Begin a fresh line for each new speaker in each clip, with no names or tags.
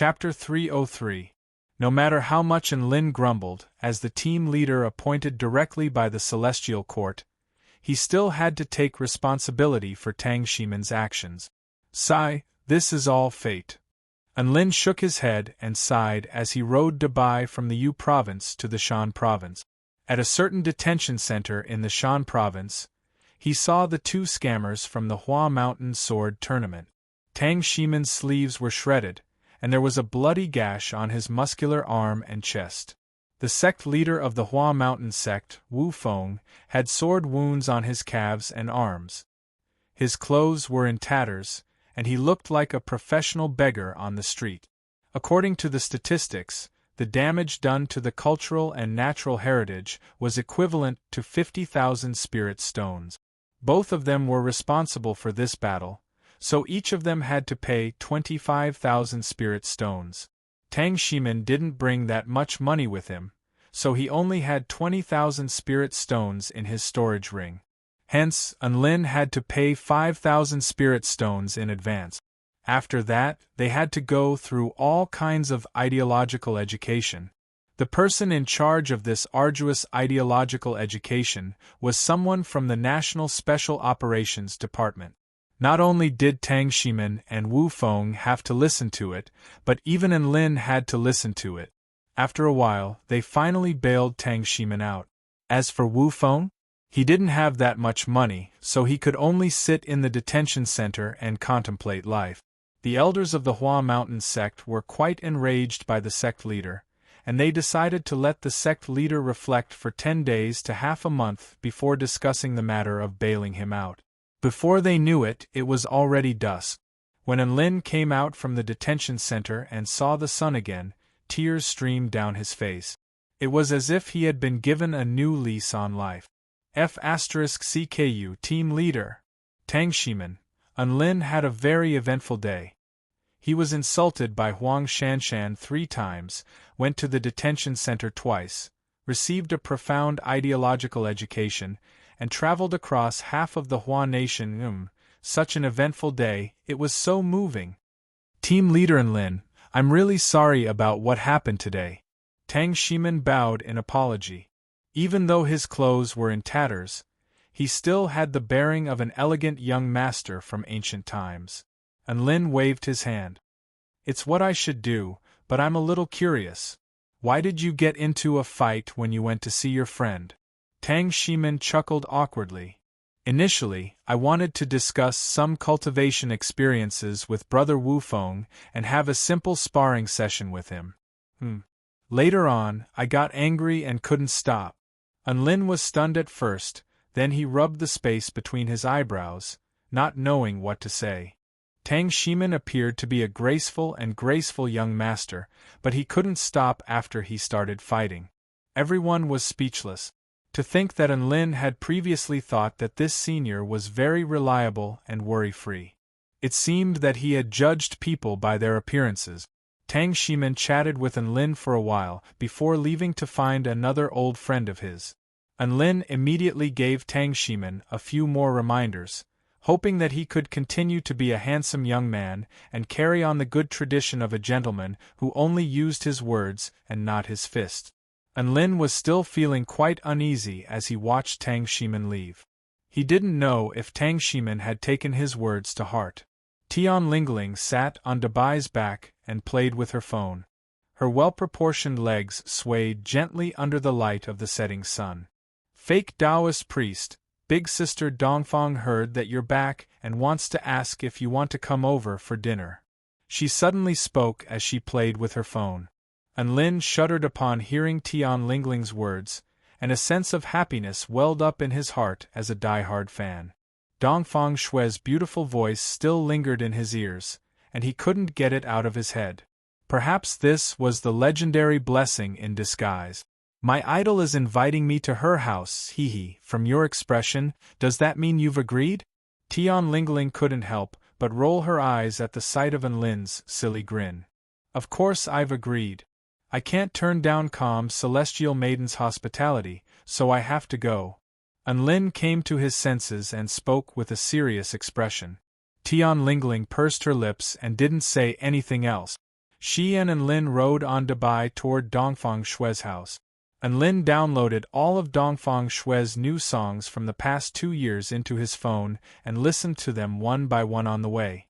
Chapter 303. No matter how much Enlin grumbled, as the team leader appointed directly by the Celestial Court, he still had to take responsibility for Tang Shimin's actions. Sigh, this is all fate. Enlin shook his head and sighed as he rode Dubai from the Yu province to the Shan province. At a certain detention center in the Shan province, he saw the two scammers from the Hua Mountain Sword Tournament. Tang Shimin's sleeves were shredded, and there was a bloody gash on his muscular arm and chest. The sect leader of the Hua Mountain sect, Wu Feng, had sword wounds on his calves and arms. His clothes were in tatters, and he looked like a professional beggar on the street. According to the statistics, the damage done to the cultural and natural heritage was equivalent to 50,000 spirit stones. Both of them were responsible for this battle, so each of them had to pay 25,000 spirit stones. Tang Shimin didn't bring that much money with him, so he only had 20,000 spirit stones in his storage ring. Hence, Enlin had to pay 5,000 spirit stones in advance. After that, they had to go through all kinds of ideological education. The person in charge of this arduous ideological education was someone from the National Special Operations Department. Not only did Tang Shimin and Wu Feng have to listen to it, but even Enlin had to listen to it. After a while, they finally bailed Tang Shimin out. As for Wu Feng, he didn't have that much money, so he could only sit in the detention center and contemplate life. The elders of the Hua Mountain sect were quite enraged by the sect leader, and they decided to let the sect leader reflect for 10 days to half a month before discussing the matter of bailing him out. Before they knew it, it was already dusk. When Enlin came out from the detention center and saw the sun again, tears streamed down his face. It was as if he had been given a new lease on life. F***CKU Team Leader Tang Shimin. Enlin had a very eventful day. He was insulted by Huang Shanshan 3 times, went to the detention center twice, received a profound ideological education, and traveled across half of the Hua nation. Such an eventful day, it was so moving. Team Leader Enlin, I'm really sorry about what happened today. Tang Shimin bowed in apology. Even though his clothes were in tatters, he still had the bearing of an elegant young master from ancient times. Enlin waved his hand. It's what I should do, but I'm a little curious. Why did you get into a fight when you went to see your friend? Tang Shimin chuckled awkwardly. Initially, I wanted to discuss some cultivation experiences with Brother Wu Feng and have a simple sparring session with him. Later on, I got angry and couldn't stop. Enlin was stunned at first, then he rubbed the space between his eyebrows, not knowing what to say. Tang Shimin appeared to be a graceful young master, but he couldn't stop after he started fighting. Everyone was speechless. To think that Enlin had previously thought that this senior was very reliable and worry-free. It seemed that he had judged people by their appearances. Tang Shimin chatted with Enlin for a while before leaving to find another old friend of his. Enlin immediately gave Tang Shimin a few more reminders, hoping that he could continue to be a handsome young man and carry on the good tradition of a gentleman who only used his words and not his fists. Enlin was still feeling quite uneasy as he watched Tang Shimin leave. He didn't know if Tang Shimin had taken his words to heart. Tian Lingling sat on Debai's back and played with her phone. Her well-proportioned legs swayed gently under the light of the setting sun. Fake Taoist priest, Big Sister Dongfang heard that you're back and wants to ask if you want to come over for dinner. She suddenly spoke as she played with her phone. Enlin shuddered upon hearing Tian Lingling's words, and a sense of happiness welled up in his heart as a die-hard fan. Dongfang Shui's beautiful voice still lingered in his ears, and he couldn't get it out of his head. Perhaps this was the legendary blessing in disguise. My idol is inviting me to her house, From your expression, does that mean you've agreed? Tian Lingling couldn't help but roll her eyes at the sight of Enlin's silly grin. Of course I've agreed. I can't turn down calm celestial maiden's hospitality, so I have to go. Enlin came to his senses and spoke with a serious expression. Tian Lingling pursed her lips and didn't say anything else. She and Lin rode on Dubai toward Dongfang Shui's house. Lin downloaded all of Dongfang Shui's new songs from the past 2 years into his phone and listened to them one by one on the way.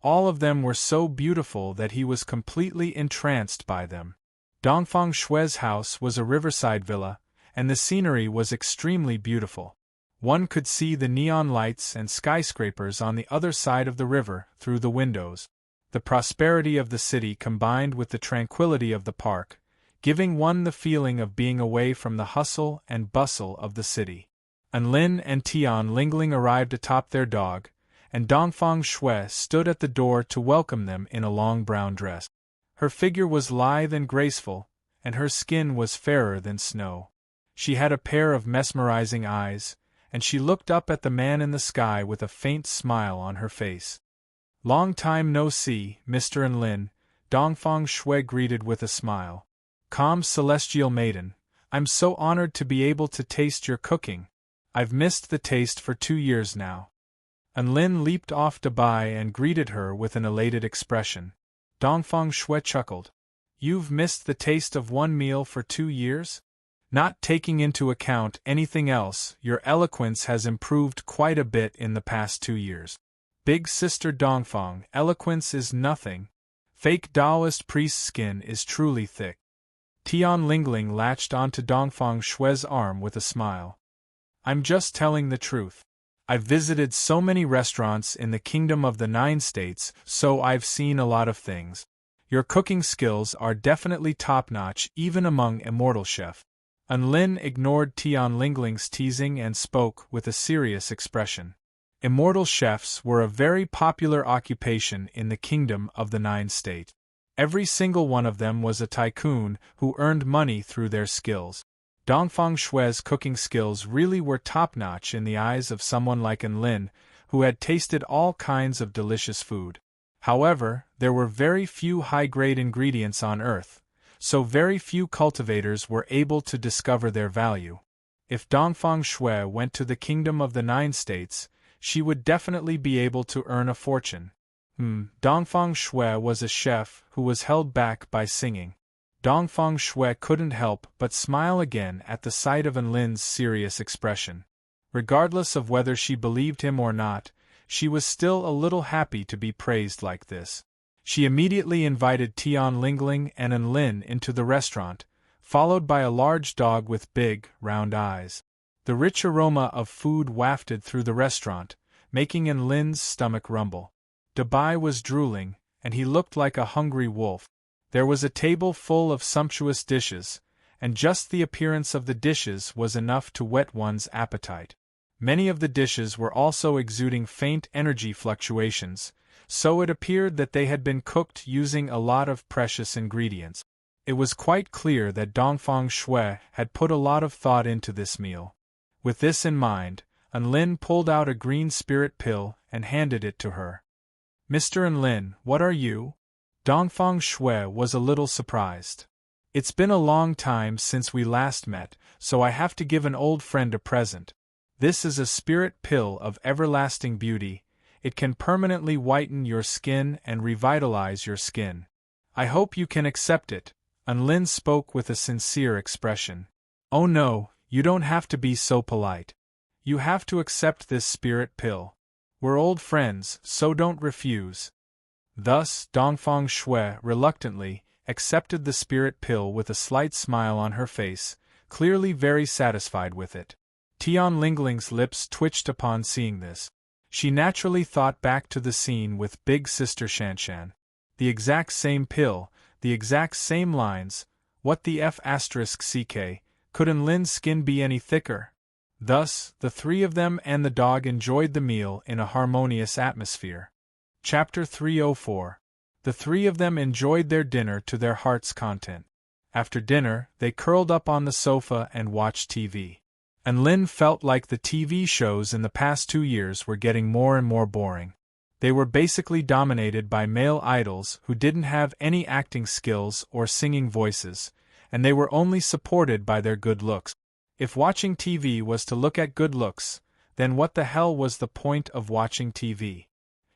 All of them were so beautiful that he was completely entranced by them. Dongfang Shui's house was a riverside villa, and the scenery was extremely beautiful. One could see the neon lights and skyscrapers on the other side of the river through the windows. The prosperity of the city combined with the tranquility of the park, giving one the feeling of being away from the hustle and bustle of the city. Lin and Tian Lingling arrived atop their dog, and Dongfang Shui stood at the door to welcome them in a long brown dress. Her figure was lithe and graceful, and her skin was fairer than snow. She had a pair of mesmerizing eyes, and she looked up at the man in the sky with a faint smile on her face. "Long time no see, Mr. Lin," Dongfang Shui greeted with a smile. "Calm celestial maiden, I'm so honored to be able to taste your cooking. I've missed the taste for 2 years now." Lin leaped off Dubai and greeted her with an elated expression. Dongfang Shui chuckled. "You've missed the taste of one meal for 2 years? Not taking into account anything else, your eloquence has improved quite a bit in the past 2 years. Big sister Dongfang, eloquence is nothing. Fake Taoist priest's skin is truly thick." Tian Lingling latched onto Dongfang Shui's arm with a smile. "I'm just telling the truth. I've visited so many restaurants in the Kingdom of the 9 States, so I've seen a lot of things. Your cooking skills are definitely top-notch even among immortal chefs." Lin ignored Tian Lingling's teasing and spoke with a serious expression. Immortal chefs were a very popular occupation in the Kingdom of the 9 States. Every single one of them was a tycoon who earned money through their skills. Dongfang Shui's cooking skills really were top-notch in the eyes of someone like Lin, who had tasted all kinds of delicious food. However, there were very few high-grade ingredients on Earth, so very few cultivators were able to discover their value. If Dongfang Shui went to the Kingdom of the 9 States, she would definitely be able to earn a fortune. Dongfang Shui was a chef who was held back by singing. Dongfang Shui couldn't help but smile again at the sight of Lin's serious expression. Regardless of whether she believed him or not, she was still a little happy to be praised like this. She immediately invited Tian Lingling and Lin into the restaurant, followed by a large dog with big, round eyes. The rich aroma of food wafted through the restaurant, making Lin's stomach rumble. Dubai was drooling, and he looked like a hungry wolf. There was a table full of sumptuous dishes, and just the appearance of the dishes was enough to whet one's appetite. Many of the dishes were also exuding faint energy fluctuations, so it appeared that they had been cooked using a lot of precious ingredients. It was quite clear that Dongfang Shui had put a lot of thought into this meal. With this in mind, Lin pulled out a green spirit pill and handed it to her. "Mr. Lin, what are you?" Dongfang Shui was a little surprised. "It's been a long time since we last met, so I have to give an old friend a present. This is a spirit pill of everlasting beauty. It can permanently whiten your skin and revitalize your skin. I hope you can accept it." Lin spoke with a sincere expression. "Oh no, you don't have to be so polite. You have to accept this spirit pill. We're old friends, so don't refuse." Thus, Dongfang Shui reluctantly accepted the spirit pill with a slight smile on her face, clearly very satisfied with it. Tian Lingling's lips twitched upon seeing this. She naturally thought back to the scene with Big Sister Shanshan. The exact same pill, the exact same lines, what the F***ck, could Lin's skin be any thicker? Thus, the three of them and the dog enjoyed the meal in a harmonious atmosphere. Chapter 304. The three of them enjoyed their dinner to their heart's content. After dinner, they curled up on the sofa and watched TV. Lin felt like the TV shows in the past 2 years were getting more and more boring. They were basically dominated by male idols who didn't have any acting skills or singing voices, and they were only supported by their good looks. If watching TV was to look at good looks, then what the hell was the point of watching TV?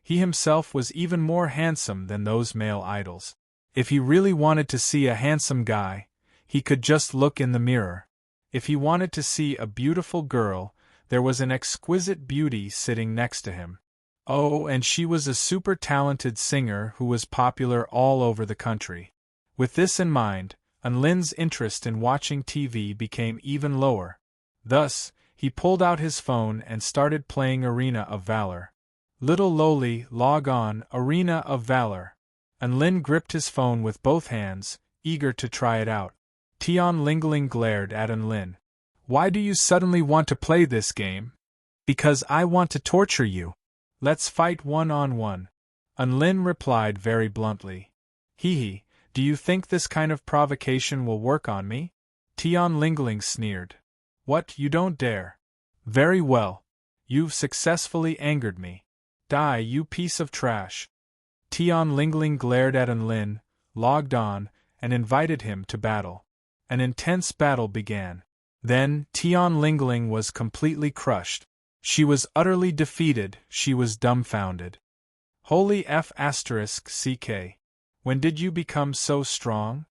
He himself was even more handsome than those male idols. If he really wanted to see a handsome guy, he could just look in the mirror. If he wanted to see a beautiful girl, there was an exquisite beauty sitting next to him. Oh, and she was a super talented singer who was popular all over the country. With this in mind, Unlin's interest in watching TV became even lower. Thus, he pulled out his phone and started playing Arena of Valor. Little lowly, log on, Arena of Valor. Unlin gripped his phone with both hands, eager to try it out. Tian Lingling glared at Unlin. Why do you suddenly want to play this game? Because I want to torture you. Let's fight one-on-one. Unlin replied very bluntly. Hee, do you think this kind of provocation will work on me? Tian Lingling sneered. What, you don't dare? Very well. You've successfully angered me. Die, you piece of trash. Tian Lingling glared at Unlin, logged on, and invited him to battle. An intense battle began. Then, Tian Lingling was completely crushed. She was utterly defeated, she was dumbfounded. Holy F***CK. When did you become so strong?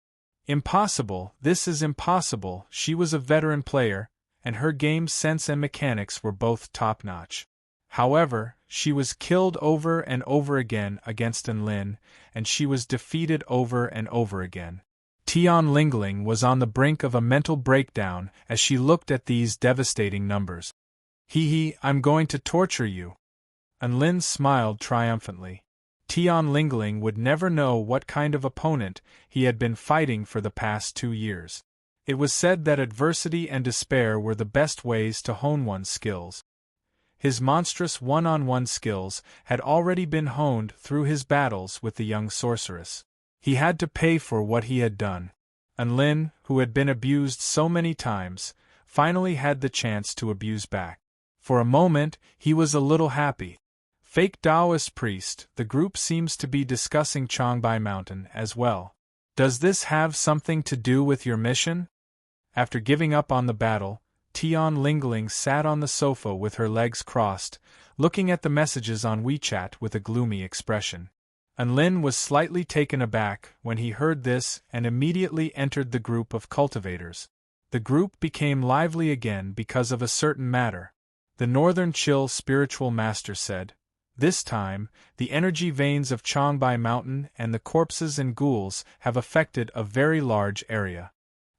Impossible, this is impossible. She was a veteran player, and her game sense and mechanics were both top-notch. However, she was killed over and over again against Unlin, and she was defeated over and over again. Tian Lingling was on the brink of a mental breakdown as she looked at these devastating numbers. Hee, I'm going to torture you. Unlin smiled triumphantly. Tian Lingling would never know what kind of opponent he had been fighting for the past 2 years. It was said that adversity and despair were the best ways to hone one's skills. His monstrous one-on-one skills had already been honed through his battles with the young sorceress. He had to pay for what he had done. Unlin, who had been abused so many times, finally had the chance to abuse back. For a moment, he was a little happy. Fake Taoist priest, the group seems to be discussing Changbai Mountain as well. Does this have something to do with your mission? After giving up on the battle, Tian Lingling sat on the sofa with her legs crossed, looking at the messages on WeChat with a gloomy expression. Unlin was slightly taken aback when he heard this and immediately entered the group of cultivators. The group became lively again because of a certain matter. The Northern Chill spiritual master said, "This time, the energy veins of Changbai Mountain and the corpses and ghouls have affected a very large area.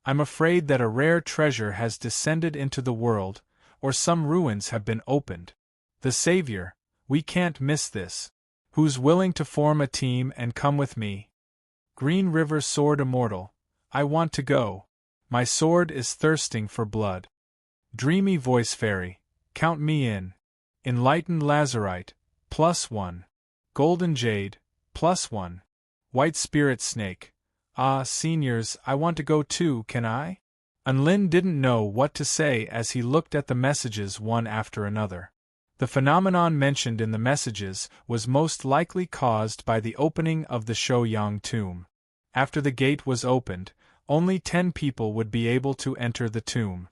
I'm afraid that a rare treasure has descended into the world, or some ruins have been opened. The Savior, we can't miss this. Who's willing to form a team and come with me? Green River Sword Immortal, I want to go. My sword is thirsting for blood. Dreamy Voice Fairy, count me in. Enlightened Lazarite, +1. Golden Jade, +1. White Spirit Snake, ah, seniors, I want to go too, can I?" Unlin didn't know what to say as he looked at the messages one after another. The phenomenon mentioned in the messages was most likely caused by the opening of the Shouyang tomb. After the gate was opened, only 10 people would be able to enter the tomb.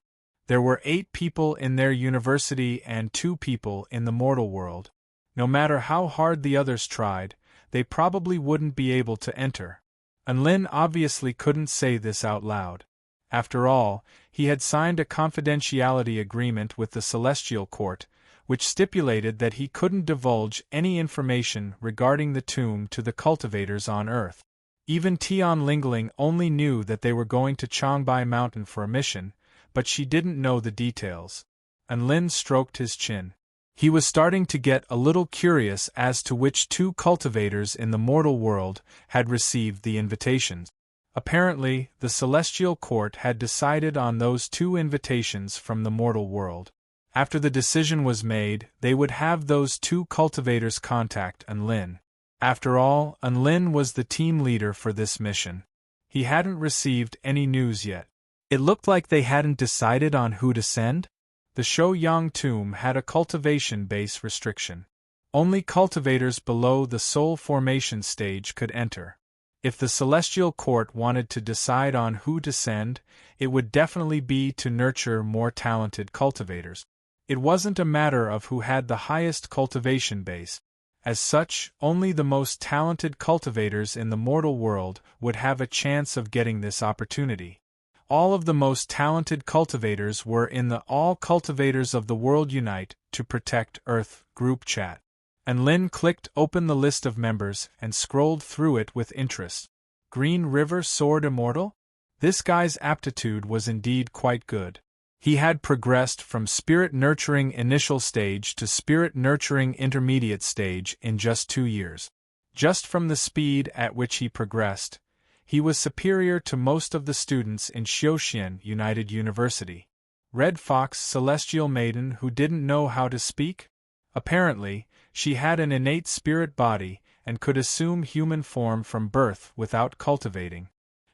There were 8 people in their university and 2 people in the mortal world. No matter how hard the others tried, they probably wouldn't be able to enter. Unlin obviously couldn't say this out loud. After all, he had signed a confidentiality agreement with the Celestial Court, which stipulated that he couldn't divulge any information regarding the tomb to the cultivators on Earth. Even Tian Lingling only knew that they were going to Changbai Mountain for a mission, but she didn't know the details. Unlin stroked his chin. He was starting to get a little curious as to which 2 cultivators in the mortal world had received the invitations. Apparently, the Celestial Court had decided on those 2 invitations from the mortal world. After the decision was made, they would have those 2 cultivators contact Unlin. After all, Unlin was the team leader for this mission. He hadn't received any news yet. It looked like they hadn't decided on who to send. The Shouyang tomb had a cultivation base restriction. Only cultivators below the soul formation stage could enter. If the Celestial Court wanted to decide on who to send, it would definitely be to nurture more talented cultivators. It wasn't a matter of who had the highest cultivation base. As such, only the most talented cultivators in the mortal world would have a chance of getting this opportunity. All of the most talented cultivators were in the All Cultivators of the World Unite to Protect Earth group chat. And Lin clicked open the list of members and scrolled through it with interest. Green River Sword Immortal? This guy's aptitude was indeed quite good. He had progressed from Spirit Nurturing Initial Stage to Spirit Nurturing Intermediate Stage in just 2 years. Just from the speed at which he progressed, he was superior to most of the students in Xiaoxian United University. Red Fox Celestial Maiden who didn't know how to speak? Apparently, she had an innate spirit body and could assume human form from birth without cultivating.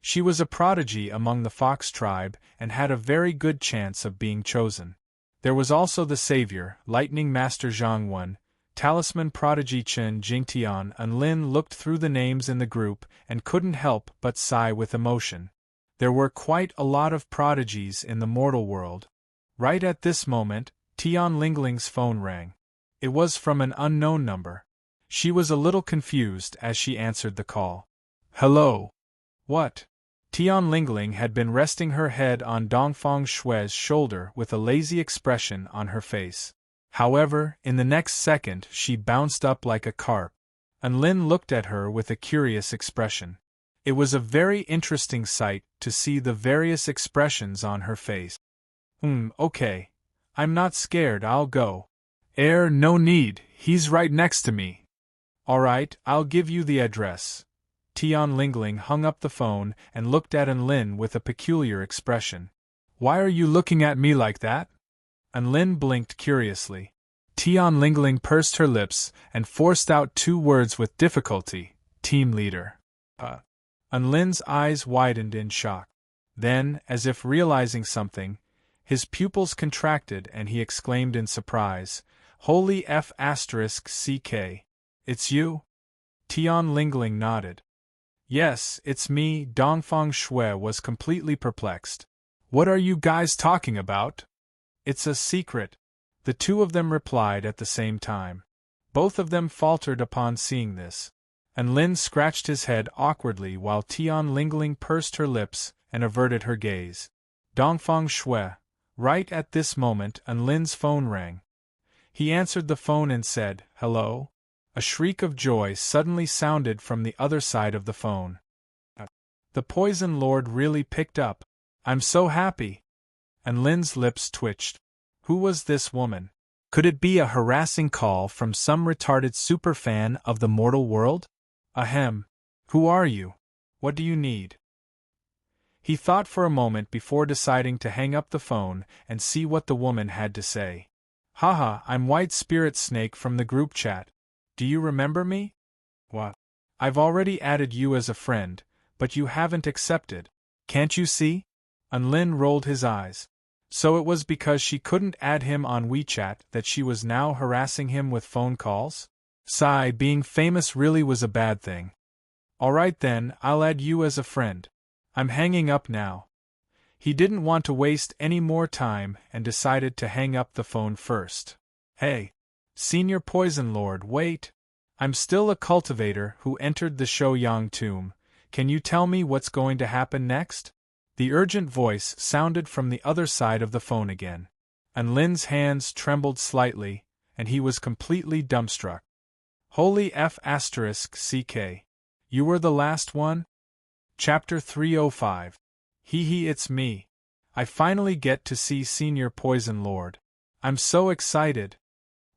She was a prodigy among the Fox tribe and had a very good chance of being chosen. There was also the savior, Lightning Master Zhang Wen, Talisman Prodigy Chen Jingtian, and Lin looked through the names in the group and couldn't help but sigh with emotion. There were quite a lot of prodigies in the mortal world. Right at this moment, Tian Lingling's phone rang. It was from an unknown number. She was a little confused as she answered the call. Hello. What? Tian Lingling had been resting her head on Dongfang Shui's shoulder with a lazy expression on her face. However, in the next second she bounced up like a carp. And Lin looked at her with a curious expression. It was a very interesting sight to see the various expressions on her face. Okay. I'm not scared, I'll go. No need, he's right next to me. Alright, I'll give you the address. Tian Lingling hung up the phone and looked at An Lin with a peculiar expression. Why are you looking at me like that? An Lin blinked curiously. Tian Lingling pursed her lips and forced out 2 words with difficulty. Team leader. An Lin's eyes widened in shock. Then, as if realizing something, his pupils contracted and he exclaimed in surprise, Holy F***CK. It's you? Tian Lingling nodded. Yes, it's me. Dongfang Shui was completely perplexed. What are you guys talking about? It's a secret. The 2 of them replied at the same time. Both of them faltered upon seeing this. And Lin scratched his head awkwardly while Tian Lingling pursed her lips and averted her gaze. Dongfang Shui. Right at this moment, An Lin's phone rang. He answered the phone and said, Hello? A shriek of joy suddenly sounded from the other side of the phone. The Poison Lord really picked up. I'm so happy. And Lin's lips twitched. Who was this woman? Could it be a harassing call from some retarded superfan of the mortal world? Ahem. Who are you? What do you need? He thought for a moment before deciding to hang up the phone and see what the woman had to say. Haha, I'm White Spirit Snake from the group chat. Do you remember me? What? I've already added you as a friend, but you haven't accepted. Can't you see? An Lin rolled his eyes. So it was because she couldn't add him on WeChat that she was now harassing him with phone calls? Sigh, being famous really was a bad thing. Alright then, I'll add you as a friend. I'm hanging up now. He didn't want to waste any more time and decided to hang up the phone first. Hey, Senior Poison Lord, wait. I'm still a cultivator who entered the Shouyang tomb. Can you tell me what's going to happen next? The urgent voice sounded from the other side of the phone again. An Lin's hands trembled slightly, and he was completely dumbstruck. Holy F***CK. You were the last one? Chapter 305. Hee, it's me. I finally get to see Senior Poison Lord. I'm so excited.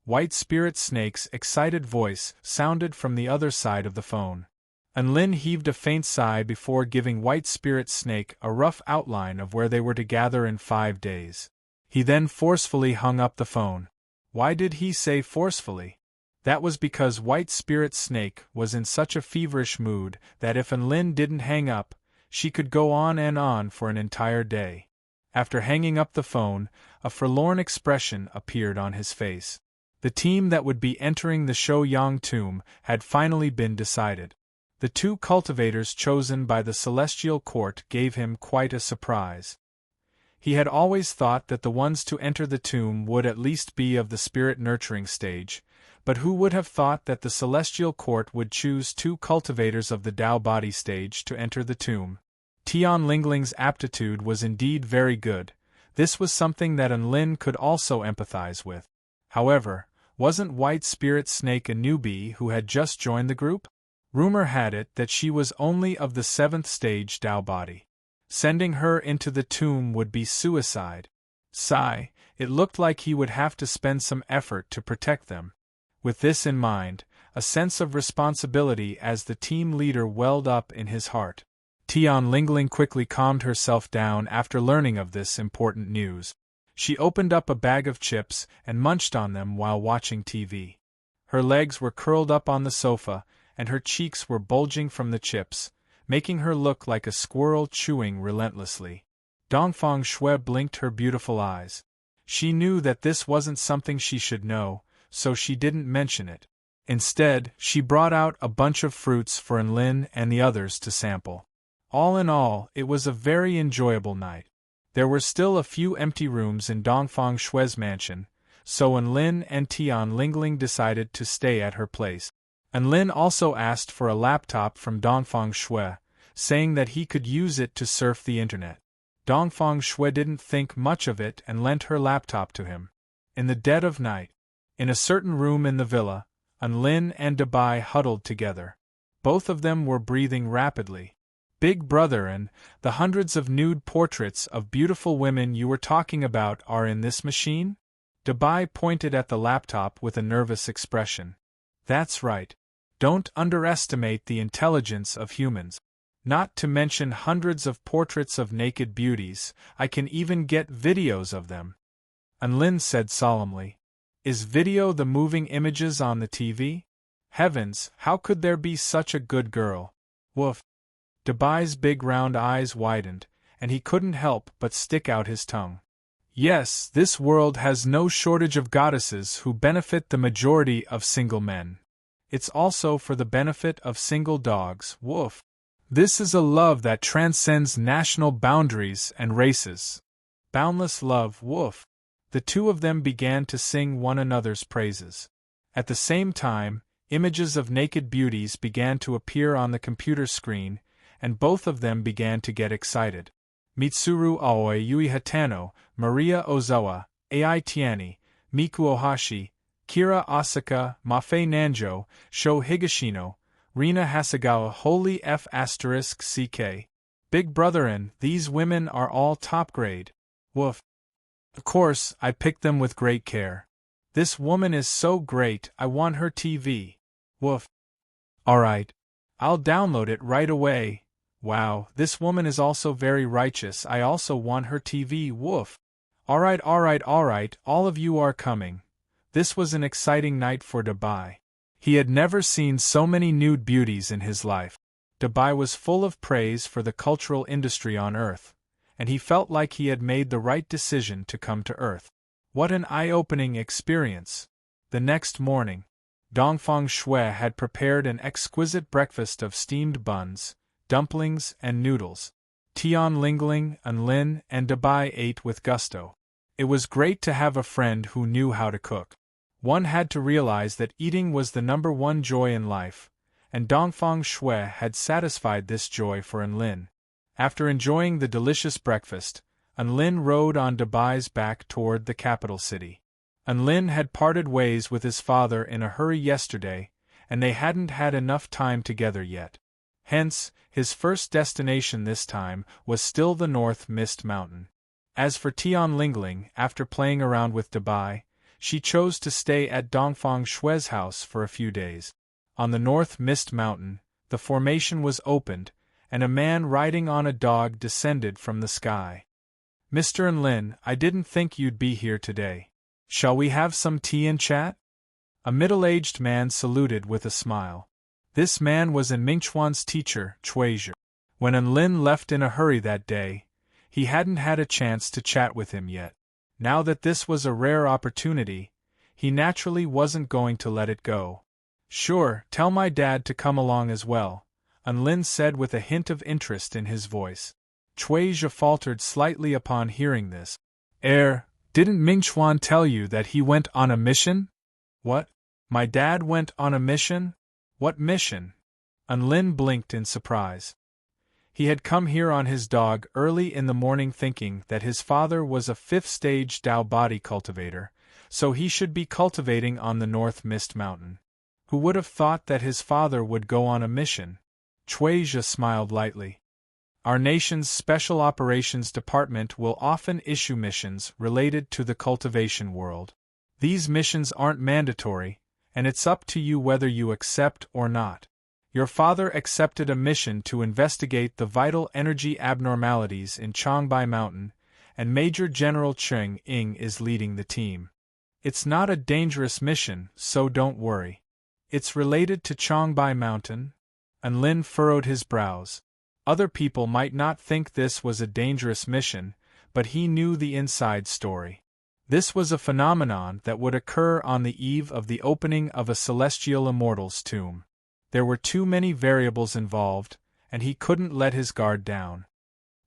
White Spirit Snake's excited voice sounded from the other side of the phone. An Lin heaved a faint sigh before giving White Spirit Snake a rough outline of where they were to gather in 5 days. He then forcefully hung up the phone. Why did he say forcefully? That was because White Spirit Snake was in such a feverish mood that if An Lin didn't hang up, she could go on and on for an entire day. After hanging up the phone, a forlorn expression appeared on his face. The team that would be entering the Shouyang tomb had finally been decided. The 2 cultivators chosen by the Celestial Court gave him quite a surprise. He had always thought that the ones to enter the tomb would at least be of the spirit nurturing stage, But who would have thought that the celestial court would choose 2 cultivators of the Tao body stage to enter the tomb? Tian Lingling's aptitude was indeed very good. This was something that Lin could also empathize with. However, wasn't White Spirit Snake a newbie who had just joined the group? Rumor had it that she was only of the 7th stage Tao body. Sending her into the tomb would be suicide. Sigh, it looked like he would have to spend some effort to protect them. With this in mind, a sense of responsibility as the team leader welled up in his heart. Tian Lingling quickly calmed herself down after learning of this important news. She opened up a bag of chips and munched on them while watching TV. Her legs were curled up on the sofa, and her cheeks were bulging from the chips, making her look like a squirrel chewing relentlessly. Dongfang Shui blinked her beautiful eyes. She knew that this wasn't something she should know, so she didn't mention it. Instead, she brought out a bunch of fruits for Lin and the others to sample. All in all, it was a very enjoyable night. There were still a few empty rooms in Dongfang Shui's mansion, so Lin and Tian Lingling decided to stay at her place. Lin also asked for a laptop from Dongfang Shui, saying that he could use it to surf the internet. Dongfang Shui didn't think much of it and lent her laptop to him. In the dead of night, in a certain room in the villa, Lin and Dabai huddled together. Both of them were breathing rapidly. Big brother, and the hundreds of nude portraits of beautiful women you were talking about are in this machine? Dabai pointed at the laptop with a nervous expression. That's right. Don't underestimate the intelligence of humans. Not to mention hundreds of portraits of naked beauties, I can even get videos of them. Lin said solemnly. Is video the moving images on the TV? Heavens, how could there be such a good girl? Woof. Dabai's big round eyes widened, and he couldn't help but stick out his tongue. Yes, this world has no shortage of goddesses who benefit the majority of single men. It's also for the benefit of single dogs, woof. This is a love that transcends national boundaries and races. Boundless love, woof. The two of them began to sing one another's praises. At the same time, images of naked beauties began to appear on the computer screen, and both of them began to get excited. Mitsuru Aoi Yui Hatano, Maria Ozawa, Ai Tiani, Miku Ohashi, Kira Asaka, Mafe Nanjo, Sho Higashino, Rina Hasegawa Holy F*** CK. Big brother, and these women are all top grade. Woof. Of course, I picked them with great care. This woman is so great, I want her TV. Woof. Alright. I'll download it right away. Wow, this woman is also very righteous, I also want her TV, woof. Alright, all of you are coming. This was an exciting night for Dabai. He had never seen so many nude beauties in his life. Dabai was full of praise for the cultural industry on Earth, and he felt like he had made the right decision to come to Earth. What an eye-opening experience! The next morning, Dongfang Shui had prepared an exquisite breakfast of steamed buns, dumplings, and noodles. Tian Lingling, Lin, and Dabai ate with gusto. It was great to have a friend who knew how to cook. One had to realize that eating was the #1 joy in life, and Dongfang Shui had satisfied this joy for Lin. After enjoying the delicious breakfast, Lin rode on Dabai's back toward the capital city. Lin had parted ways with his father in a hurry yesterday, and they hadn't had enough time together yet. Hence, his first destination this time was still the North Mist Mountain. As for Tian Lingling, after playing around with Dabai, she chose to stay at Dongfang Shui's house for a few days. On the North Mist Mountain, the formation was opened, and a man riding on a dog descended from the sky. Mr. Lin, I didn't think you'd be here today. Shall we have some tea and chat? A middle-aged man saluted with a smile. This man was Mingchuan's teacher, Chuizhi. When Lin left in a hurry that day, he hadn't had a chance to chat with him yet. Now that this was a rare opportunity, he naturally wasn't going to let it go. Sure, tell my dad to come along as well, Lin said with a hint of interest in his voice. Chuizhi faltered slightly upon hearing this. Didn't Mingchuan tell you that he went on a mission? What? My dad went on a mission? What mission? Unlin blinked in surprise. He had come here on his dog early in the morning thinking that his father was a 5th-stage Dao body cultivator, so he should be cultivating on the North Mist Mountain. Who would have thought that his father would go on a mission? Chuizha smiled lightly. Our nation's Special Operations Department will often issue missions related to the cultivation world. These missions aren't mandatory, and it's up to you whether you accept or not. Your father accepted a mission to investigate the vital energy abnormalities in Changbai Mountain, and Major General Cheng Ying is leading the team. It's not a dangerous mission, so don't worry. It's related to Changbai Mountain? Unlin furrowed his brows. Other people might not think this was a dangerous mission, but he knew the inside story. This was a phenomenon that would occur on the eve of the opening of a celestial immortal's tomb. There were too many variables involved, and he couldn't let his guard down.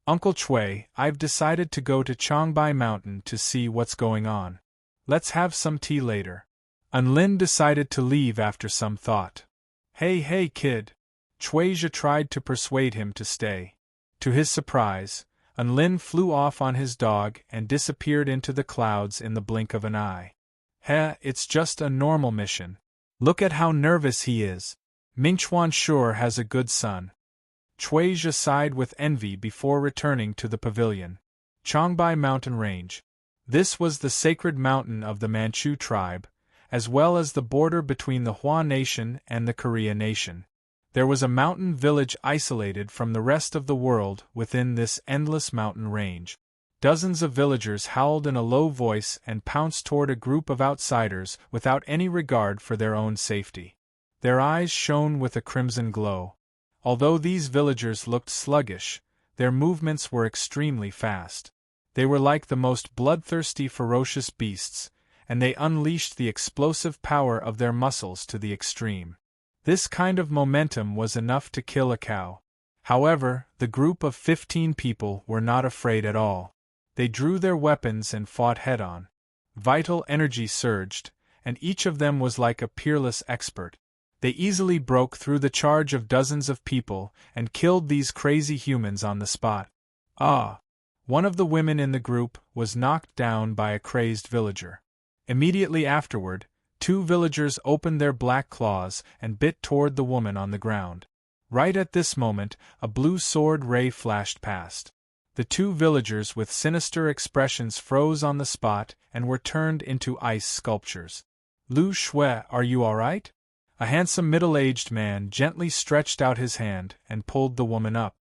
Uncle Chui, I've decided to go to Changbai Mountain to see what's going on. Let's have some tea later. Unlin decided to leave after some thought. Hey kid. Chuizha tried to persuade him to stay. To his surprise, Unlin flew off on his dog and disappeared into the clouds in the blink of an eye. It's just a normal mission. Look at how nervous he is. Mingchuan sure has a good son. Chuizha sighed with envy before returning to the pavilion. Changbai Mountain Range. This was the sacred mountain of the Manchu tribe, as well as the border between the Hua nation and the Korea nation. There was a mountain village isolated from the rest of the world within this endless mountain range. Dozens of villagers howled in a low voice and pounced toward a group of outsiders without any regard for their own safety. Their eyes shone with a crimson glow. Although these villagers looked sluggish, their movements were extremely fast. They were like the most bloodthirsty ferocious beasts, and they unleashed the explosive power of their muscles to the extreme. This kind of momentum was enough to kill a cow. However, the group of 15 people were not afraid at all. They drew their weapons and fought head-on. Vital energy surged, and each of them was like a peerless expert. They easily broke through the charge of dozens of people and killed these crazy humans on the spot. One of the women in the group was knocked down by a crazed villager. Immediately afterward, 2 villagers opened their black claws and bit toward the woman on the ground. Right at this moment, a blue sword ray flashed past. The 2 villagers with sinister expressions froze on the spot and were turned into ice sculptures. Lu Shui, are you all right? A handsome middle-aged man gently stretched out his hand and pulled the woman up.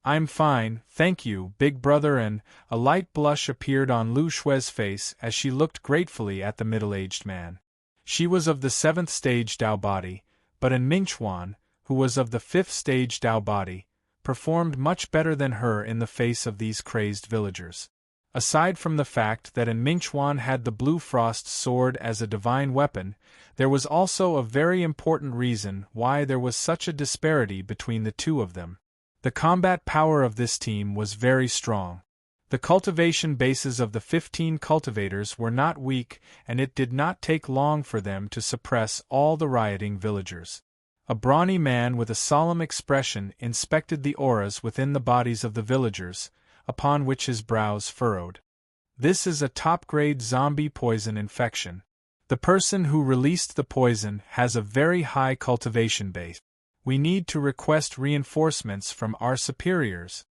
I'm fine, thank you, big brother, and a light blush appeared on Lu Shui's face as she looked gratefully at the middle-aged man. She was of the 7th stage Dao body, but in Mingchuan, who was of the 5th stage Dao body, performed much better than her in the face of these crazed villagers. Aside from the fact that in Mingchuan had the Blue Frost sword as a divine weapon, there was also a very important reason why there was such a disparity between the two of them. The combat power of this team was very strong. The cultivation bases of the 15 cultivators were not weak, and it did not take long for them to suppress all the rioting villagers. A brawny man with a solemn expression inspected the auras within the bodies of the villagers, upon which his brows furrowed. This is a top-grade zombie poison infection. The person who released the poison has a very high cultivation base. We need to request reinforcements from our superiors.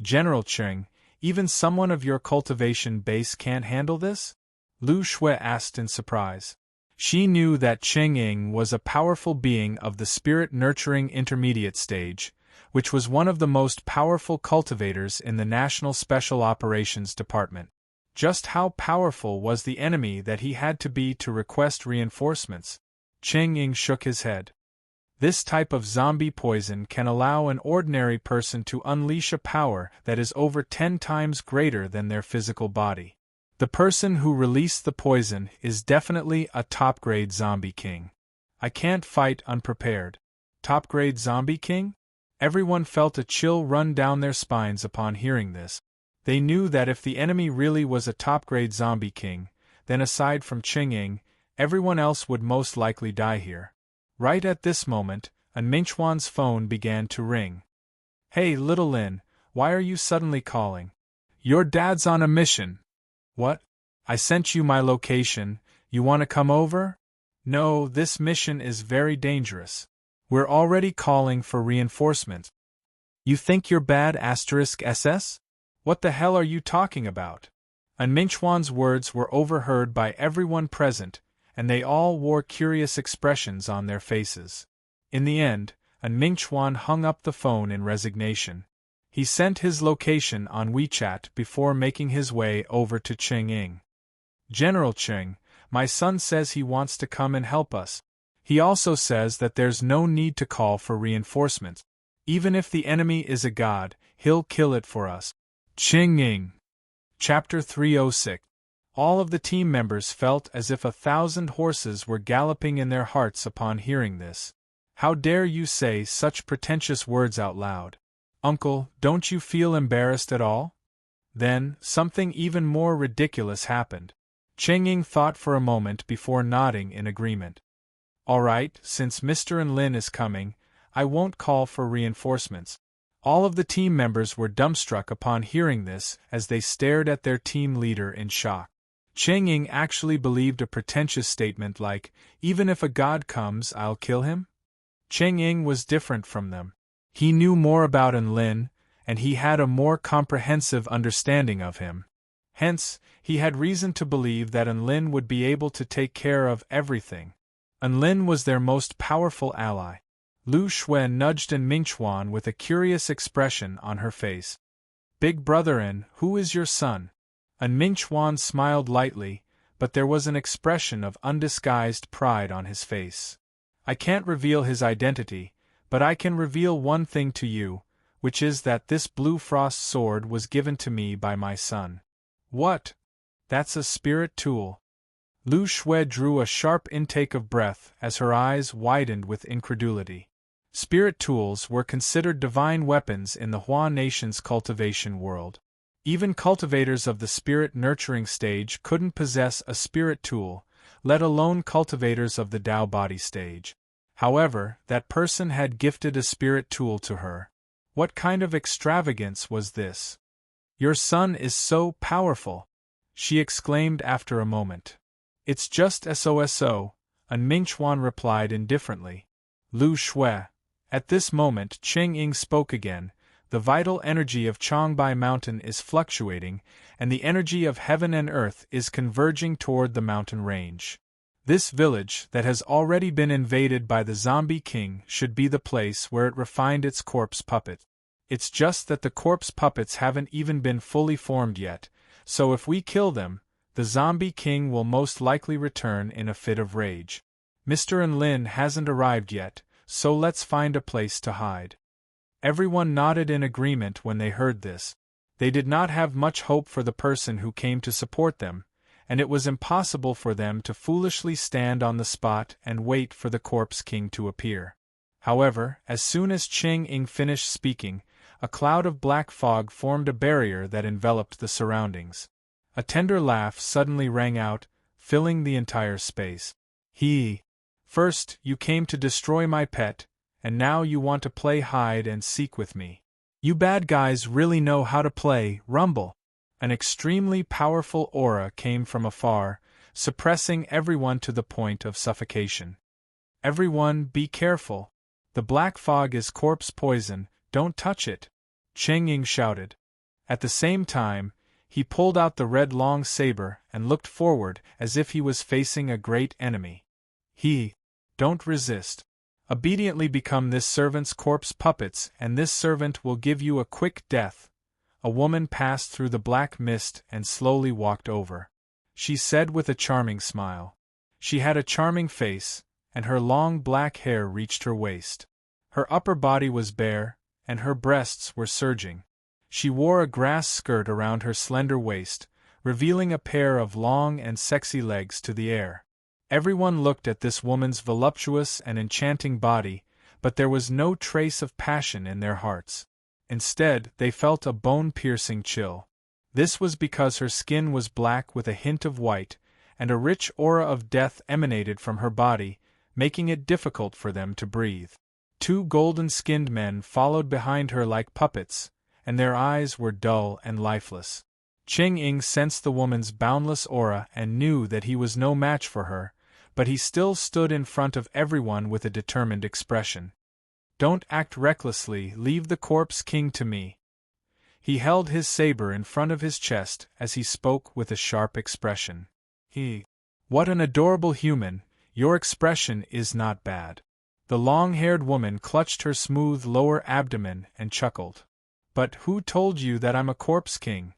General Cheng, even someone of your cultivation base can't handle this? Lu Shui asked in surprise. She knew that Cheng Ying was a powerful being of the spirit-nurturing intermediate stage, which was one of the most powerful cultivators in the National Special Operations Department. Just how powerful was the enemy that he had to be to request reinforcements? Cheng Ying shook his head. This type of zombie poison can allow an ordinary person to unleash a power that is over 10 times greater than their physical body. The person who released the poison is definitely a top-grade zombie king. I can't fight unprepared. Top-grade zombie king? Everyone felt a chill run down their spines upon hearing this. They knew that if the enemy really was a top-grade zombie king, then aside from Cheng Ying, Everyone else would most likely die here. Right at this moment, Minchuan's phone began to ring. Hey, little Lin, why are you suddenly calling? Your dad's on a mission. What? I sent you my location, you want to come over? No, this mission is very dangerous. We're already calling for reinforcements. You think you're bad *SS? What the hell are you talking about? Minchuan's words were overheard by everyone present, and they all wore curious expressions on their faces. In the end, Minchuan hung up the phone in resignation. He sent his location on WeChat before making his way over to Cheng. General Cheng, my son says he wants to come and help us. He also says that there's no need to call for reinforcements. Even if the enemy is a god, he'll kill it for us. Cheng. Chapter 306. All of the team members felt as if 1,000 horses were galloping in their hearts upon hearing this. How dare you say such pretentious words out loud? Uncle, don't you feel embarrassed at all? Then, something even more ridiculous happened. Cheng thought for a moment before nodding in agreement. All right, since Mr. Lin is coming, I won't call for reinforcements. All of the team members were dumbstruck upon hearing this as they stared at their team leader in shock. Cheng actually believed a pretentious statement like, even if a god comes, I'll kill him? Cheng was different from them. He knew more about Lin, and he had a more comprehensive understanding of him. Hence, he had reason to believe that Lin would be able to take care of everything. Lin was their most powerful ally. Lu Xue nudged Minchuan with a curious expression on her face. Big brother who is your son? Minchuan smiled lightly, but there was an expression of undisguised pride on his face. I can't reveal his identity, but I can reveal one thing to you, which is that this blue frost sword was given to me by my son. What? That's a spirit tool. Lu Xue drew a sharp intake of breath as her eyes widened with incredulity. Spirit tools were considered divine weapons in the Hua Nation's cultivation world. Even cultivators of the spirit nurturing stage couldn't possess a spirit tool, let alone cultivators of the Dao body stage. However, that person had gifted a spirit tool to her. What kind of extravagance was this? Your son is so powerful, she exclaimed after a moment. It's just SOSO, Minchuan replied indifferently. Lu Xue. At this moment Cheng spoke again. The vital energy of Changbai Mountain is fluctuating, and the energy of heaven and earth is converging toward the mountain range. This village, that has already been invaded by the zombie king, should be the place where it refined its corpse puppet. It's just that the corpse puppets haven't even been fully formed yet, so if we kill them, the zombie king will most likely return in a fit of rage. Mr. Lin hasn't arrived yet, so let's find a place to hide. Everyone nodded in agreement when they heard this. They did not have much hope for the person who came to support them, and it was impossible for them to foolishly stand on the spot and wait for the corpse king to appear. However, as soon as Cheng finished speaking, a cloud of black fog formed a barrier that enveloped the surroundings. A tender laugh suddenly rang out, filling the entire space. First, you came to destroy my pet, and now you want to play hide and seek with me. You bad guys really know how to play rumble. An extremely powerful aura came from afar, suppressing everyone to the point of suffocation. Everyone, be careful. The black fog is corpse poison, don't touch it, Cheng shouted. At the same time, he pulled out the red long saber and looked forward as if he was facing a great enemy. Don't resist. Obediently become this servant's corpse puppets and this servant will give you a quick death. A woman passed through the black mist and slowly walked over. She said with a charming smile. She had a charming face, and her long black hair reached her waist. Her upper body was bare, and her breasts were surging. She wore a grass skirt around her slender waist, revealing a pair of long and sexy legs to the air. Everyone looked at this woman's voluptuous and enchanting body, but there was no trace of passion in their hearts. Instead, they felt a bone-piercing chill. This was because her skin was black with a hint of white, and a rich aura of death emanated from her body, making it difficult for them to breathe. 2 golden-skinned men followed behind her like puppets, and their eyes were dull and lifeless. Ching-Ying sensed the woman's boundless aura and knew that he was no match for her, but he still stood in front of everyone with a determined expression. "Don't act recklessly, leave the corpse king to me." He held his saber in front of his chest as he spoke with a sharp expression. What an adorable human, your expression is not bad." The long-haired woman clutched her smooth lower abdomen and chuckled. "But who told you that I'm a corpse king?"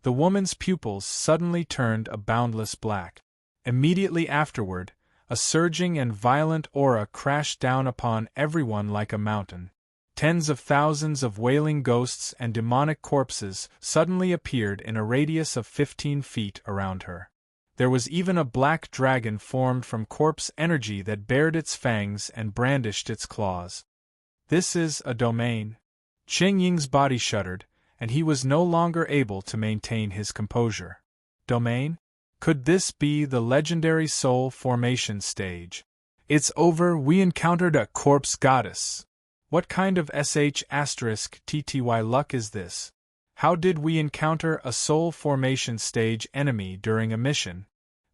The woman's pupils suddenly turned a boundless black. Immediately afterward, a surging and violent aura crashed down upon everyone like a mountain. Tens of thousands of wailing ghosts and demonic corpses suddenly appeared in a radius of 15 feet around her. There was even a black dragon formed from corpse energy that bared its fangs and brandished its claws. "This is a domain." Ching-Ying's body shuddered, and he was no longer able to maintain his composure. Domain? Could this be the legendary soul formation stage? "It's over, we encountered a corpse goddess." What kind of **TTY luck is this? How did we encounter a soul formation stage enemy during a mission?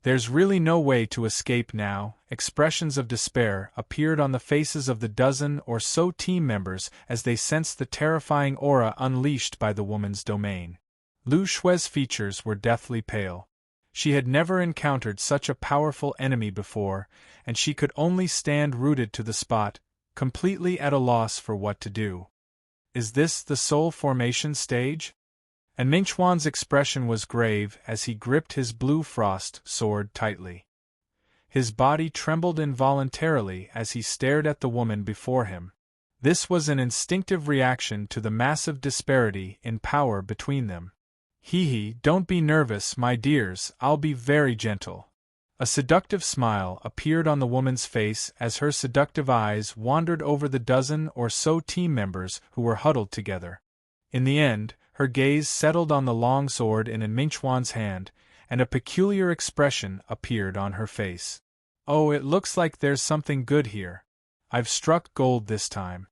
There's really no way to escape now. Expressions of despair appeared on the faces of the dozen or so team members as they sensed the terrifying aura unleashed by the woman's domain. Lu Xue's features were deathly pale. She had never encountered such a powerful enemy before, and she could only stand rooted to the spot, completely at a loss for what to do. Is this the soul formation stage? And Mingchuan's expression was grave as he gripped his blue frost sword tightly. His body trembled involuntarily as he stared at the woman before him. This was an instinctive reaction to the massive disparity in power between them. Don't be nervous, my dears, I'll be very gentle." A seductive smile appeared on the woman's face as her seductive eyes wandered over the dozen or so team members who were huddled together. In the end, her gaze settled on the long sword in Mingchuan's hand, and a peculiar expression appeared on her face. "Oh, it looks like there's something good here. I've struck gold this time.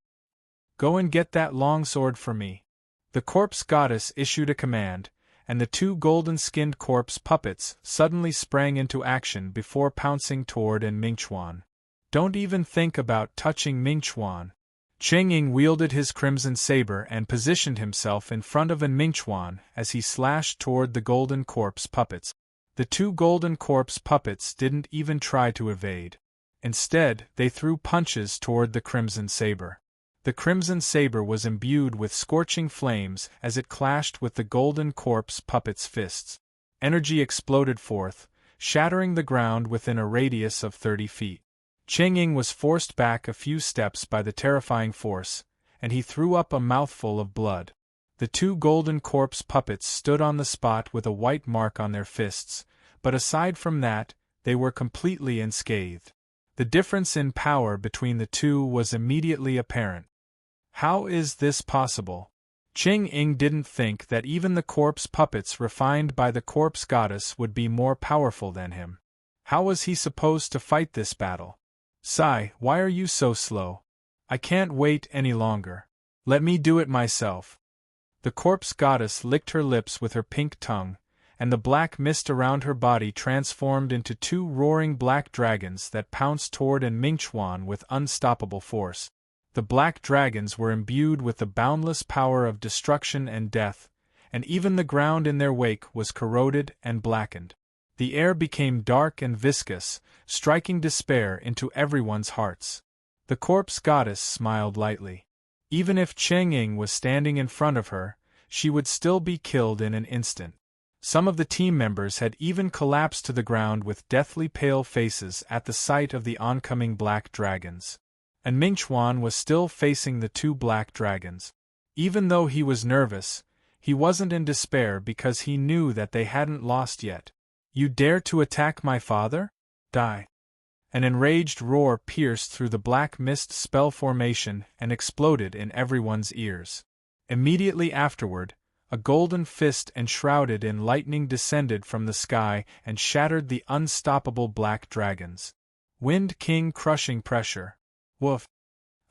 Go and get that long sword for me." The corpse goddess issued a command, and the 2 golden-skinned corpse puppets suddenly sprang into action before pouncing toward Mingchuan. "Don't even think about touching Mingchuan." Ching-Ying wielded his crimson saber and positioned himself in front of Mingchuan as he slashed toward the golden corpse puppets. The 2 golden corpse puppets didn't even try to evade. Instead, they threw punches toward the crimson saber. The crimson saber was imbued with scorching flames as it clashed with the golden corpse puppet's fists. Energy exploded forth, shattering the ground within a radius of 30 feet. Ching-Ying was forced back a few steps by the terrifying force, and he threw up a mouthful of blood. The 2 golden corpse puppets stood on the spot with a white mark on their fists, but aside from that, they were completely unscathed. The difference in power between the two was immediately apparent. How is this possible? Ching-Ying didn't think that even the corpse puppets refined by the corpse goddess would be more powerful than him. How was he supposed to fight this battle? "Sai, why are you so slow? I can't wait any longer. Let me do it myself." The corpse goddess licked her lips with her pink tongue, and the black mist around her body transformed into 2 roaring black dragons that pounced toward Mingchuan with unstoppable force. The black dragons were imbued with the boundless power of destruction and death, and even the ground in their wake was corroded and blackened. The air became dark and viscous, striking despair into everyone's hearts. The corpse goddess smiled lightly. Even if Ching-Ying was standing in front of her, she would still be killed in an instant. Some of the team members had even collapsed to the ground with deathly pale faces at the sight of the oncoming black dragons. And Mingchuan was still facing the 2 black dragons. Even though he was nervous, he wasn't in despair because he knew that they hadn't lost yet. "You dare to attack my father? Die!" An enraged roar pierced through the black mist spell formation and exploded in everyone's ears. Immediately afterward, A golden fist enshrouded in lightning descended from the sky and shattered the unstoppable black dragons. Wind King crushing pressure. Woof!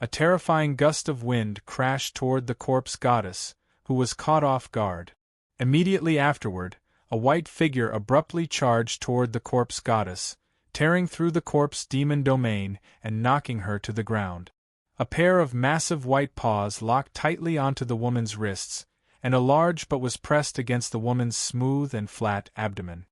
A terrifying gust of wind crashed toward the corpse goddess, who was caught off guard. Immediately afterward, a white figure abruptly charged toward the corpse goddess, tearing through the corpse demon domain and knocking her to the ground. A pair of massive white paws locked tightly onto the woman's wrists, and a large but was pressed against the woman's smooth and flat abdomen.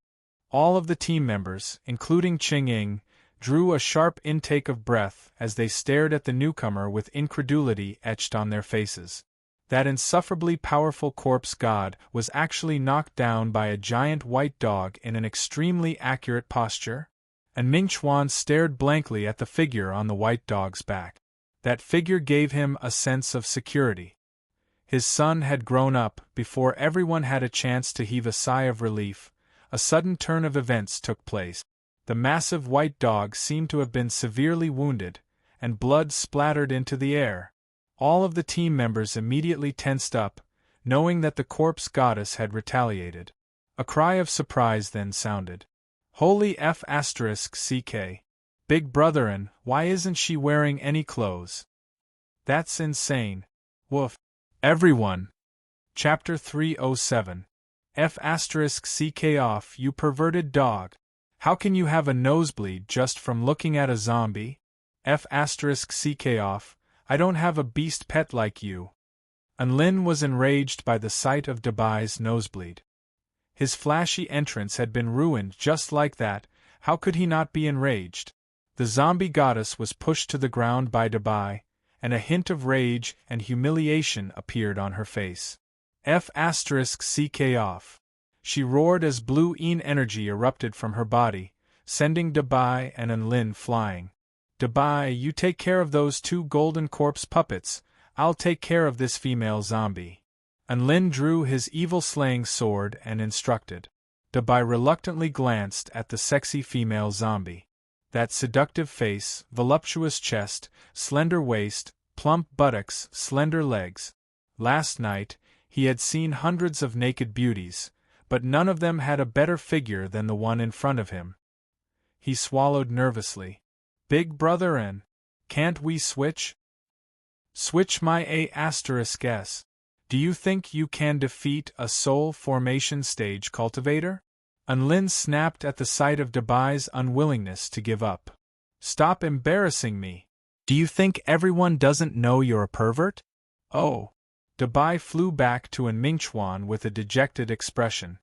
All of the team members, including Ching-Ying, drew a sharp intake of breath as they stared at the newcomer with incredulity etched on their faces. That insufferably powerful corpse god was actually knocked down by a giant white dog in an extremely accurate posture? And Ming Chuan stared blankly at the figure on the white dog's back. That figure gave him a sense of security. His son had grown up. Before everyone had a chance to heave a sigh of relief, a sudden turn of events took place. The massive white dog seemed to have been severely wounded, and blood splattered into the air. All of the team members immediately tensed up, knowing that the corpse goddess had retaliated. A cry of surprise then sounded. Holy F***ck. Big Brotherin, why isn't she wearing any clothes? That's insane. Woof. Everyone. Chapter 307. F***ck off, you perverted dog. How can you have a nosebleed just from looking at a zombie? F***ck off, I don't have a beast pet like you. Unlin was enraged by the sight of Dabai's nosebleed. His flashy entrance had been ruined just like that. How could he not be enraged? The zombie goddess was pushed to the ground by Dabai, and a hint of rage and humiliation appeared on her face. F***ck off. She roared as blue energy erupted from her body, sending Dabai and Unlin flying. Dabai, you take care of those two golden corpse puppets, I'll take care of this female zombie. Unlin drew his evil-slaying sword and instructed. Dabai reluctantly glanced at the sexy female zombie. That seductive face, voluptuous chest, slender waist, plump buttocks, slender legs. Last night, he had seen hundreds of naked beauties, but none of them had a better figure than the one in front of him. He swallowed nervously. Big Brotherin, can't we switch? Switch my A***s. Do you think you can defeat a soul formation stage cultivator? Unlin snapped at the sight of Dabai's unwillingness to give up. Stop embarrassing me. Do you think everyone doesn't know you're a pervert? Oh. Dabai flew back to Mingchuan with a dejected expression.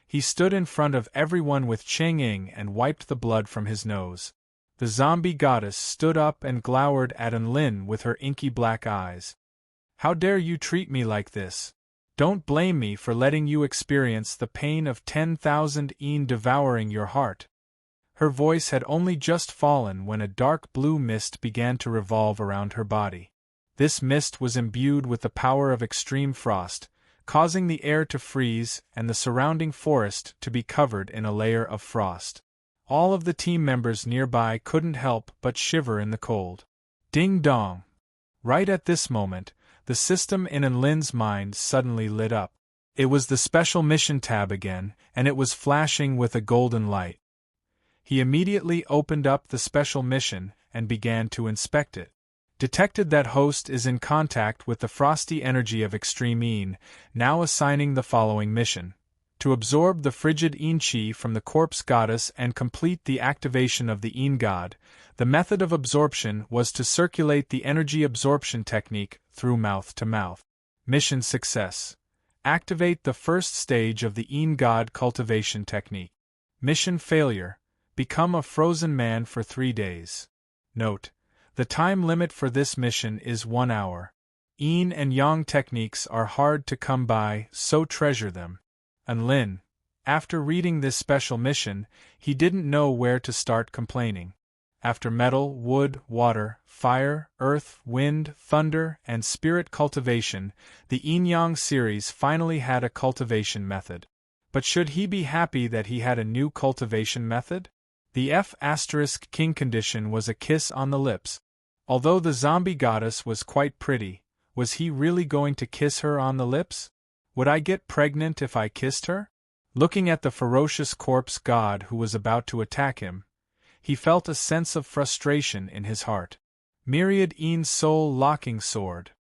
He stood in front of everyone with Ching-Ying and wiped the blood from his nose. The zombie goddess stood up and glowered at Unlin with her inky black eyes. How dare you treat me like this? Don't blame me for letting you experience the pain of 10,000 yen devouring your heart. Her voice had only just fallen when a dark blue mist began to revolve around her body. This mist was imbued with the power of extreme frost, causing the air to freeze and the surrounding forest to be covered in a layer of frost. All of the team members nearby couldn't help but shiver in the cold. Ding dong! Right at this moment, the system in Unlin's mind suddenly lit up. It was the Special Mission tab again, and it was flashing with a golden light. He immediately opened up the Special Mission and began to inspect it. Detected that host is in contact with the frosty energy of extreme Yin, now assigning the following mission. To absorb the frigid Yin Chi from the corpse goddess and complete the activation of the Yin god, the method of absorption was to circulate the energy absorption technique through mouth to mouth. Mission success. Activate the first stage of the Yin god cultivation technique. Mission failure. Become a frozen man for 3 days. Note: the time limit for this mission is 1 hour. Yin and Yang techniques are hard to come by, so treasure them. Unlin, after reading this special mission, he didn't know where to start complaining. After metal, wood, water, fire, earth, wind, thunder, and spirit cultivation, the Yin-Yang series finally had a cultivation method. But should he be happy that he had a new cultivation method? The F***king condition was a kiss on the lips. Although the zombie goddess was quite pretty, was he really going to kiss her on the lips? Would I get pregnant if I kissed her? Looking at the ferocious corpse god who was about to attack him, he felt a sense of frustration in his heart. Myriad een soul-locking sword.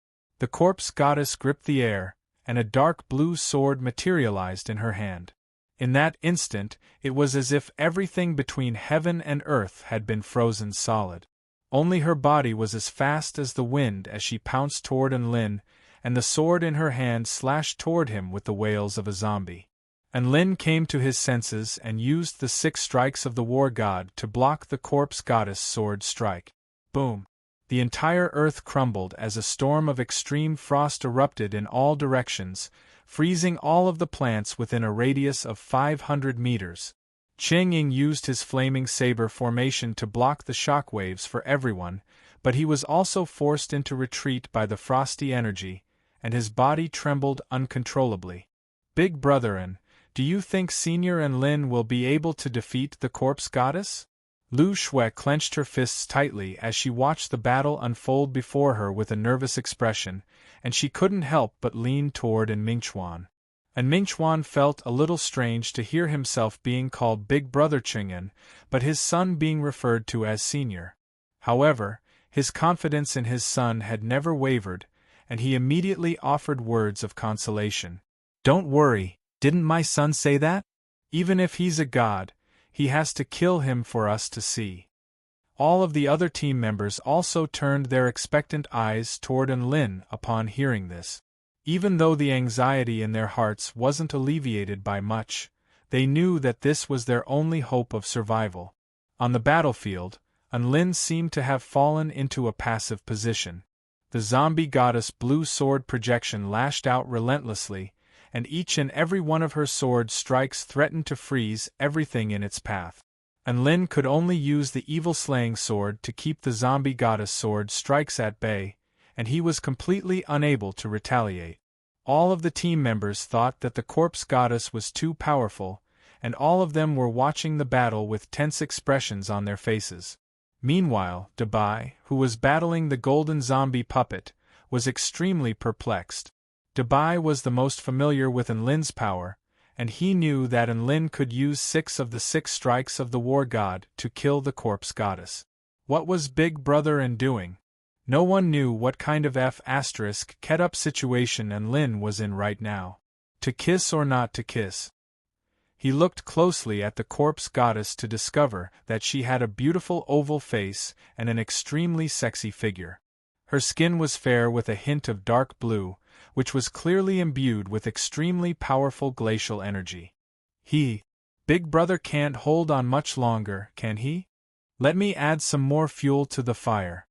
The corpse goddess gripped the air, and a dark blue sword materialized in her hand. In that instant, it was as if everything between heaven and earth had been frozen solid. Only her body was as fast as the wind as she pounced toward Enlin, and the sword in her hand slashed toward him with the wails of a zombie. Enlin came to his senses and used the 6 strikes of the war god to block the corpse goddess' sword strike. Boom! The entire earth crumbled as a storm of extreme frost erupted in all directions, freezing all of the plants within a radius of 500 meters. Cheng Ying used his flaming saber formation to block the shockwaves for everyone, but he was also forced into retreat by the frosty energy, and his body trembled uncontrollably. Big Brotherin, do you think Senior Enlin will be able to defeat the corpse goddess? Lu Shui clenched her fists tightly as she watched the battle unfold before her with a nervous expression, and she couldn't help but lean toward An Mingchuan. An Mingchuan felt a little strange to hear himself being called Big Brother Cheng'an, but his son being referred to as Senior. However, his confidence in his son had never wavered, and he immediately offered words of consolation. Don't worry, didn't my son say that? Even if he's a god, he has to kill him for us to see. All of the other team members also turned their expectant eyes toward Enlin upon hearing this. Even though the anxiety in their hearts wasn't alleviated by much, they knew that this was their only hope of survival. On the battlefield, Enlin seemed to have fallen into a passive position. The zombie goddess blue sword projection lashed out relentlessly, and each and every one of her sword strikes threatened to freeze everything in its path. Enlin could only use the evil slaying sword to keep the zombie goddess sword strikes at bay, and he was completely unable to retaliate. All of the team members thought that the corpse goddess was too powerful, and all of them were watching the battle with tense expressions on their faces. Meanwhile, Dabai, who was battling the golden zombie puppet, was extremely perplexed. Dabai was the most familiar with Enlin's power, and he knew that Enlin could use 6 of the 6 strikes of the war god to kill the corpse goddess. What was Big Brother doing? No one knew what kind of F***-ket-up situation Enlin was in right now. To kiss or not to kiss? He looked closely at the corpse goddess to discover that she had a beautiful oval face and an extremely sexy figure. Her skin was fair with a hint of dark blue, which was clearly imbued with extremely powerful glacial energy. Big Brother can't hold on much longer, can he? Let me add some more fuel to the fire.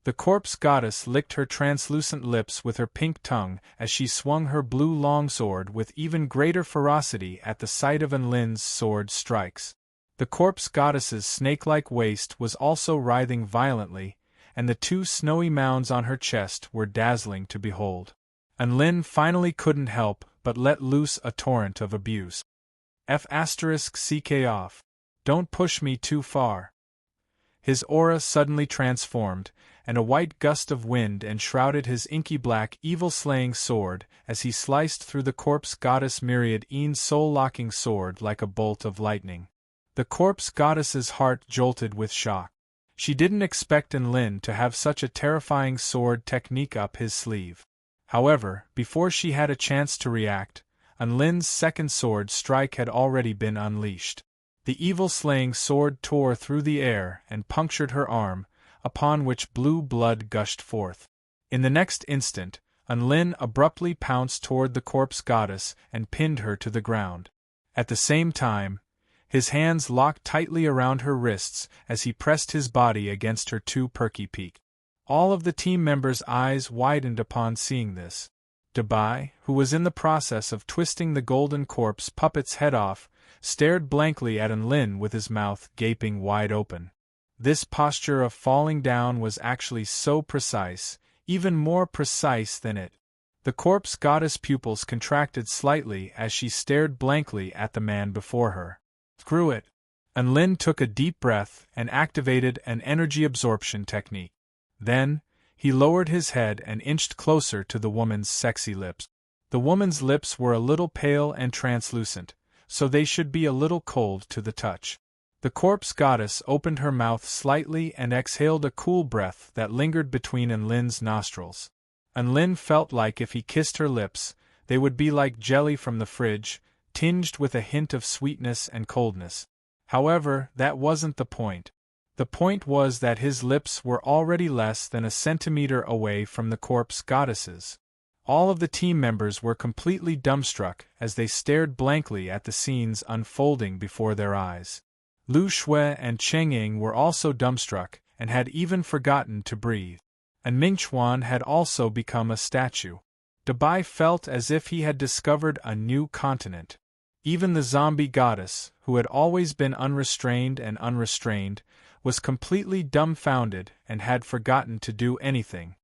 The corpse goddess licked her translucent lips with her pink tongue as she swung her blue longsword with even greater ferocity at the sight of Enlin's sword strikes. The corpse goddess's snake-like waist was also writhing violently, and the 2 snowy mounds on her chest were dazzling to behold. Enlin finally couldn't help but let loose a torrent of abuse. F***ck off. Don't push me too far. His aura suddenly transformed, and a white gust of wind enshrouded his inky black evil-slaying sword as he sliced through the corpse goddess myriad een soul-locking sword like a bolt of lightning. The corpse goddess's heart jolted with shock. She didn't expect Enlin to have such a terrifying sword technique up his sleeve. However, before she had a chance to react, Enlin's second sword strike had already been unleashed. The evil-slaying sword tore through the air and punctured her arm, upon which blue blood gushed forth. In the next instant, Enlin abruptly pounced toward the corpse goddess and pinned her to the ground. At the same time, his hands locked tightly around her wrists as he pressed his body against her too perky peak. All of the team members' eyes widened upon seeing this. Dabai, who was in the process of twisting the golden corpse puppet's head off, stared blankly at Enlin with his mouth gaping wide open. This posture of falling down was actually so precise, even more precise than it. The corpse goddess' pupils contracted slightly as she stared blankly at the man before her. Screw it. Enlin took a deep breath and activated an energy absorption technique. Then, he lowered his head and inched closer to the woman's sexy lips. The woman's lips were a little pale and translucent, so they should be a little cold to the touch. The corpse goddess opened her mouth slightly and exhaled a cool breath that lingered between Enlin's nostrils. Enlin felt like if he kissed her lips, they would be like jelly from the fridge, tinged with a hint of sweetness and coldness. However, that wasn't the point. The point was that his lips were already less than a centimeter away from the corpse goddess's. All of the team members were completely dumbstruck as they stared blankly at the scenes unfolding before their eyes. Lu Shui and Cheng Ying were also dumbstruck and had even forgotten to breathe. And Mingchuan had also become a statue. Dabai felt as if he had discovered a new continent. Even the zombie goddess, who had always been unrestrained and unrestrained, was completely dumbfounded and had forgotten to do anything.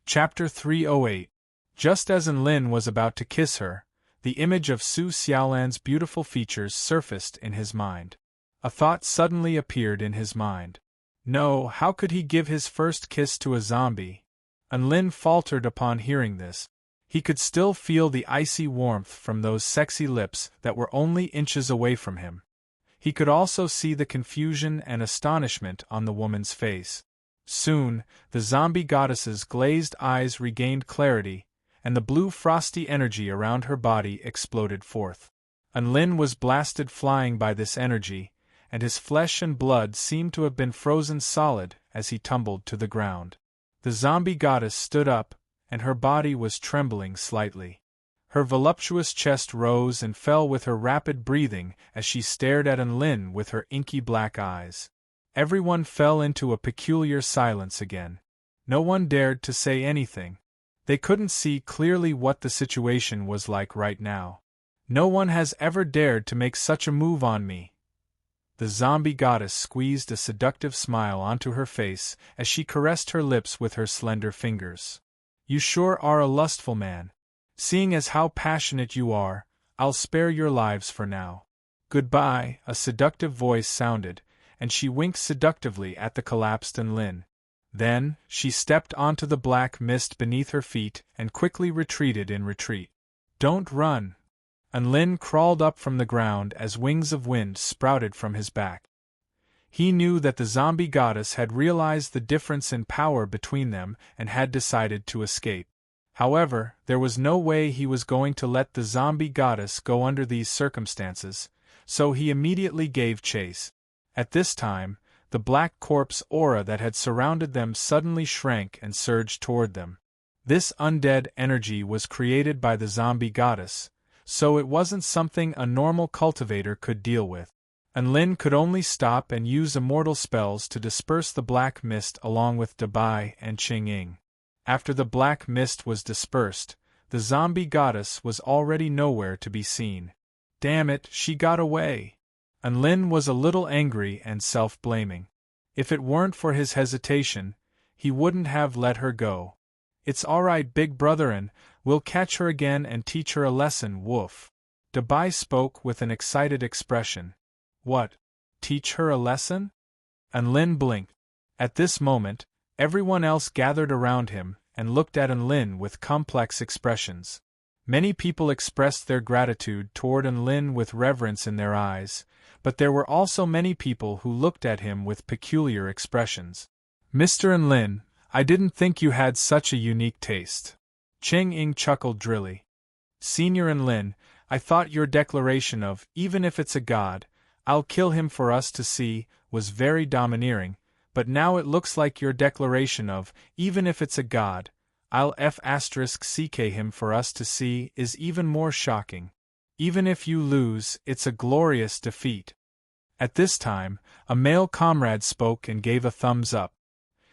Chapter 308. Just as Enlin was about to kiss her, the image of Su Xiaolan's beautiful features surfaced in his mind. A thought suddenly appeared in his mind. No, how could he give his first kiss to a zombie? Enlin faltered upon hearing this. He could still feel the icy warmth from those sexy lips that were only inches away from him. He could also see the confusion and astonishment on the woman's face. Soon, the zombie goddess's glazed eyes regained clarity, and the blue frosty energy around her body exploded forth. Enlin was blasted flying by this energy, and his flesh and blood seemed to have been frozen solid as he tumbled to the ground. The zombie goddess stood up, and her body was trembling slightly. Her voluptuous chest rose and fell with her rapid breathing as she stared at Enlin with her inky black eyes. Everyone fell into a peculiar silence again. No one dared to say anything. They couldn't see clearly what the situation was like right now. No one has ever dared to make such a move on me. The zombie goddess squeezed a seductive smile onto her face as she caressed her lips with her slender fingers. You sure are a lustful man. Seeing as how passionate you are, I'll spare your lives for now. Goodbye, a seductive voice sounded, and she winked seductively at the collapsed Enlin. Then, she stepped onto the black mist beneath her feet and quickly retreated in retreat. Don't run. Enlin crawled up from the ground as wings of wind sprouted from his back. He knew that the zombie goddess had realized the difference in power between them and had decided to escape. However, there was no way he was going to let the zombie goddess go under these circumstances, so he immediately gave chase. At this time, the black corpse aura that had surrounded them suddenly shrank and surged toward them. This undead energy was created by the zombie goddess, so it wasn't something a normal cultivator could deal with. Enlin could only stop and use immortal spells to disperse the black mist along with Dabai and Cheng Ying. After the black mist was dispersed, the zombie goddess was already nowhere to be seen. Damn it, she got away! Enlin was a little angry and self-blaming. If it weren't for his hesitation, he wouldn't have let her go. It's alright, big brotherin', we'll catch her again and teach her a lesson, woof. Dabai spoke with an excited expression. What? Teach her a lesson? Enlin blinked. At this moment, everyone else gathered around him and looked at Enlin with complex expressions. Many people expressed their gratitude toward Enlin with reverence in their eyes, but there were also many people who looked at him with peculiar expressions. Mr. Enlin, I didn't think you had such a unique taste. Cheng Ying chuckled drily. Senior Enlin, I thought your declaration of, even if it's a god, I'll kill him for us to see, was very domineering, but now it looks like your declaration of, even if it's a god, I'll *CK him for us to see, is even more shocking. Even if you lose, it's a glorious defeat. At this time, a male comrade spoke and gave a thumbs up.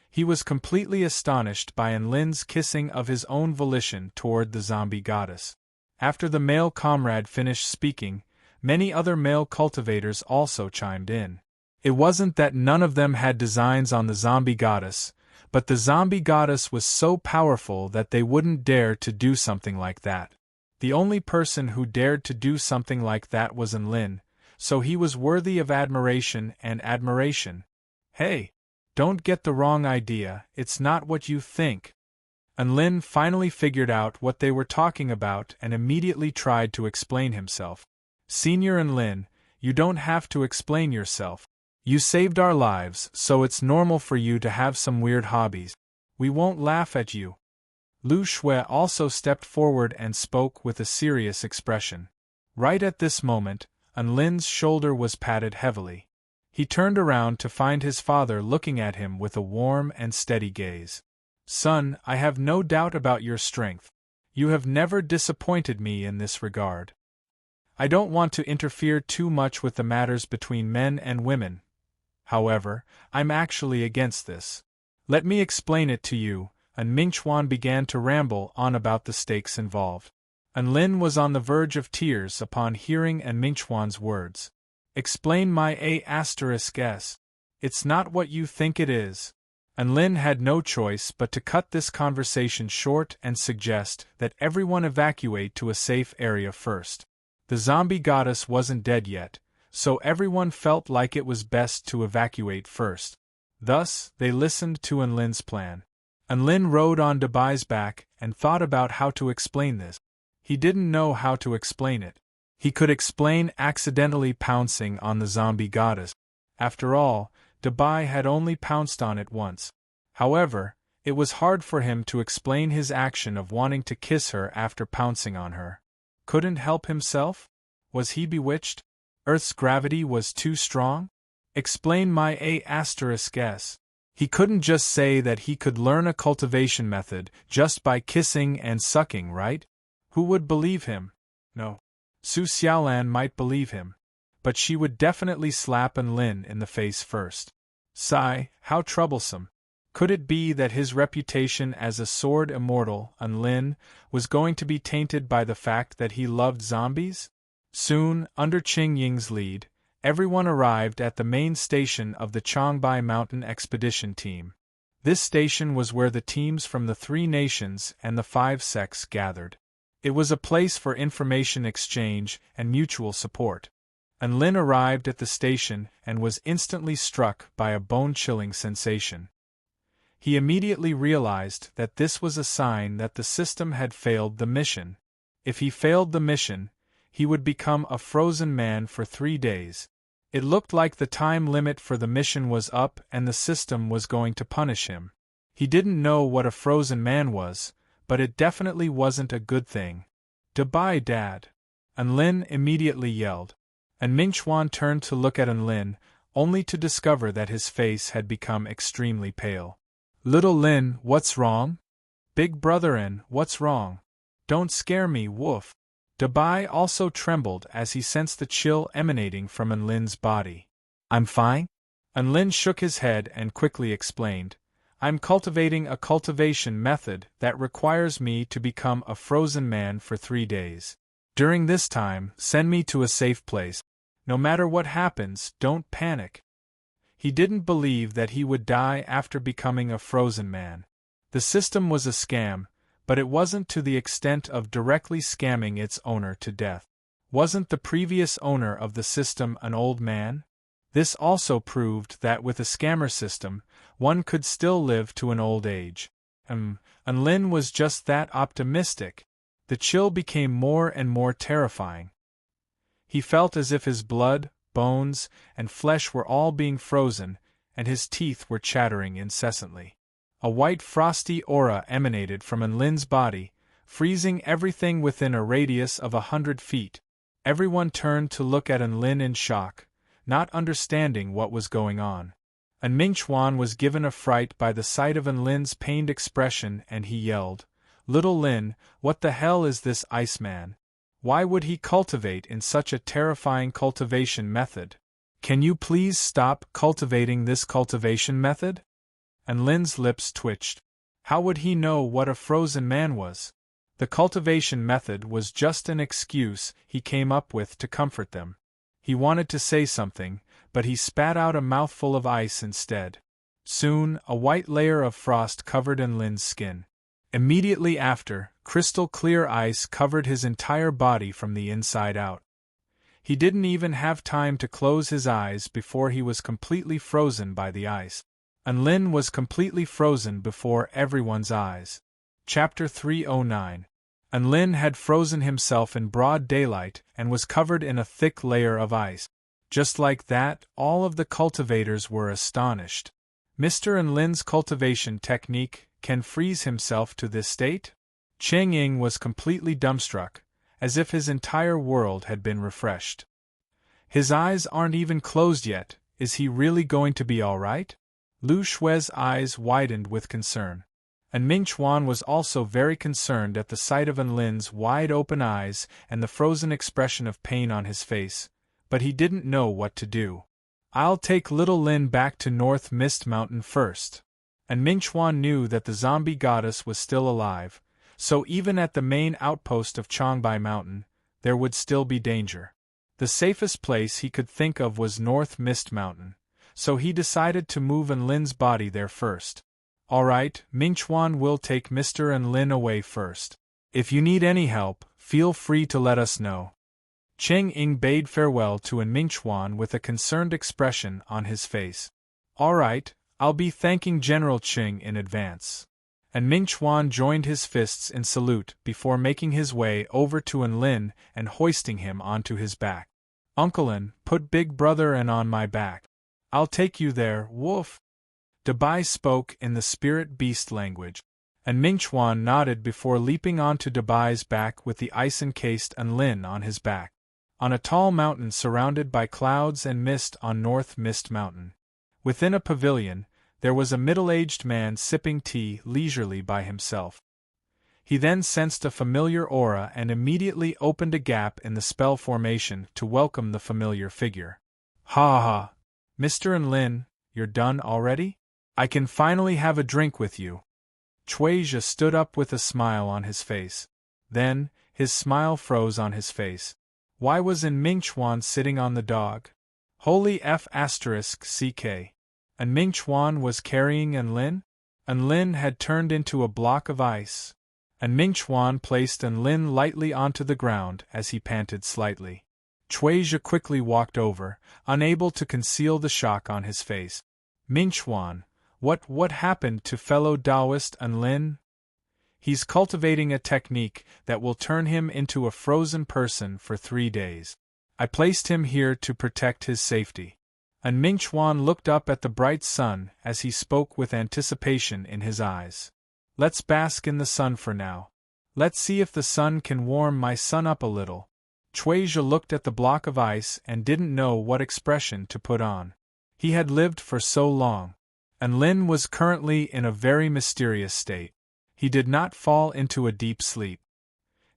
He was completely astonished by Enlin's kissing of his own volition toward the zombie goddess. After the male comrade finished speaking, many other male cultivators also chimed in. It wasn't that none of them had designs on the zombie goddess, but the zombie goddess was so powerful that they wouldn't dare to do something like that. The only person who dared to do something like that was Enlin, so he was worthy of admiration and admiration. Hey! Don't get the wrong idea, it's not what you think. Lin finally figured out what they were talking about and immediately tried to explain himself. Senior Lin, you don't have to explain yourself. You saved our lives, so it's normal for you to have some weird hobbies. We won't laugh at you. Lu Shui also stepped forward and spoke with a serious expression. Right at this moment, Lin's shoulder was patted heavily. He turned around to find his father looking at him with a warm and steady gaze. Son, I have no doubt about your strength. You have never disappointed me in this regard. I don't want to interfere too much with the matters between men and women. However, I'm actually against this. Let me explain it to you, and Mingchuan began to ramble on about the stakes involved. Lin was on the verge of tears upon hearing Mingchuan's words. Explain my A*S. It's not what you think it is. Lin had no choice but to cut this conversation short and suggest that everyone evacuate to a safe area first. The zombie goddess wasn't dead yet, so everyone felt like it was best to evacuate first. Thus, they listened to Lin's plan. Lin rode on Dabai's back and thought about how to explain this. He didn't know how to explain it. He could explain accidentally pouncing on the zombie goddess. After all, Dabai had only pounced on it once. However, it was hard for him to explain his action of wanting to kiss her after pouncing on her. Couldn't help himself? Was he bewitched? Earth's gravity was too strong? Explain my A*S. He couldn't just say that he could learn a cultivation method just by kissing and sucking, right? Who would believe him? No. Su Xiaolan might believe him, but she would definitely slap Lin in the face first. Sigh, how troublesome. Could it be that his reputation as a sword immortal, Lin, was going to be tainted by the fact that he loved zombies? Soon, under Qing Ying's lead, everyone arrived at the main station of the Changbai Mountain Expedition Team. This station was where the teams from the 3 nations and the 5 sects gathered. It was a place for information exchange and mutual support. Lin arrived at the station and was instantly struck by a bone-chilling sensation. He immediately realized that this was a sign that the system had failed the mission. If he failed the mission, he would become a frozen man for 3 days. It looked like the time limit for the mission was up and the system was going to punish him. He didn't know what a frozen man was, but it definitely wasn't a good thing. Dabai, Dad! Lin immediately yelled. Mingchuan turned to look at Lin, only to discover that his face had become extremely pale. Little Lin, what's wrong? Big brother what's wrong? Don't scare me, woof. Dabai also trembled as he sensed the chill emanating from Lin's body. I'm fine? Lin shook his head and quickly explained. I'm cultivating a cultivation method that requires me to become a frozen man for 3 days. During this time, send me to a safe place. No matter what happens, don't panic. He didn't believe that he would die after becoming a frozen man. The system was a scam, but it wasn't to the extent of directly scamming its owner to death. Wasn't the previous owner of the system an old man? This also proved that with a scammer system, one could still live to an old age. Lin was just that optimistic. The chill became more and more terrifying. He felt as if his blood, bones, and flesh were all being frozen, and his teeth were chattering incessantly. A white frosty aura emanated from Lin's body, freezing everything within a radius of 100 feet. Everyone turned to look at Lin in shock, not understanding what was going on. Mingchuan was given a fright by the sight of Lin's pained expression and he yelled, Little Lin, what the hell is this Iceman? Why would he cultivate in such a terrifying cultivation method? Can you please stop cultivating this cultivation method? Lin's lips twitched. How would he know what a frozen man was? The cultivation method was just an excuse he came up with to comfort them. He wanted to say something, but he spat out a mouthful of ice instead. Soon, a white layer of frost covered Lin's skin. Immediately after, crystal-clear ice covered his entire body from the inside out. He didn't even have time to close his eyes before he was completely frozen by the ice. Lin was completely frozen before everyone's eyes. Chapter 309. Unlin had frozen himself in broad daylight and was covered in a thick layer of ice. Just like that, all of the cultivators were astonished. Mr. Unlin's cultivation technique can freeze himself to this state? Cheng Ying was completely dumbstruck, as if his entire world had been refreshed. His eyes aren't even closed yet, is he really going to be all right? Lu Shui's eyes widened with concern. And Ming Chuan was also very concerned at the sight of Unlin's wide-open eyes and the frozen expression of pain on his face, but he didn't know what to do. I'll take little Lin back to North Mist Mountain first. And Ming Chuan knew that the zombie goddess was still alive, so even at the main outpost of Changbai Mountain, there would still be danger. The safest place he could think of was North Mist Mountain, so he decided to move Unlin's body there first. Alright, Ming Chuan will take Mr. Unlin away first. If you need any help, feel free to let us know. Cheng Ying bade farewell to Ming Chuan with a concerned expression on his face. Alright, I'll be thanking General Cheng in advance. And Ming Chuan joined his fists in salute before making his way over to Unlin and hoisting him onto his back. Uncle Lin, put Big Brother N on my back. I'll take you there, woof. Dabai spoke in the spirit beast language, and Ming Chuan nodded before leaping onto Dabai's back with the ice-encased Unlin on his back. On a tall mountain surrounded by clouds and mist on North Mist Mountain. Within a pavilion, there was a middle-aged man sipping tea leisurely by himself. He then sensed a familiar aura and immediately opened a gap in the spell formation to welcome the familiar figure. Ha ha! Mr. Unlin, you're done already? I can finally have a drink with you. Chuizha stood up with a smile on his face. Then, his smile froze on his face. Why was Ming Chuan sitting on the dog? Holy F***ck. And Ming Chuan was carrying Unlin? Unlin had turned into a block of ice. And Ming Chuan placed Unlin lightly onto the ground as he panted slightly. Chuizha quickly walked over, unable to conceal the shock on his face. Ming Chuan, what happened to fellow Taoist Unlin? He's cultivating a technique that will turn him into a frozen person for 3 days. I placed him here to protect his safety. And Ming Chuan looked up at the bright sun as he spoke with anticipation in his eyes. Let's bask in the sun for now. Let's see if the sun can warm my son up a little. Chuizha looked at the block of ice and didn't know what expression to put on. He had lived for so long. Unlin was currently in a very mysterious state. He did not fall into a deep sleep.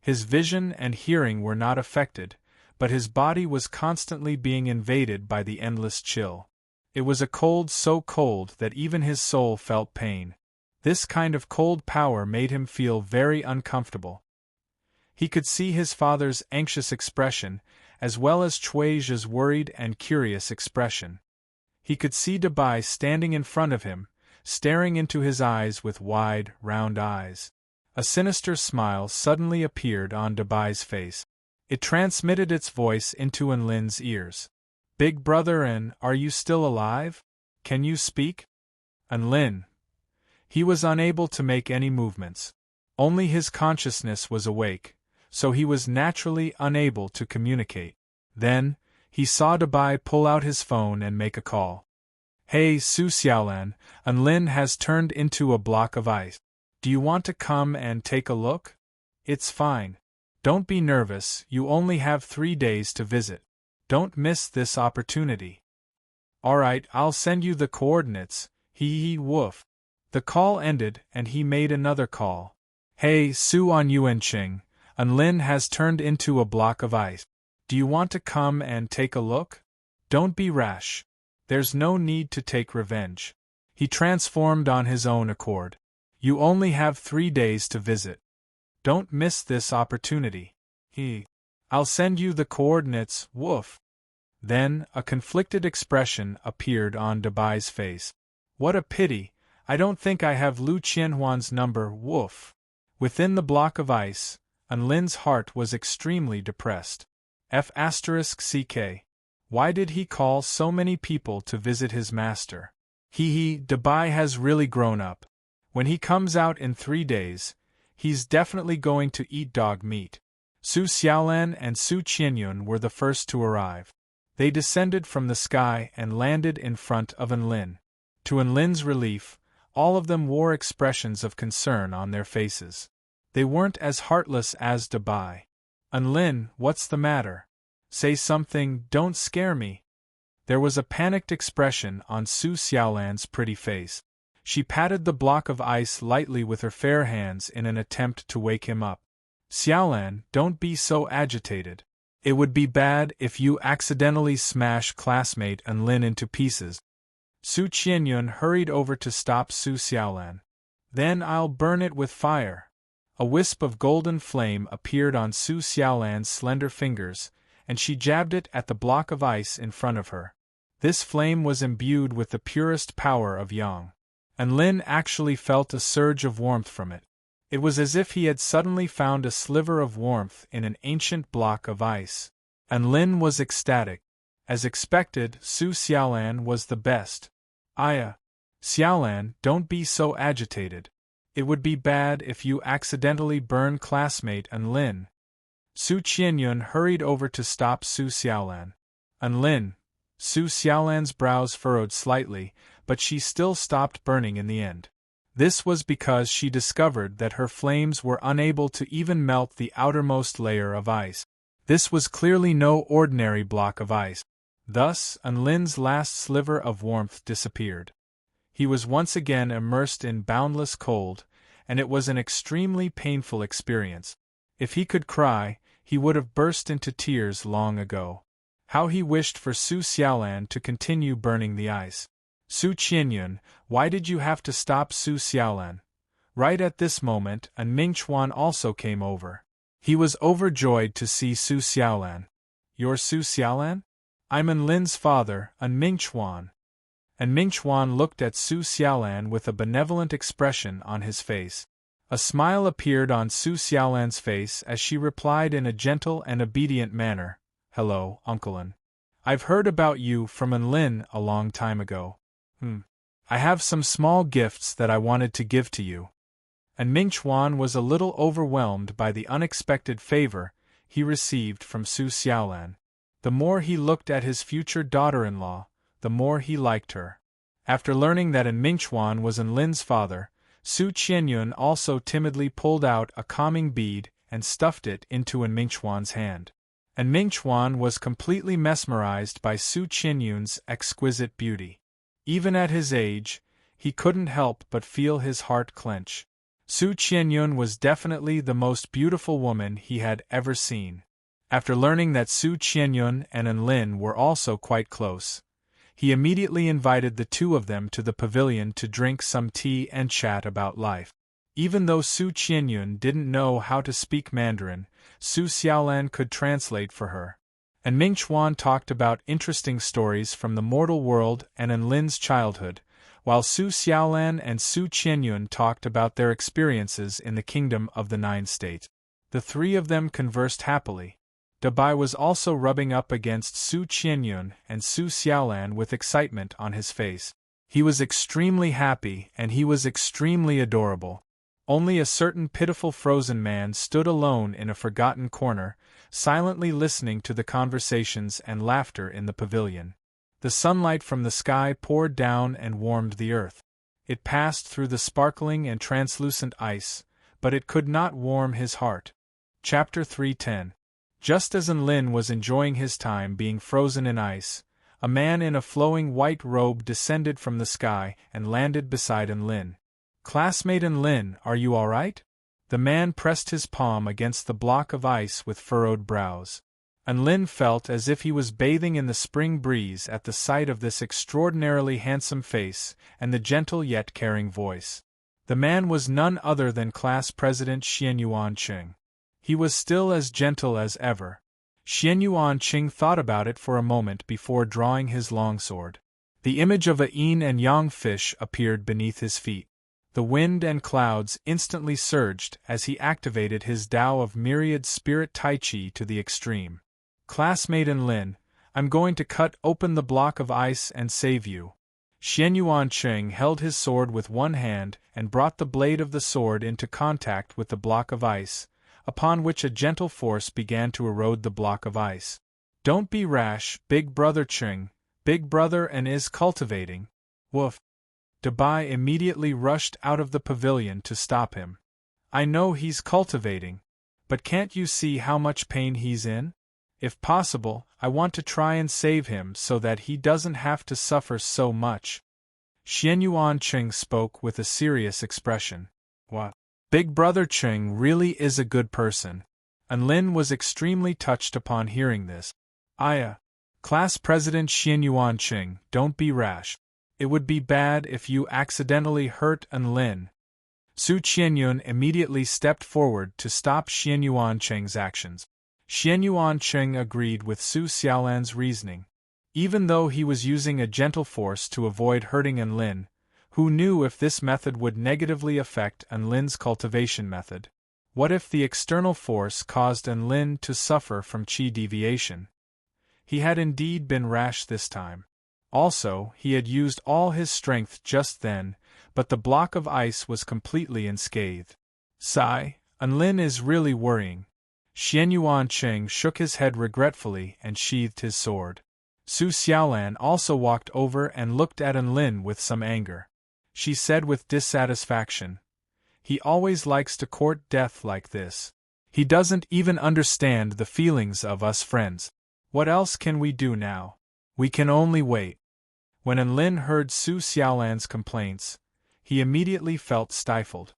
His vision and hearing were not affected, but his body was constantly being invaded by the endless chill. It was a cold so cold that even his soul felt pain. This kind of cold power made him feel very uncomfortable. He could see his father's anxious expression, as well as Chuizha's worried and curious expression. He could see Dabai standing in front of him, staring into his eyes with wide, round eyes. A sinister smile suddenly appeared on Dabai's face. It transmitted its voice into Unlin's ears. Big Brother N, are you still alive? Can you speak? Unlin. He was unable to make any movements. Only his consciousness was awake, so he was naturally unable to communicate. Then, he saw Dabai pull out his phone and make a call. Hey Su Xiaolan, Unlin has turned into a block of ice. Do you want to come and take a look? It's fine. Don't be nervous, you only have 3 days to visit. Don't miss this opportunity. Alright, I'll send you the coordinates, hee woof. The call ended and he made another call. Hey Su on Yuanqing, Unlin has turned into a block of ice. Do you want to come and take a look? Don't be rash. There's no need to take revenge. He transformed on his own accord. You only have 3 days to visit. Don't miss this opportunity. I'll send you the coordinates, woof. Then, a conflicted expression appeared on Dabai's face. What a pity, I don't think I have Lu Qianhuan's number, woof. Within the block of ice, Unlin's heart was extremely depressed. F***ck. Why did he call so many people to visit his master? Dabai has really grown up. When he comes out in 3 days, He's definitely going to eat dog meat. Su Xiaolan and Su Qianyun were the first to arrive. They descended from the sky and landed in front of Enlin. To Enlin's relief, all of them wore expressions of concern on their faces. They weren't as heartless as Dabai. Enlin, what's the matter? Say something, don't scare me. There was a panicked expression on Su Xiaolan's pretty face. She patted the block of ice lightly with her fair hands in an attempt to wake him up. Xiaolan, don't be so agitated. It would be bad if you accidentally smash classmate Enlin into pieces. Su Qianyun hurried over to stop Su Xiaolan. Then I'll burn it with fire. A wisp of golden flame appeared on Su Xiaolan's slender fingers, and she jabbed it at the block of ice in front of her. This flame was imbued with the purest power of yang. Enlin actually felt a surge of warmth from it. It was as if he had suddenly found a sliver of warmth in an ancient block of ice. Enlin was ecstatic. As expected, Su Xiaolan was the best. Aya. Xiaolan, don't be so agitated. It would be bad if you accidentally burn classmate Enlin. Su Qianyun hurried over to stop Su Xiaolan. Enlin. Su Xiaolan's brows furrowed slightly, but she still stopped burning in the end. This was because she discovered that her flames were unable to even melt the outermost layer of ice. This was clearly no ordinary block of ice. Thus, Enlin's last sliver of warmth disappeared. He was once again immersed in boundless cold, and it was an extremely painful experience. If he could cry, he would have burst into tears long ago. How he wished for Su Xiaolan to continue burning the ice. Su Qianyun, why did you have to stop Su Xiaolan? Right at this moment, An Mingchuan also came over. He was overjoyed to see Su Xiaolan. You're Su Xiaolan? I'm Enlin's father, An Mingchuan. An Mingchuan looked at Su Xiaolan with a benevolent expression on his face. A smile appeared on Su Xiaolan's face as she replied in a gentle and obedient manner, Hello, Uncle An. I've heard about you from Enlin a long time ago. I have some small gifts that I wanted to give to you. And Mingchuan was a little overwhelmed by the unexpected favor he received from Su Xiaolan. The more he looked at his future daughter-in-law, the more he liked her. After learning that An Mingchuan was Enlin's father, Su Qianyun also timidly pulled out a calming bead and stuffed it into An Mingchuan's hand. An Mingchuan was completely mesmerized by Su Qianyun's exquisite beauty. Even at his age, he couldn't help but feel his heart clench. Su Qianyun was definitely the most beautiful woman he had ever seen. After learning that Su Qianyun and Enlin were also quite close, he immediately invited the two of them to the pavilion to drink some tea and chat about life. Even though Su Qianyun didn't know how to speak Mandarin, Su Xiaolan could translate for her. And Mingchuan talked about interesting stories from the mortal world and Enlin's childhood, while Su Xiaolan and Su Qianyun talked about their experiences in the Kingdom of the Nine States. The three of them conversed happily. Dabai was also rubbing up against Su Qianyun and Su Xiaolan with excitement on his face. He was extremely happy and he was extremely adorable. Only a certain pitiful frozen man stood alone in a forgotten corner, silently listening to the conversations and laughter in the pavilion. The sunlight from the sky poured down and warmed the earth. It passed through the sparkling and translucent ice, but it could not warm his heart. Chapter 310. Just as Enlin was enjoying his time being frozen in ice, a man in a flowing white robe descended from the sky and landed beside Enlin. Classmate Enlin, are you all right? The man pressed his palm against the block of ice with furrowed brows. Enlin felt as if he was bathing in the spring breeze at the sight of this extraordinarily handsome face and the gentle yet caring voice. The man was none other than class president Xianyuan Qing. He was still as gentle as ever. Xianyuan Qing thought about it for a moment before drawing his longsword. The image of a yin and yang fish appeared beneath his feet. The wind and clouds instantly surged as he activated his Tao of myriad spirit Tai Chi to the extreme. Classmate Enlin, I'm going to cut open the block of ice and save you. Xianyuan Qing held his sword with one hand and brought the blade of the sword into contact with the block of ice, upon which a gentle force began to erode the block of ice. "Don't be rash, Big Brother Ching. Big Brother and is cultivating." Woof. Dabai immediately rushed out of the pavilion to stop him. "I know he's cultivating. But can't you see how much pain he's in? If possible, I want to try and save him so that he doesn't have to suffer so much." Xianyuan Ching spoke with a serious expression. "What? Big Brother Ching really is a good person." Anlin was extremely touched upon hearing this. Class President Xianyuan Ching, don't be rash. It would be bad if you accidentally hurt Anlin." Su Qianyun immediately stepped forward to stop Xianyuan Cheng's actions. Xianyuan Cheng agreed with Su Xiaolan's reasoning. Even though he was using a gentle force to avoid hurting Anlin, who knew if this method would negatively affect Anlin's cultivation method? What if the external force caused Anlin to suffer from qi deviation? He had indeed been rash this time. Also, he had used all his strength just then, but the block of ice was completely unscathed. Sigh, Anlin is really worrying. Xianyuan Cheng shook his head regretfully and sheathed his sword. Su Xiaolan also walked over and looked at Anlin with some anger. She said with dissatisfaction, "He always likes to court death like this. He doesn't even understand the feelings of us friends. What else can we do now? We can only wait." When Anlin heard Su Xiaolan's complaints, he immediately felt stifled.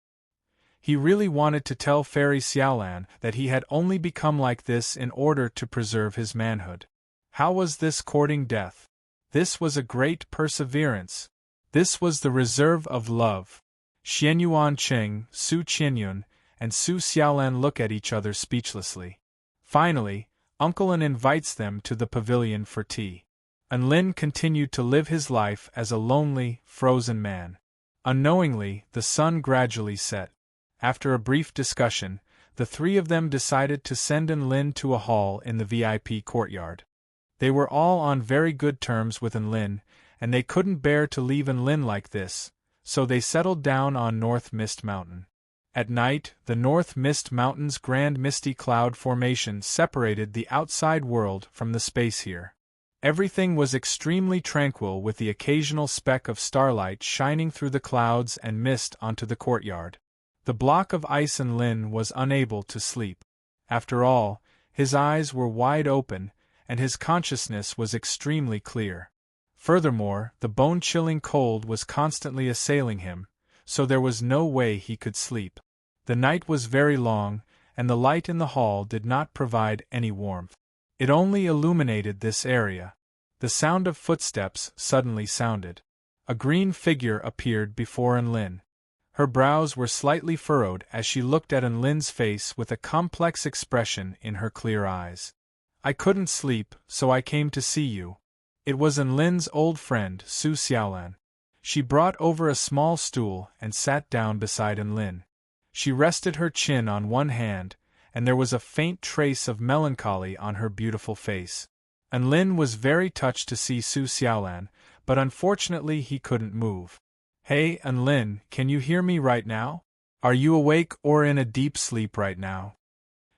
He really wanted to tell Fairy Xiaolan that he had only become like this in order to preserve his manhood. How was this courting death? This was a great perseverance. This was the reserve of love. Xianyuan Cheng, Su Qianyun, and Su Xiaolan look at each other speechlessly. Finally, Uncle An invites them to the pavilion for tea. Anlin continued to live his life as a lonely, frozen man. Unknowingly, the sun gradually set. After a brief discussion, the three of them decided to send Anlin to a hall in the VIP courtyard. They were all on very good terms with Anlin, and they couldn't bear to leave Anlin like this, so they settled down on North Mist Mountain. At night, the North Mist Mountain's grand misty cloud formation separated the outside world from the space here. Everything was extremely tranquil with the occasional speck of starlight shining through the clouds and mist onto the courtyard. The block of ice Anlin was unable to sleep. After all, his eyes were wide open, and his consciousness was extremely clear. Furthermore, the bone-chilling cold was constantly assailing him, so there was no way he could sleep. The night was very long, and the light in the hall did not provide any warmth. It only illuminated this area. The sound of footsteps suddenly sounded. A green figure appeared before Anlin. Her brows were slightly furrowed as she looked at Anlin's face with a complex expression in her clear eyes. "I couldn't sleep, so I came to see you." It was Anlin's old friend, Su Xiaolan. She brought over a small stool and sat down beside Anlin. She rested her chin on one hand, and there was a faint trace of melancholy on her beautiful face. Anlin was very touched to see Su Xiaolan, but unfortunately he couldn't move. "Hey, Anlin, can you hear me right now? Are you awake or in a deep sleep right now?"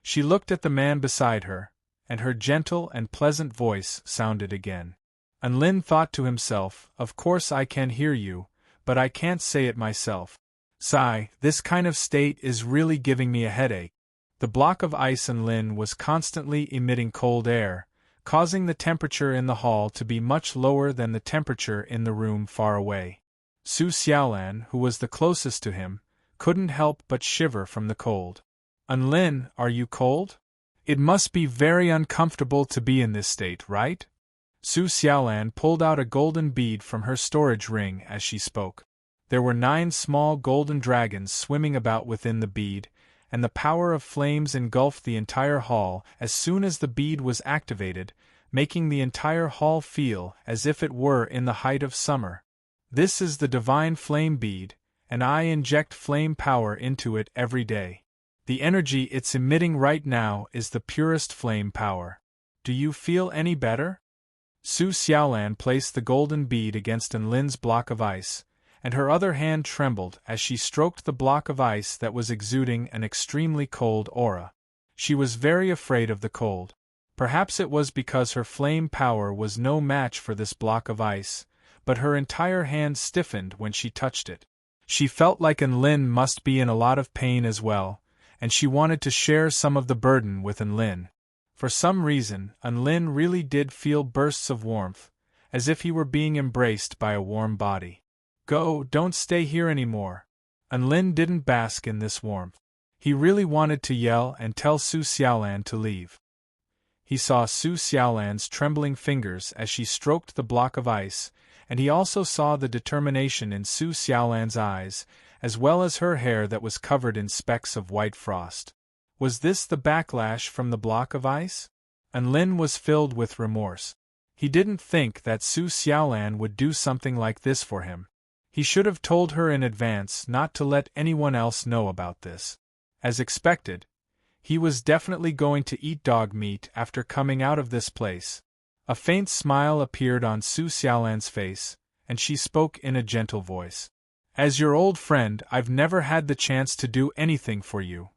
She looked at the man beside her, and her gentle and pleasant voice sounded again. Anlin thought to himself, "Of course I can hear you, but I can't say it myself. Sigh, this kind of state is really giving me a headache." The block of ice Anlin was constantly emitting cold air, causing the temperature in the hall to be much lower than the temperature in the room far away. Su Xiaolan, who was the closest to him, couldn't help but shiver from the cold. "Anlin, are you cold? It must be very uncomfortable to be in this state, right?" Su Xiaolan pulled out a golden bead from her storage ring as she spoke. There were 9 small golden dragons swimming about within the bead, and the power of flames engulfed the entire hall as soon as the bead was activated, making the entire hall feel as if it were in the height of summer. "This is the divine flame bead, and I inject flame power into it every day. The energy it's emitting right now is the purest flame power. Do you feel any better?" Su Xiaolan placed the golden bead against Anlin's block of ice, and her other hand trembled as she stroked the block of ice that was exuding an extremely cold aura. She was very afraid of the cold. Perhaps it was because her flame power was no match for this block of ice, but her entire hand stiffened when she touched it. She felt like Enlin must be in a lot of pain as well, and she wanted to share some of the burden with Enlin. For some reason, Enlin really did feel bursts of warmth, as if he were being embraced by a warm body. Go, don't stay here anymore. Enlin didn't bask in this warmth. He really wanted to yell and tell Su Xiaolan to leave. He saw Su Xiaolan's trembling fingers as she stroked the block of ice, and he also saw the determination in Su Xiaolan's eyes, as well as her hair that was covered in specks of white frost. Was this the backlash from the block of ice? Enlin was filled with remorse. He didn't think that Su Xiaolan would do something like this for him. He should have told her in advance not to let anyone else know about this. As expected, he was definitely going to eat dog meat after coming out of this place. A faint smile appeared on Su Xiaolan's face, and she spoke in a gentle voice. As your old friend, I've never had the chance to do anything for you.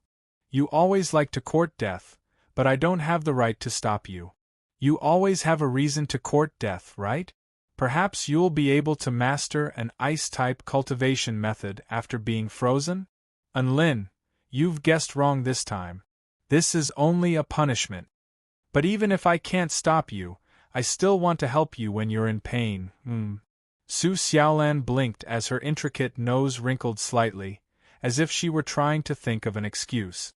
You always like to court death, but I don't have the right to stop you. You always have a reason to court death, right? Perhaps you'll be able to master an ice-type cultivation method after being frozen? Enlin, you've guessed wrong this time. This is only a punishment. But even if I can't stop you, I still want to help you when you're in pain. Su Xiaolan blinked as her intricate nose wrinkled slightly, as if she were trying to think of an excuse.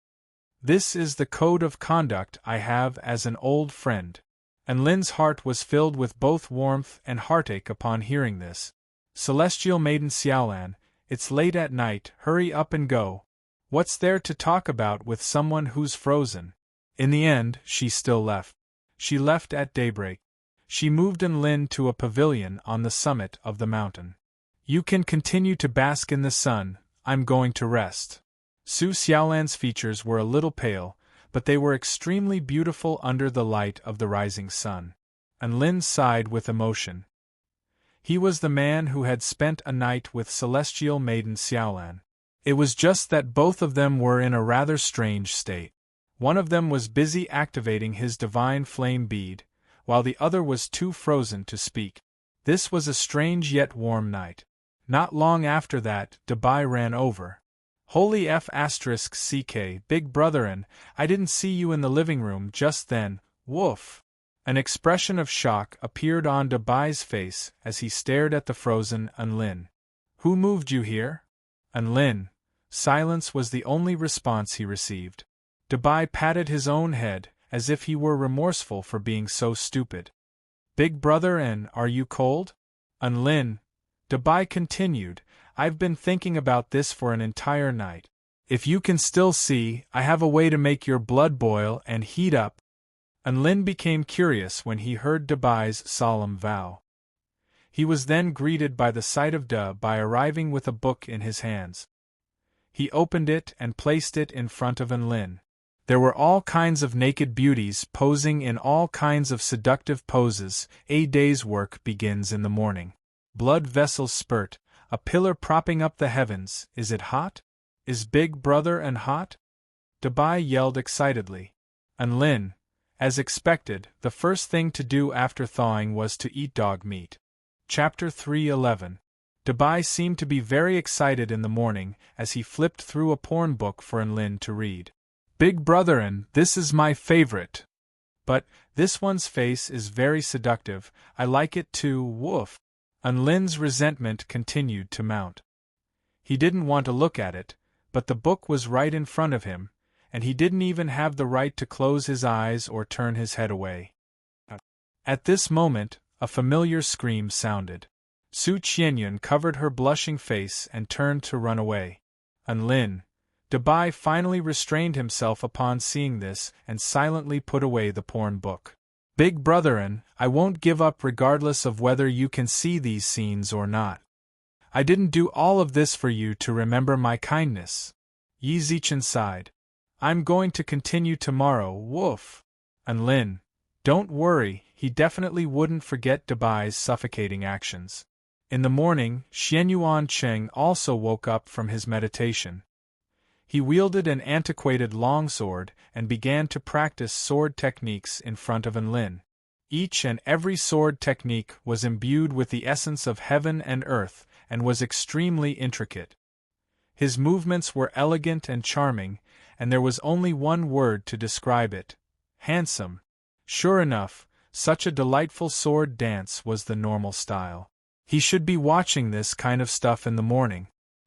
This is the code of conduct I have as an old friend. Enlin's heart was filled with both warmth and heartache upon hearing this. Celestial Maiden Xiaolan, it's late at night, hurry up and go. What's there to talk about with someone who's frozen? In the end, she still left. She left at daybreak. She moved Enlin to a pavilion on the summit of the mountain. You can continue to bask in the sun, I'm going to rest. Su Xiaolan's features were a little pale, but they were extremely beautiful under the light of the rising sun. Enlin sighed with emotion. He was the man who had spent a night with Celestial Maiden Xiaolan. It was just that both of them were in a rather strange state. One of them was busy activating his divine flame bead, while the other was too frozen to speak. This was a strange yet warm night. Not long after that, Dabai ran over. Holy F***ck, big brotherin, I didn't see you in the living room just then, woof. An expression of shock appeared on Dabai's face as he stared at the frozen Enlin. Who moved you here? Enlin. Silence was the only response he received. Dabai patted his own head, as if he were remorseful for being so stupid. Big brother and are you cold? Enlin. Dabai continued, I've been thinking about this for an entire night. If you can still see, I have a way to make your blood boil and heat up. Enlin became curious when he heard Dabai's solemn vow. He was then greeted by the sight of Dabai arriving with a book in his hands. He opened it and placed it in front of Enlin. There were all kinds of naked beauties posing in all kinds of seductive poses. A day's work begins in the morning. Blood vessels spurt, a pillar propping up the heavens. Is it hot? Is Big Brother and hot? Dabai yelled excitedly. Enlin, as expected, the first thing to do after thawing was to eat dog meat. Chapter 3:11. Dabai seemed to be very excited in the morning as he flipped through a porn book for Enlin to read. Big Brotherin, this is my favorite. But, this one's face is very seductive, I like it too, woof. Enlin's resentment continued to mount. He didn't want to look at it, but the book was right in front of him, and he didn't even have the right to close his eyes or turn his head away. At this moment, a familiar scream sounded. Su Qianyun covered her blushing face and turned to run away. Enlin. Dabai finally restrained himself upon seeing this and silently put away the porn book. Big Brotherin, I won't give up regardless of whether you can see these scenes or not. I didn't do all of this for you to remember my kindness. Yi Zichen sighed. I'm going to continue tomorrow, woof. Enlin. Don't worry, he definitely wouldn't forget Dabai's suffocating actions. In the morning, Xianyuan Cheng also woke up from his meditation. He wielded an antiquated longsword and began to practice sword techniques in front of Enlin. Each and every sword technique was imbued with the essence of heaven and earth and was extremely intricate. His movements were elegant and charming, and there was only one word to describe it: handsome. Sure enough, such a delightful sword dance was the normal style. He should be watching this kind of stuff in the morning.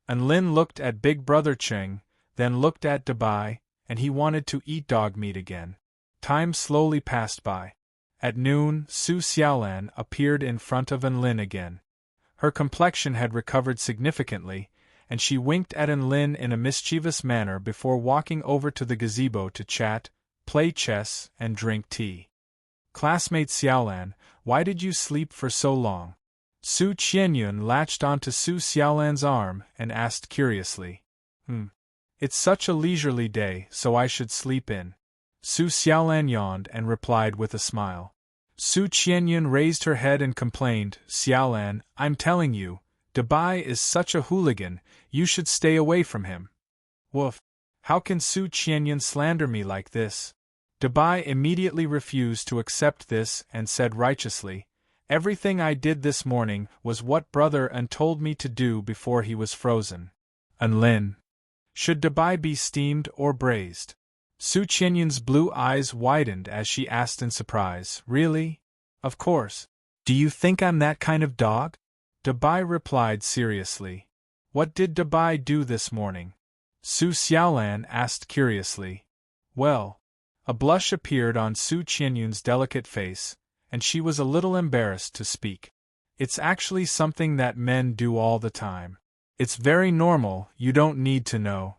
Enlin looked at Big Brother Cheng, then looked at Dabai, and he wanted to eat dog meat again. Time slowly passed by. At noon, Su Xiaolan appeared in front of Enlin again. Her complexion had recovered significantly, and she winked at Enlin in a mischievous manner before walking over to the gazebo to chat, play chess, and drink tea. "Classmate Xiaolan, why did you sleep for so long?" Su Qianyun latched onto Su Xiaolan's arm and asked curiously. It's such a leisurely day, so I should sleep in." Su Xiaolan yawned and replied with a smile. Su Qianyun raised her head and complained, "Xiaolan, I'm telling you, Dabai is such a hooligan, you should stay away from him." "Woof! How can Su Qianyun slander me like this?" Dabai immediately refused to accept this and said righteously, "Everything I did this morning was what Brother An told me to do before he was frozen." Enlin. Should Dabai be steamed or braised? Su Qianyun's blue eyes widened as she asked in surprise, "Really? Of course. Do you think I'm that kind of dog?" Dabai replied seriously. "What did Dabai do this morning?" Su Xiaolan asked curiously. "Well." A blush appeared on Su Qianyun's delicate face, and she was a little embarrassed to speak. "It's actually something that men do all the time. It's very normal, you don't need to know."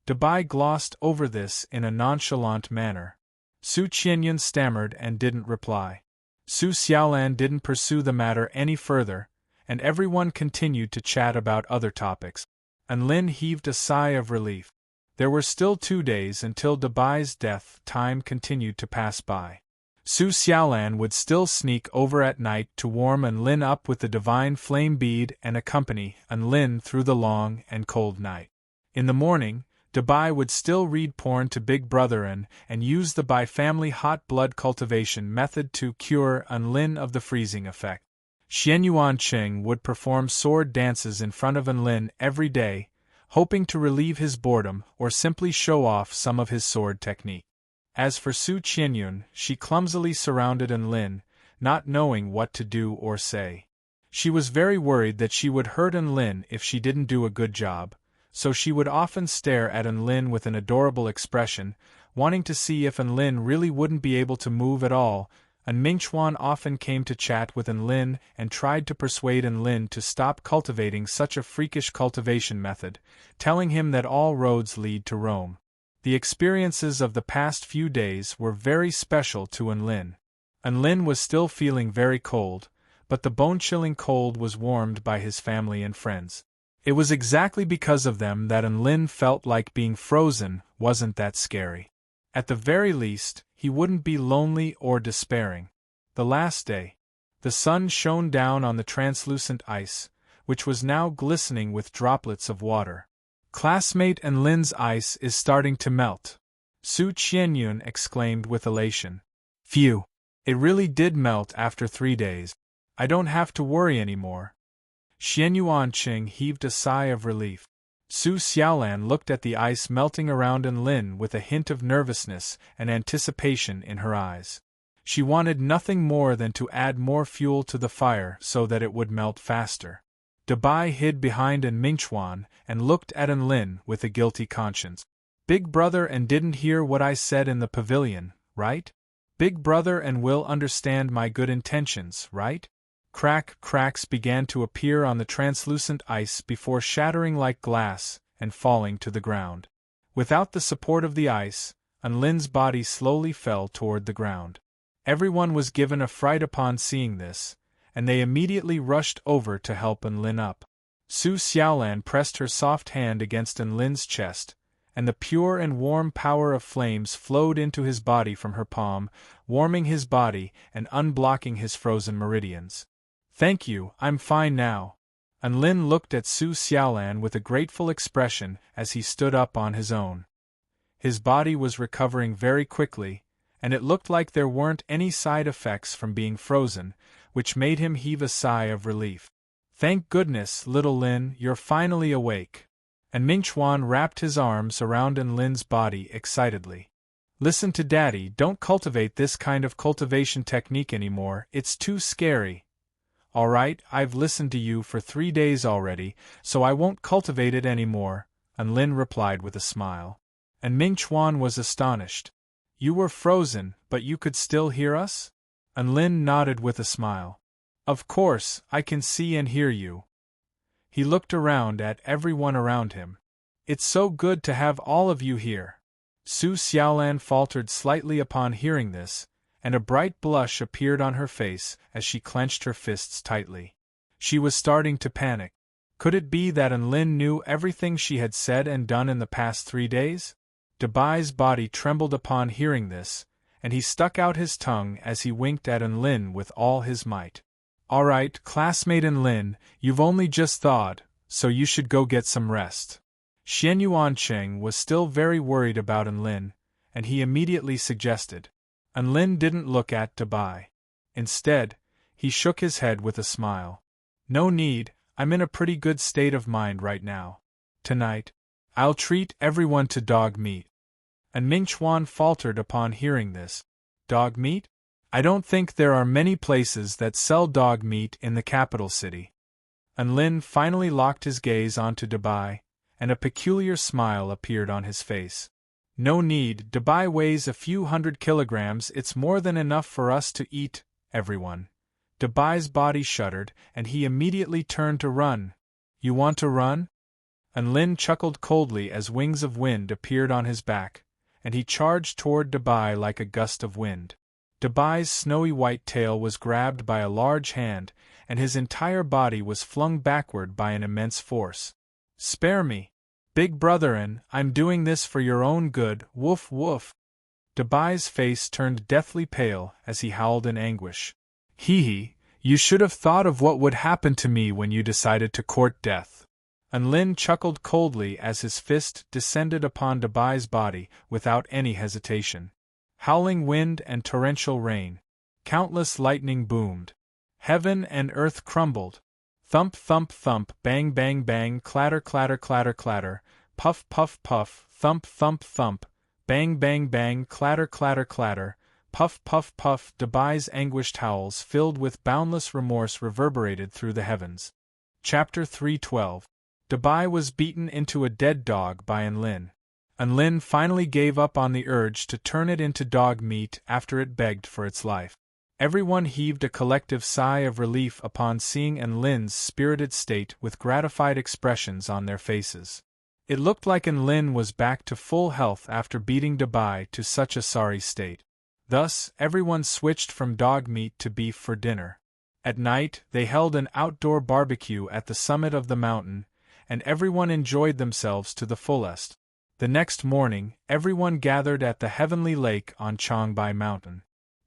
Dabai glossed over this in a nonchalant manner. Su Qianyun stammered and didn't reply. Su Xiaolan didn't pursue the matter any further, and everyone continued to chat about other topics. Enlin heaved a sigh of relief. There were still 2 days until Dabai's death. Time continued to pass by. Su Xiaolan would still sneak over at night to warm Enlin up with the divine flame bead and accompany Enlin through the long and cold night. In the morning, Dabai would still read porn to Big Brother and use the bi-family hot blood cultivation method to cure Enlin of the freezing effect. Xianyuan Cheng would perform sword dances in front of Enlin every day, hoping to relieve his boredom or simply show off some of his sword technique. As for Su Qianyun, she clumsily surrounded Enlin, not knowing what to do or say. She was very worried that she would hurt Enlin if she didn't do a good job, so she would often stare at Enlin with an adorable expression, wanting to see if Enlin really wouldn't be able to move at all, and Mingchuan often came to chat with Enlin and tried to persuade Enlin to stop cultivating such a freakish cultivation method, telling him that all roads lead to Rome. The experiences of the past few days were very special to Enlin. Enlin was still feeling very cold, but the bone-chilling cold was warmed by his family and friends. It was exactly because of them that Enlin felt like being frozen wasn't that scary. At the very least, he wouldn't be lonely or despairing. The last day. The sun shone down on the translucent ice, which was now glistening with droplets of water. "Classmate Enlin's ice is starting to melt," Su Qianyun exclaimed with elation. "Phew! It really did melt after 3 days. I don't have to worry anymore." Xianyuan Cheng heaved a sigh of relief. Su Xiaolan looked at the ice melting around Enlin with a hint of nervousness and anticipation in her eyes. She wanted nothing more than to add more fuel to the fire so that it would melt faster. Dabai hid behind An Mingchuan and looked at Enlin with a guilty conscience. "Big Brother and didn't hear what I said in the pavilion, right? Big Brother and will understand my good intentions, right?" Cracks began to appear on the translucent ice before shattering like glass and falling to the ground. Without the support of the ice, Enlin's body slowly fell toward the ground. Everyone was given a fright upon seeing this, and they immediately rushed over to help Enlin up. Su Xiaolan pressed her soft hand against Enlin's chest, and the pure and warm power of flames flowed into his body from her palm, warming his body and unblocking his frozen meridians. Thank you, I'm fine now. Unlin looked at Su Xiaolan with a grateful expression as he stood up on his own. His body was recovering very quickly, and it looked like there weren't any side effects from being frozen, which made him heave a sigh of relief. Thank goodness, little Lin, you're finally awake. And Mingchuan wrapped his arms around Enlin's body excitedly. Listen to Daddy, don't cultivate this kind of cultivation technique anymore, it's too scary. Alright, I've listened to you for 3 days already, so I won't cultivate it anymore, Enlin replied with a smile. And Mingchuan was astonished. You were frozen, but you could still hear us? Enlin nodded with a smile. Of course, I can see and hear you. He looked around at everyone around him. It's so good to have all of you here. Su Xiaolan faltered slightly upon hearing this, and a bright blush appeared on her face as she clenched her fists tightly. She was starting to panic. Could it be that Enlin knew everything she had said and done in the past 3 days? Dabai's body trembled upon hearing this, and he stuck out his tongue as he winked at Enlin with all his might. Alright, classmate Enlin, you've only just thawed, so you should go get some rest. Xian Yuancheng was still very worried about Enlin, and he immediately suggested. Enlin didn't look at Dabai. Instead, he shook his head with a smile. No need, I'm in a pretty good state of mind right now. Tonight, I'll treat everyone to dog meat. And Mingchuan faltered upon hearing this. Dog meat? I don't think there are many places that sell dog meat in the capital city. Enlin finally locked his gaze onto Dabai, and a peculiar smile appeared on his face. No need, Dabai weighs a few 100 kilograms, it's more than enough for us to eat, everyone. Dabai's body shuddered, and he immediately turned to run. You want to run? Enlin chuckled coldly as wings of wind appeared on his back, and he charged toward Dabai like a gust of wind. Dabai's snowy white tail was grabbed by a large hand, and his entire body was flung backward by an immense force. Spare me, big brotherin, I'm doing this for your own good, woof woof. Dabai's face turned deathly pale as he howled in anguish. Hee, you should have thought of what would happen to me when you decided to court death. Enlin chuckled coldly as his fist descended upon Dabai's body without any hesitation. Howling wind and torrential rain. Countless lightning boomed. Heaven and earth crumbled. Thump thump thump, bang bang bang, clatter clatter clatter clatter, puff puff puff, thump thump thump, bang bang bang, clatter clatter clatter, puff puff puff. Dabai's anguished howls filled with boundless remorse reverberated through the heavens. Chapter 312. Dabai was beaten into a dead dog by Enlin. Enlin finally gave up on the urge to turn it into dog meat after it begged for its life. Everyone heaved a collective sigh of relief upon seeing Enlin's spirited state with gratified expressions on their faces. It looked like Enlin was back to full health after beating Dabai to such a sorry state. Thus, everyone switched from dog meat to beef for dinner. At night, they held an outdoor barbecue at the summit of the mountain, and everyone enjoyed themselves to the fullest. The next morning, everyone gathered at the heavenly lake on Changbai Mountain.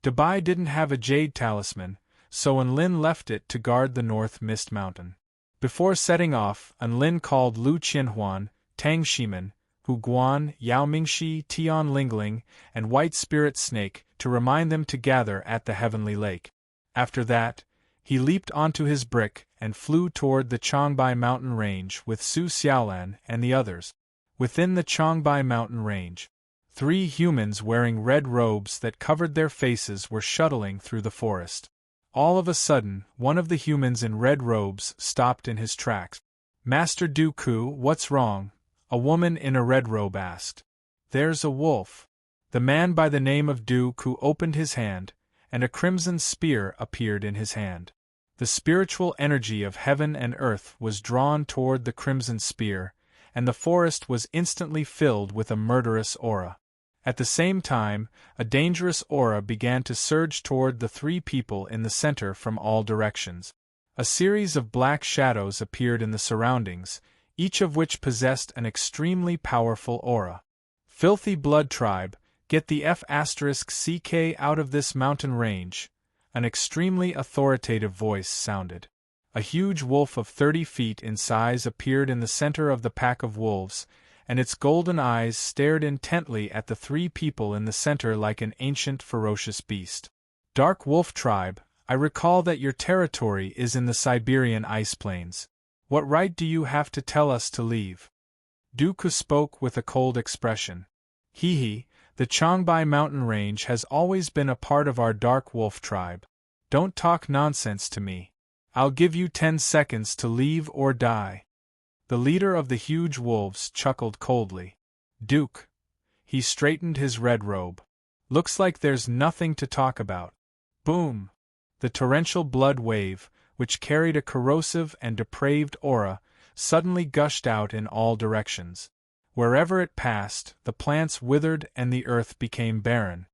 Dabai didn't have a jade talisman, so Enlin left it to guard the North Mist Mountain. Before setting off, Enlin called Lu Qianhuan, Tang Shiman, Hu Guan, Yao Mingxi, Tian Lingling, and White Spirit Snake to remind them to gather at the heavenly lake. After that, he leaped onto his brick and flew toward the Changbai Mountain Range with Su Xiaolan and the others. Within the Changbai Mountain Range, 3 humans wearing red robes that covered their faces were shuttling through the forest. All of a sudden, one of the humans in red robes stopped in his tracks. Master Dooku, what's wrong? A woman in a red robe asked. There's a wolf. The man by the name of Dooku opened his hand, and a crimson spear appeared in his hand. The spiritual energy of heaven and earth was drawn toward the crimson spear, and the forest was instantly filled with a murderous aura. At the same time, a dangerous aura began to surge toward the 3 people in the center from all directions. A series of black shadows appeared in the surroundings, each of which possessed an extremely powerful aura. Filthy blood tribe, get the F*CK out of this mountain range. An extremely authoritative voice sounded. A huge wolf of 30 feet in size appeared in the center of the pack of wolves, and its golden eyes stared intently at the three people in the center like an ancient ferocious beast. Dark Wolf Tribe, I recall that your territory is in the Siberian ice plains. What right do you have to tell us to leave? Dooku spoke with a cold expression. Hee, the Changbai mountain range has always been a part of our Dark Wolf Tribe. Don't talk nonsense to me. I'll give you 10 seconds to leave or die. The leader of the huge wolves chuckled coldly. Duke. He straightened his red robe. Looks like there's nothing to talk about. Boom! The torrential blood wave, which carried a corrosive and depraved aura, suddenly gushed out in all directions. Wherever it passed, the plants withered and the earth became barren.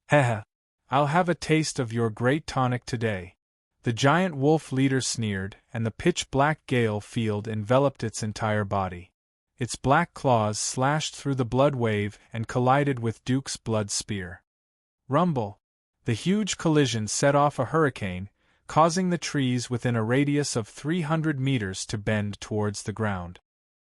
Heh! I'll have a taste of your great tonic today. The giant wolf leader sneered, and the pitch-black gale field enveloped its entire body. Its black claws slashed through the blood wave and collided with Duke's blood spear. Rumble! The huge collision set off a hurricane, causing the trees within a radius of 300 meters to bend towards the ground.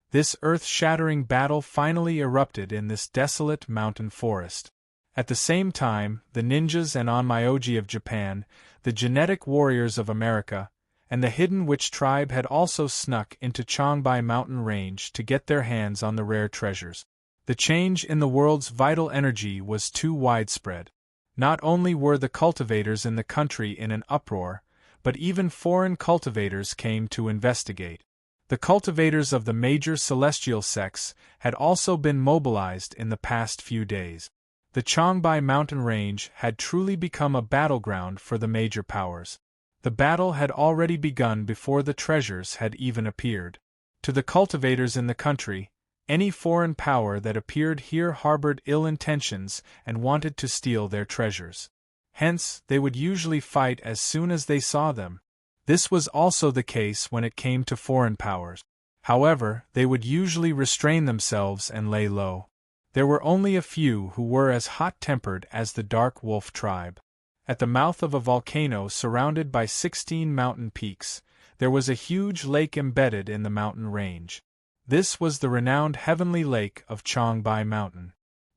This earth-shattering battle finally erupted in this desolate mountain forest. At the same time, the ninjas and onmyoji of Japan, the genetic warriors of America, and the hidden witch tribe had also snuck into Changbai mountain range to get their hands on the rare treasures. The change in the world's vital energy was too widespread. Not only were the cultivators in the country in an uproar, but even foreign cultivators came to investigate. The cultivators of the major celestial sects had also been mobilized in the past few days. The Changbai mountain range had truly become a battleground for the major powers. The battle had already begun before the treasures had even appeared. To the cultivators in the country, any foreign power that appeared here harbored ill intentions and wanted to steal their treasures. Hence, they would usually fight as soon as they saw them. This was also the case when it came to foreign powers. However, they would usually restrain themselves and lay low. There were only a few who were as hot-tempered as the Dark Wolf Tribe. At the mouth of a volcano surrounded by 16 mountain peaks, there was a huge lake embedded in the mountain range. This was the renowned Heavenly Lake of Changbai Mountain.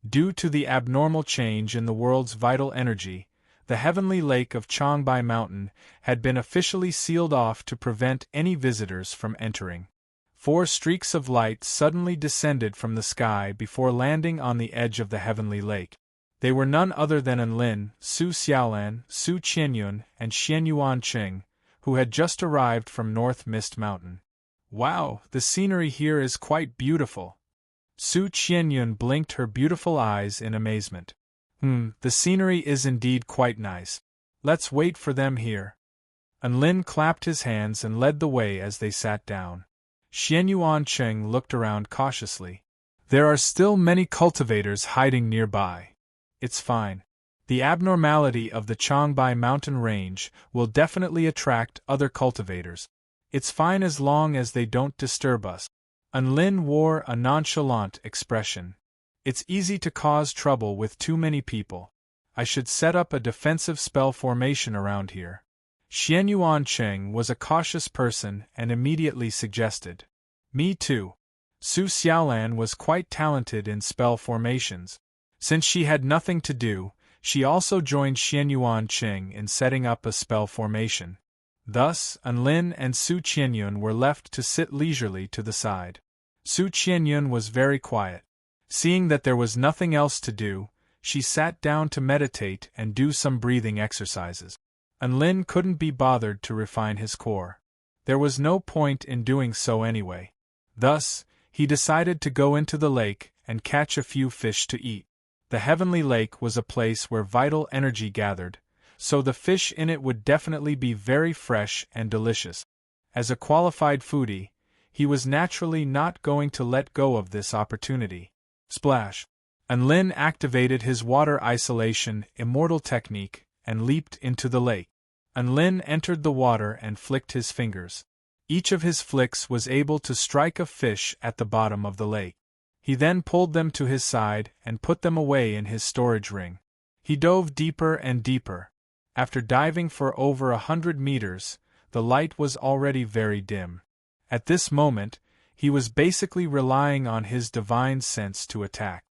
Due to the abnormal change in the world's vital energy, the Heavenly Lake of Changbai Mountain had been officially sealed off to prevent any visitors from entering. 4 streaks of light suddenly descended from the sky before landing on the edge of the Heavenly Lake. They were none other than Enlin, Su Xiaolan, Su Qianyun, and Xianyuan Qing, who had just arrived from North Mist Mountain. Wow, the scenery here is quite beautiful. Su Qianyun blinked her beautiful eyes in amazement. The scenery is indeed quite nice. Let's wait for them here. Enlin clapped his hands and led the way as they sat down. Xianyuan Qing looked around cautiously. There are still many cultivators hiding nearby. It's fine. The abnormality of the Changbai mountain range will definitely attract other cultivators. It's fine as long as they don't disturb us. Enlin wore a nonchalant expression. It's easy to cause trouble with too many people. I should set up a defensive spell formation around here. Xianyuan Qing was a cautious person and immediately suggested. Me too. Su Xiaolan was quite talented in spell formations. Since she had nothing to do, she also joined Xianyuan Qing in setting up a spell formation. Thus, Enlin and Su Qianyun were left to sit leisurely to the side. Su Qianyun was very quiet. Seeing that there was nothing else to do, she sat down to meditate and do some breathing exercises. Enlin couldn't be bothered to refine his core. There was no point in doing so anyway. Thus, he decided to go into the lake and catch a few fish to eat. The Heavenly Lake was a place where vital energy gathered, so the fish in it would definitely be very fresh and delicious. As a qualified foodie, he was naturally not going to let go of this opportunity. Splash! Enlin activated his water isolation immortal technique and leaped into the lake. Enlin entered the water and flicked his fingers. Each of his flicks was able to strike a fish at the bottom of the lake. He then pulled them to his side and put them away in his storage ring. He dove deeper and deeper. After diving for over 100 meters, the light was already very dim. At this moment, he was basically relying on his divine sense to attack.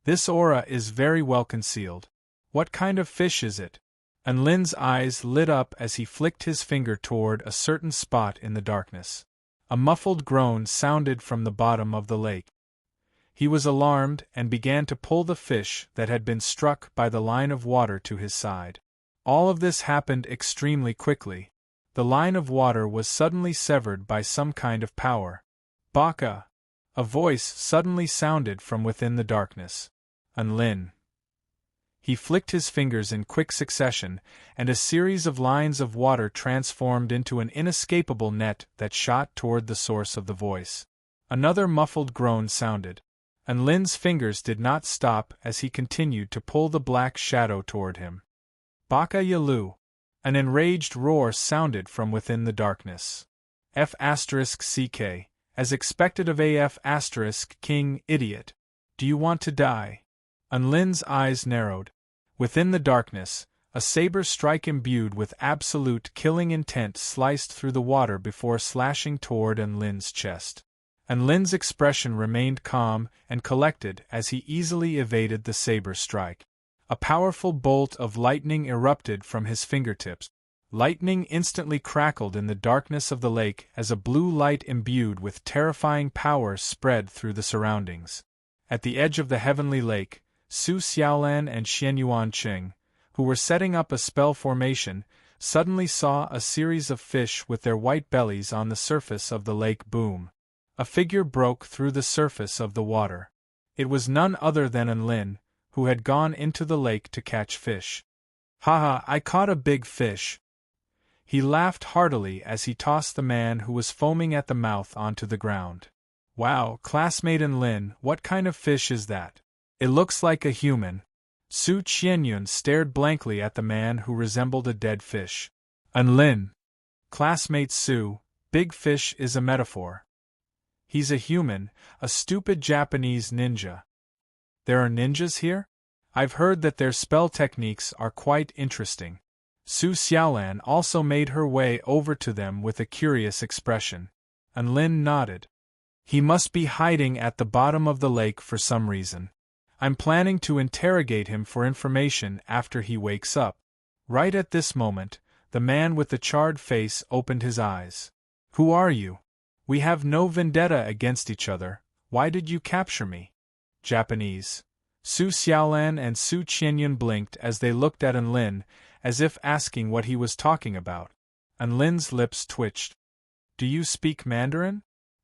This aura is very well concealed. What kind of fish is it? Enlin's eyes lit up as he flicked his finger toward a certain spot in the darkness. A muffled groan sounded from the bottom of the lake. He was alarmed and began to pull the fish that had been struck by the line of water to his side. All of this happened extremely quickly. The line of water was suddenly severed by some kind of power. Baka! A voice suddenly sounded from within the darkness. Enlin. He flicked his fingers in quick succession, and a series of lines of water transformed into an inescapable net that shot toward the source of the voice. Another muffled groan sounded. Enlin's fingers did not stop as he continued to pull the black shadow toward him. Baka Yalu! An enraged roar sounded from within the darkness. F***ck, as expected of AF** King, idiot. Do you want to die? Enlin's eyes narrowed. Within the darkness, a saber strike imbued with absolute killing intent sliced through the water before slashing toward Enlin's chest. Enlin's expression remained calm and collected as he easily evaded the saber strike. A powerful bolt of lightning erupted from his fingertips. Lightning instantly crackled in the darkness of the lake as a blue light imbued with terrifying power spread through the surroundings. At the edge of the heavenly lake, Su Xiaolan and Xianyuan Qing, who were setting up a spell formation, suddenly saw a series of fish with their white bellies on the surface of the lake boom. A figure broke through the surface of the water. It was none other than Enlin, who had gone into the lake to catch fish. Haha, I caught a big fish. He laughed heartily as he tossed the man who was foaming at the mouth onto the ground. Wow, classmate Enlin, what kind of fish is that? It looks like a human. Su Qianyun stared blankly at the man who resembled a dead fish. Enlin. Classmate Su, big fish is a metaphor. He's a human, a stupid Japanese ninja. There are ninjas here? I've heard that their spell techniques are quite interesting. Su Xiaolan also made her way over to them with a curious expression. Enlin nodded. He must be hiding at the bottom of the lake for some reason. I'm planning to interrogate him for information after he wakes up. Right at this moment, the man with the charred face opened his eyes. Who are you? We have no vendetta against each other. Why did you capture me? Japanese. Su Xiaolan and Su Qianyun blinked as they looked at Enlin, as if asking what he was talking about. Enlin's lips twitched. Do you speak Mandarin?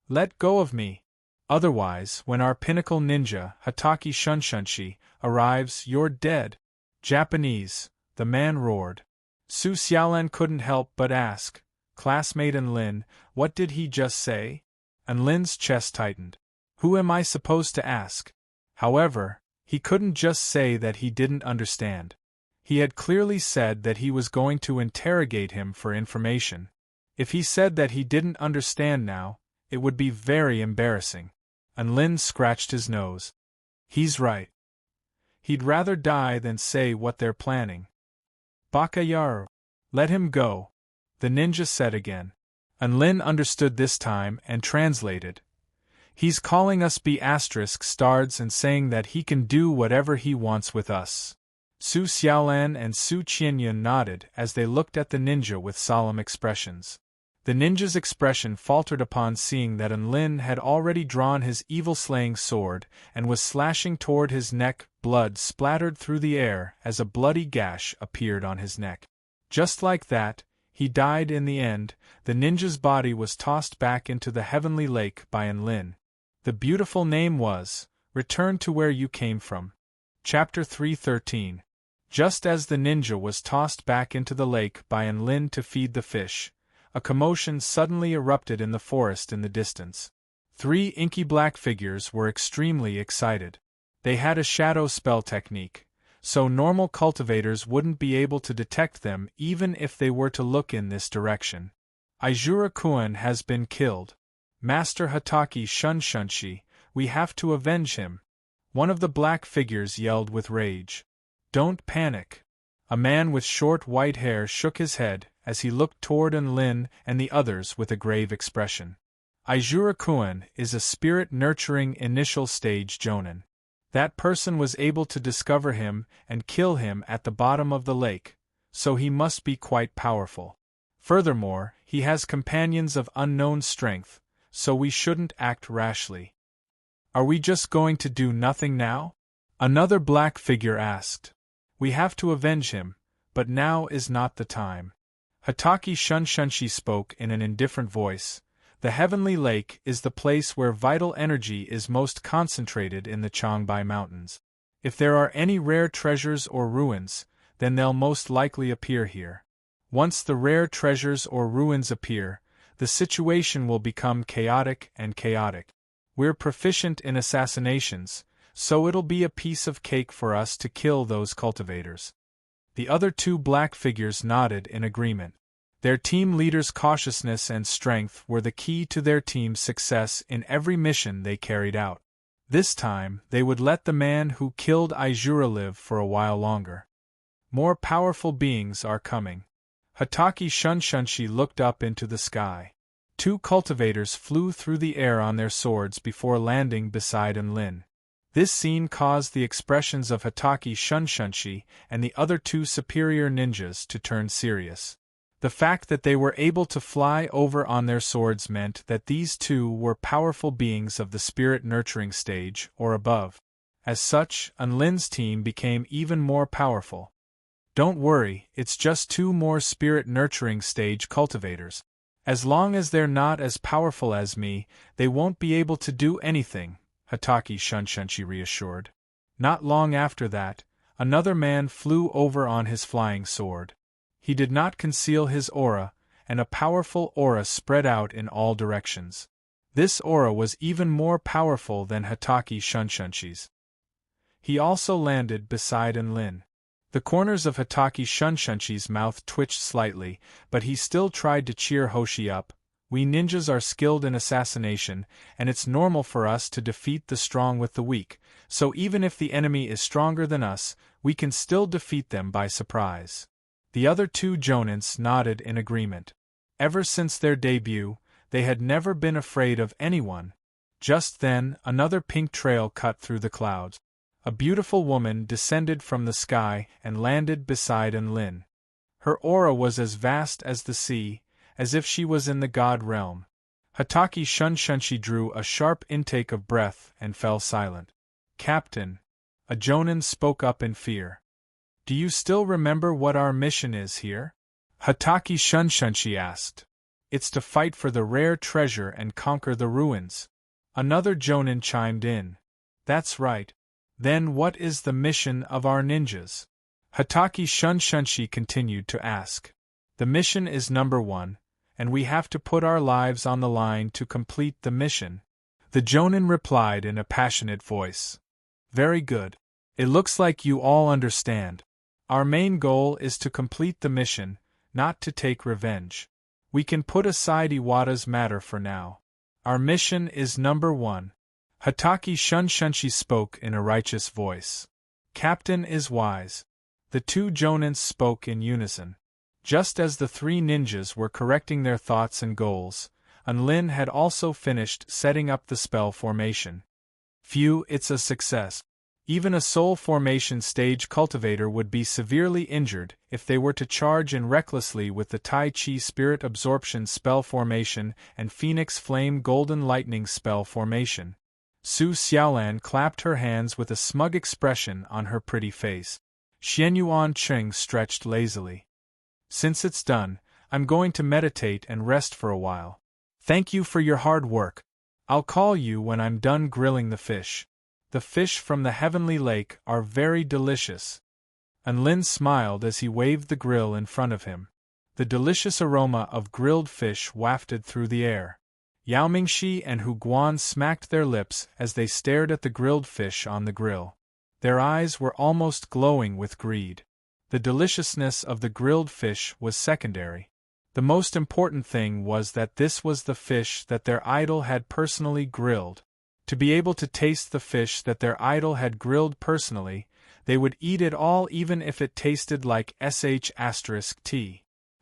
Let go of me. Otherwise, when our pinnacle ninja, Hataki Shunshunshi, arrives, you're dead. Japanese, the man roared. Su Xiaolan couldn't help but ask, Classmate Enlin, what did he just say? Enlin's chest tightened. Who am I supposed to ask? However, he couldn't just say that he didn't understand. He had clearly said that he was going to interrogate him for information. If he said that he didn't understand now, it would be very embarrassing. Enlin scratched his nose. He's right. He'd rather die than say what they're planning. Bakayaru. Let him go, the ninja said again. Enlin understood this time and translated. He's calling us B***stards and saying that he can do whatever he wants with us. Su Xiaolan and Su Qianyun nodded as they looked at the ninja with solemn expressions. The ninja's expression faltered upon seeing that Enlin had already drawn his evil-slaying sword and was slashing toward his neck. Blood splattered through the air as a bloody gash appeared on his neck. Just like that, he died in the end. The ninja's body was tossed back into the heavenly lake by Enlin. The beautiful name was, Return to Where You Came From. Chapter 313. Just as the ninja was tossed back into the lake by Enlin to feed the fish, a commotion suddenly erupted in the forest in the distance. 3 inky black figures were extremely excited. They had a shadow spell technique, so normal cultivators wouldn't be able to detect them even if they were to look in this direction. Aizura-kun has been killed. Master Hataki Shunshunshi, we have to avenge him. One of the black figures yelled with rage. Don't panic. A man with short white hair shook his head as he looked toward Lin and the others with a grave expression. Aijura-kun is a spirit-nurturing initial stage jonin. That person was able to discover him and kill him at the bottom of the lake, so he must be quite powerful. Furthermore, he has companions of unknown strength, so we shouldn't act rashly. Are we just going to do nothing now? Another black figure asked. We have to avenge him, but now is not the time. Hatake Shunshunshi spoke in an indifferent voice. The Heavenly Lake is the place where vital energy is most concentrated in the Changbai Mountains. If there are any rare treasures or ruins, then they'll most likely appear here. Once the rare treasures or ruins appear, the situation will become chaotic and chaotic. We're proficient in assassinations, so it'll be a piece of cake for us to kill those cultivators. The other two black figures nodded in agreement. Their team leader's cautiousness and strength were the key to their team's success in every mission they carried out. This time, they would let the man who killed Aijura live for a while longer. More powerful beings are coming. Hatake Shunshunshi looked up into the sky. Two cultivators flew through the air on their swords before landing beside Lin. This scene caused the expressions of Hatake Shunshunshi and the other two superior ninjas to turn serious. The fact that they were able to fly over on their swords meant that these two were powerful beings of the spirit-nurturing stage or above. As such, Lin's team became even more powerful. Don't worry, it's just two more spirit-nurturing stage cultivators. As long as they're not as powerful as me, they won't be able to do anything, Hatake Shunshunshi reassured. Not long after that, another man flew over on his flying sword. He did not conceal his aura, and a powerful aura spread out in all directions. This aura was even more powerful than Hatake Shunshunchi's. He also landed beside Lin. The corners of Hatake Shunshunchi's mouth twitched slightly, but he still tried to cheer Hoshi up. We ninjas are skilled in assassination, and it's normal for us to defeat the strong with the weak, so even if the enemy is stronger than us, we can still defeat them by surprise. The other two jonins nodded in agreement. Ever since their debut, they had never been afraid of anyone. Just then, another pink trail cut through the clouds. A beautiful woman descended from the sky and landed beside Lin. Her aura was as vast as the sea, as if she was in the god realm. Hatake Shunshunshi drew a sharp intake of breath and fell silent. Captain, a jonin spoke up in fear. Do you still remember what our mission is here? Hatake Shunshunshi asked. It's to fight for the rare treasure and conquer the ruins. Another jonin chimed in. That's right. Then what is the mission of our ninjas? Hatake Shunshunshi continued to ask. The mission is number 1, and we have to put our lives on the line to complete the mission. The jonin replied in a passionate voice. Very good. It looks like you all understand. Our main goal is to complete the mission, not to take revenge. We can put aside Iwata's matter for now. Our mission is number 1. Hatake Shunshunshi spoke in a righteous voice. Captain is wise. The two jonins spoke in unison. Just as the three ninjas were correcting their thoughts and goals, Lin had also finished setting up the spell formation. Phew, it's a success. Even a soul formation stage cultivator would be severely injured if they were to charge in recklessly with the Tai Chi Spirit Absorption spell formation and Phoenix Flame Golden Lightning spell formation. Su Xiaolan clapped her hands with a smug expression on her pretty face. Xianyuan Cheng stretched lazily. Since it's done, I'm going to meditate and rest for a while. Thank you for your hard work. I'll call you when I'm done grilling the fish. The fish from the Heavenly Lake are very delicious. Lin smiled as he waved the grill in front of him. The delicious aroma of grilled fish wafted through the air. Yao Mingxi and Hu Guan smacked their lips as they stared at the grilled fish on the grill. Their eyes were almost glowing with greed. The deliciousness of the grilled fish was secondary. The most important thing was that this was the fish that their idol had personally grilled. To be able to taste the fish that their idol had grilled personally, They would eat it all even if it tasted like sh*t.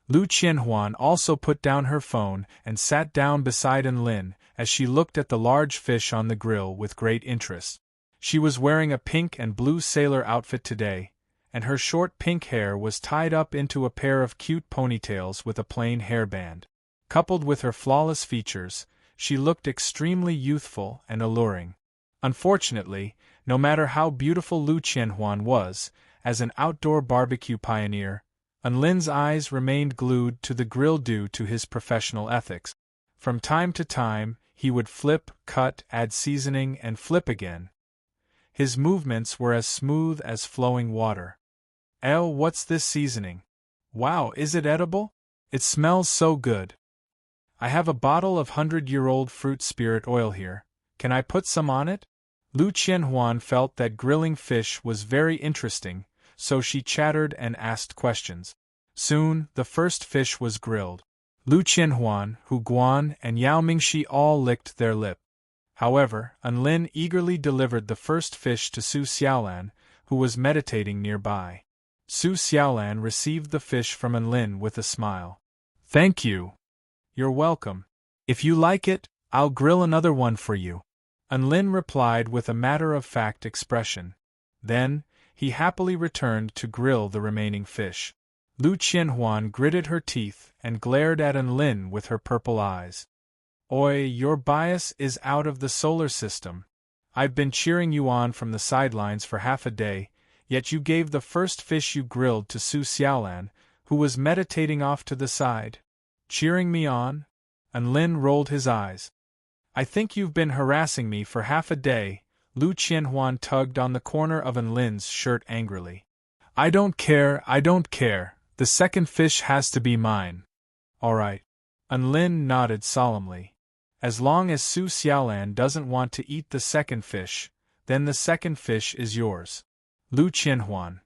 Lu Qianhuan also put down her phone and sat down beside Enlin as she looked at the large fish on the grill with great interest. She was wearing a pink and blue sailor outfit today, and her short pink hair was tied up into a pair of cute ponytails with a plain hairband. Coupled with her flawless features, she looked extremely youthful and alluring. Unfortunately, no matter how beautiful Lu Qianhuan was, as an outdoor barbecue pioneer, Enlin's eyes remained glued to the grill due to his professional ethics. From time to time, he would flip, cut, add seasoning, and flip again. His movements were as smooth as flowing water. What's this seasoning? Wow, is it edible? It smells so good. I have a bottle of 100-year-old fruit spirit oil here. Can I put some on it? Lu Qianhuan felt that grilling fish was very interesting, so she chattered and asked questions. Soon, the first fish was grilled. Lu Qianhuan, Hu Guan, and Yao Mingxi all licked their lip. However, Enlin eagerly delivered the first fish to Su Xiaolan, who was meditating nearby. Su Xiaolan received the fish from Enlin with a smile. "Thank you. You're welcome. If you like it, I'll grill another one for you." Enlin replied with a matter-of-fact expression. Then, he happily returned to grill the remaining fish. Lu Qianhuan gritted her teeth and glared at Enlin with her purple eyes. "Oi, your bias is out of the solar system. I've been cheering you on from the sidelines for half a day, yet you gave the first fish you grilled to Su Xiaolan, who was meditating off to the side. Cheering me on?" Enlin rolled his eyes. "I think you've been harassing me for half a day." Lu Qianhuan tugged on the corner of Enlin's shirt angrily. I don't care. The second fish has to be mine." "All right." Enlin nodded solemnly. "As long as Su Xiaolan doesn't want to eat the second fish, then the second fish is yours." Lu Qianhuan.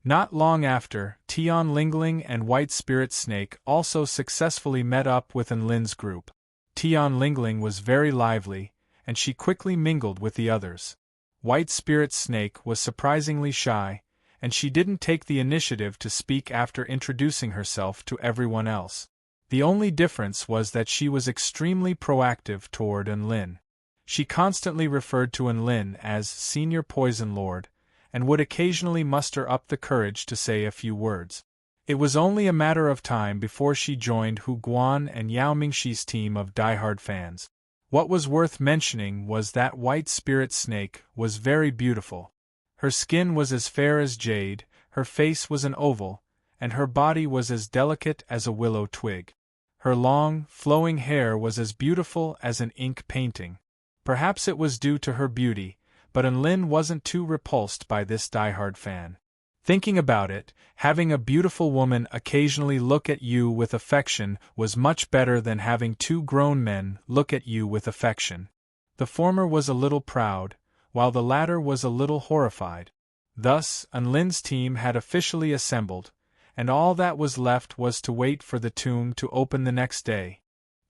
Not long after, Tian Lingling and White Spirit Snake also successfully met up with Enlin's group. Tian Lingling was very lively, and she quickly mingled with the others. White Spirit Snake was surprisingly shy, and she didn't take the initiative to speak after introducing herself to everyone else. The only difference was that she was extremely proactive toward Enlin. She constantly referred to Enlin as Senior Poison Lord, and would occasionally muster up the courage to say a few words. It was only a matter of time before she joined Hu Guan and Yao Mingxi's team of diehard fans. What was worth mentioning was that White Spirit Snake was very beautiful. Her skin was as fair as jade, her face was an oval, and her body was as delicate as a willow twig. Her long, flowing hair was as beautiful as an ink painting. Perhaps it was due to her beauty, but Enlin wasn't too repulsed by this diehard fan. Thinking about it, having a beautiful woman occasionally look at you with affection was much better than having two grown men look at you with affection. The former was a little proud, while the latter was a little horrified. Thus, Enlin's team had officially assembled, and all that was left was to wait for the tomb to open the next day.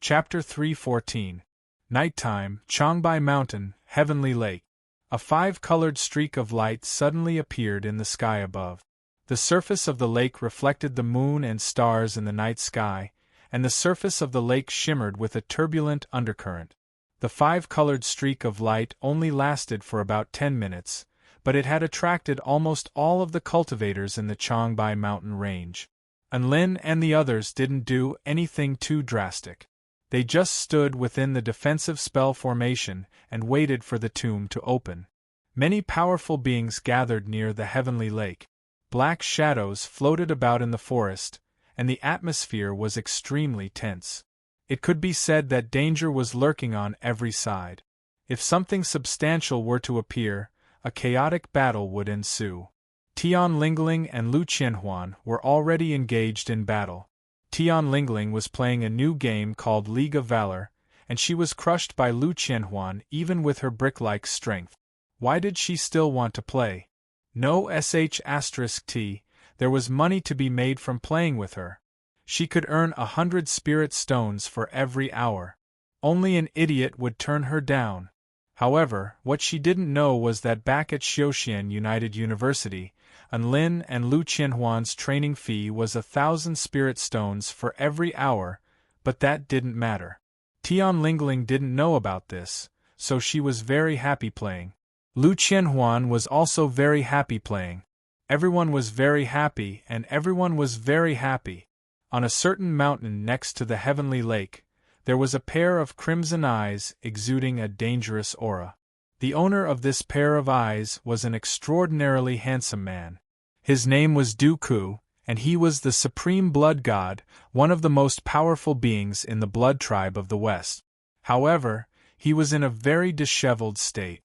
Chapter 314. Nighttime, Changbai Mountain, Heavenly Lake. A 5-colored streak of light suddenly appeared in the sky above. The surface of the lake reflected the moon and stars in the night sky, and the surface of the lake shimmered with a turbulent undercurrent. The 5-colored streak of light only lasted for about 10 minutes, but it had attracted almost all of the cultivators in the Changbai mountain range. Enlin and the others didn't do anything too drastic. They just stood within the defensive spell formation and waited for the tomb to open. Many powerful beings gathered near the heavenly lake. Black shadows floated about in the forest, and the atmosphere was extremely tense. It could be said that danger was lurking on every side. If something substantial were to appear, a chaotic battle would ensue. Tian Lingling and Lu Qianhuan were already engaged in battle. Tian Lingling was playing a new game called League of Valor, and she was crushed by Lu Qianhuan even with her brick-like strength. Why did she still want to play? No **t, there was money to be made from playing with her. She could earn 100 spirit stones for every hour. Only an idiot would turn her down. However, what she didn't know was that back at Xiaoxian United University, Anlin and Lu Qianhuan's training fee was 1,000 spirit stones for every hour, but that didn't matter. Tian Lingling didn't know about this, so she was very happy playing. Lu Qianhuan was also very happy playing. Everyone was very happy, and everyone was very happy. On a certain mountain next to the heavenly lake, there was a pair of crimson eyes exuding a dangerous aura. The owner of this pair of eyes was an extraordinarily handsome man. His name was Dooku, and he was the supreme blood god, one of the most powerful beings in the blood tribe of the West. However, he was in a very disheveled state.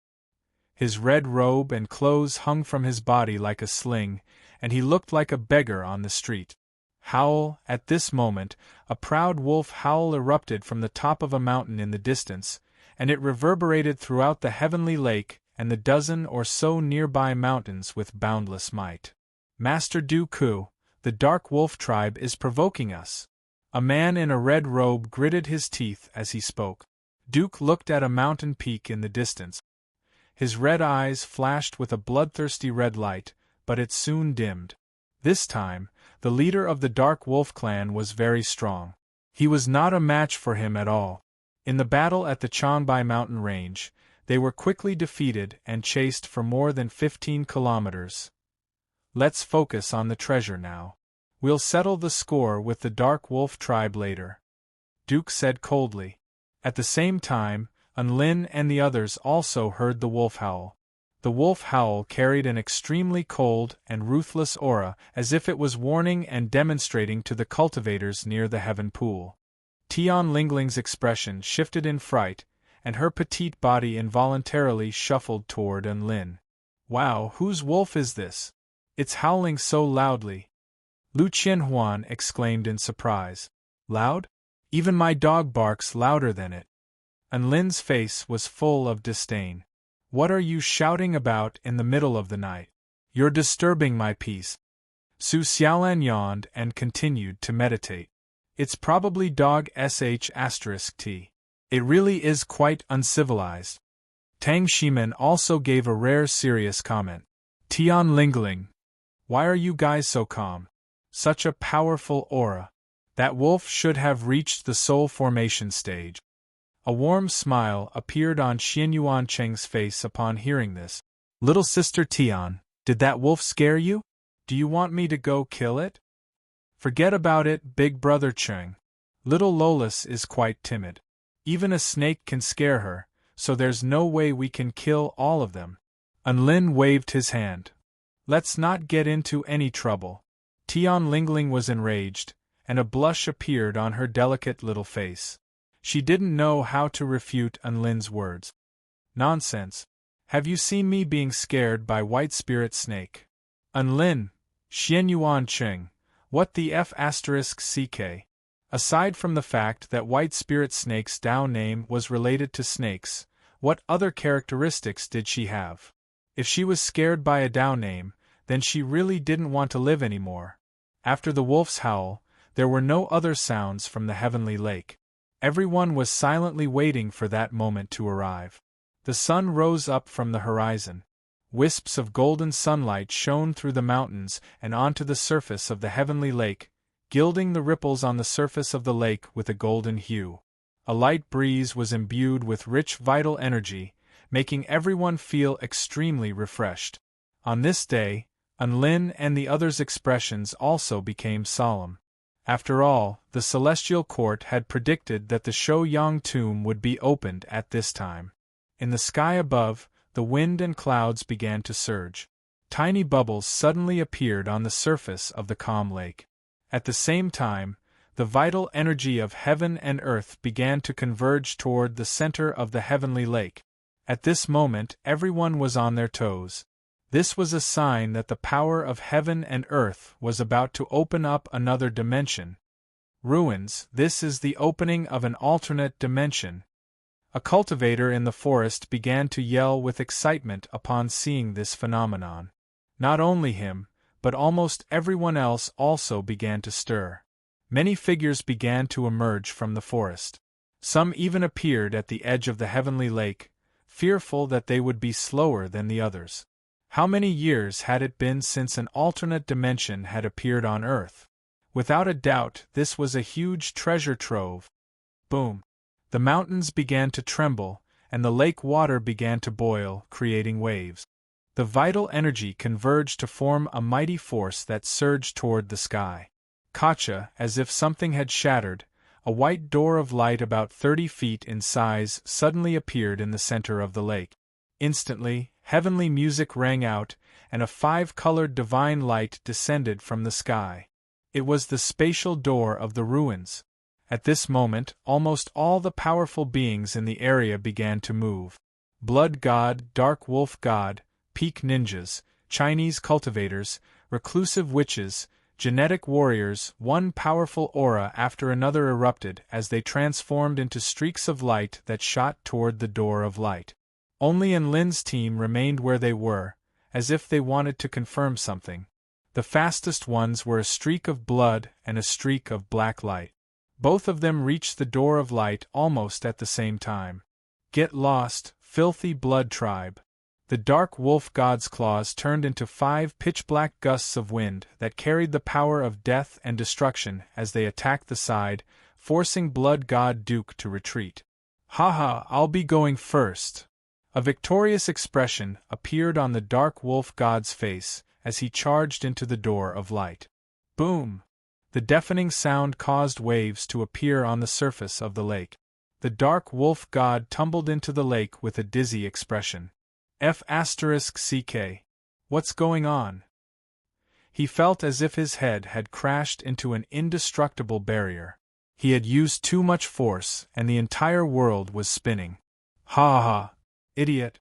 His red robe and clothes hung from his body like a sling, and he looked like a beggar on the street. Howl! At this moment, a proud wolf howl erupted from the top of a mountain in the distance, and it reverberated throughout the heavenly lake and the dozen or so nearby mountains with boundless might. Master Dooku, the Dark Wolf tribe is provoking us. A man in a red robe gritted his teeth as he spoke. Duke looked at a mountain peak in the distance. His red eyes flashed with a bloodthirsty red light, but it soon dimmed. This time, the leader of the Dark Wolf clan was very strong. He was not a match for him at all. In the battle at the Changbai mountain range, they were quickly defeated and chased for more than 15 kilometers. Let's focus on the treasure now. We'll settle the score with the Dark Wolf tribe later, Duke said coldly. At the same time, Anlin and the others also heard the wolf howl. The wolf howl carried an extremely cold and ruthless aura, as if it was warning and demonstrating to the cultivators near the heaven pool. Tian Lingling's expression shifted in fright, and her petite body involuntarily shuffled toward Anlin. Wow, whose wolf is this? It's howling so loudly. Lu Qianhuan exclaimed in surprise. Loud? Even my dog barks louder than it. Anlin's face was full of disdain. What are you shouting about in the middle of the night? You're disturbing my peace. Su Xiaolan yawned and continued to meditate. It's probably dog sh*t. It really is quite uncivilized. Tang Shimin also gave a rare serious comment. Tian Lingling. Why are you guys so calm? Such a powerful aura. That wolf should have reached the soul formation stage. A warm smile appeared on Xianyuan Cheng's face upon hearing this. Little sister Tian, did that wolf scare you? Do you want me to go kill it? Forget about it, big brother Cheng. Little Lolis is quite timid. Even a snake can scare her, so there's no way we can kill all of them. Anlin waved his hand. Let's not get into any trouble. Tian Lingling was enraged, and a blush appeared on her delicate little face. She didn't know how to refute Anlin's words. Nonsense. Have you seen me being scared by White Spirit Snake? Anlin, Xianyuan Cheng, what the f***ck? Aside from the fact that White Spirit Snake's Dao name was related to snakes, what other characteristics did she have? If she was scared by a Dao name, then she really didn't want to live anymore. After the wolf's howl, there were no other sounds from the heavenly lake. Everyone was silently waiting for that moment to arrive. The sun rose up from the horizon. Wisps of golden sunlight shone through the mountains and onto the surface of the heavenly lake, gilding the ripples on the surface of the lake with a golden hue. A light breeze was imbued with rich vital energy, making everyone feel extremely refreshed. On this day, Anlin and the others' expressions also became solemn. After all, the Celestial Court had predicted that the Shou-Yang tomb would be opened at this time. In the sky above, the wind and clouds began to surge. Tiny bubbles suddenly appeared on the surface of the calm lake. At the same time, the vital energy of heaven and earth began to converge toward the center of the heavenly lake. At this moment, everyone was on their toes. This was a sign that the power of heaven and earth was about to open up another dimension. Ruins, this is the opening of an alternate dimension. A cultivator in the forest began to yell with excitement upon seeing this phenomenon. Not only him, but almost everyone else also began to stir. Many figures began to emerge from the forest. Some even appeared at the edge of the heavenly lake, fearful that they would be slower than the others. How many years had it been since an alternate dimension had appeared on Earth? Without a doubt, this was a huge treasure trove. Boom! The mountains began to tremble, and the lake water began to boil, creating waves. The vital energy converged to form a mighty force that surged toward the sky. Katja, as if something had shattered, a white door of light about 30 feet in size suddenly appeared in the center of the lake. Instantly, heavenly music rang out, and a 5-colored divine light descended from the sky. It was the spatial door of the ruins. At this moment, almost all the powerful beings in the area began to move. Blood God, Dark Wolf God, Peak Ninjas, Chinese cultivators, reclusive witches, genetic warriors, one powerful aura after another erupted as they transformed into streaks of light that shot toward the door of light. Only Lin's team remained where they were, as if they wanted to confirm something. The fastest ones were a streak of blood and a streak of black light. Both of them reached the door of light almost at the same time. Get lost, filthy blood tribe. The dark wolf god's claws turned into 5 pitch-black gusts of wind that carried the power of death and destruction as they attacked the side, forcing blood god Duke to retreat. Haha, I'll be going first. A victorious expression appeared on the dark wolf god's face as he charged into the door of light. Boom! The deafening sound caused waves to appear on the surface of the lake. The dark wolf god tumbled into the lake with a dizzy expression. F***CK. What's going on? He felt as if his head had crashed into an indestructible barrier. He had used too much force, and the entire world was spinning. Ha ha! Idiot!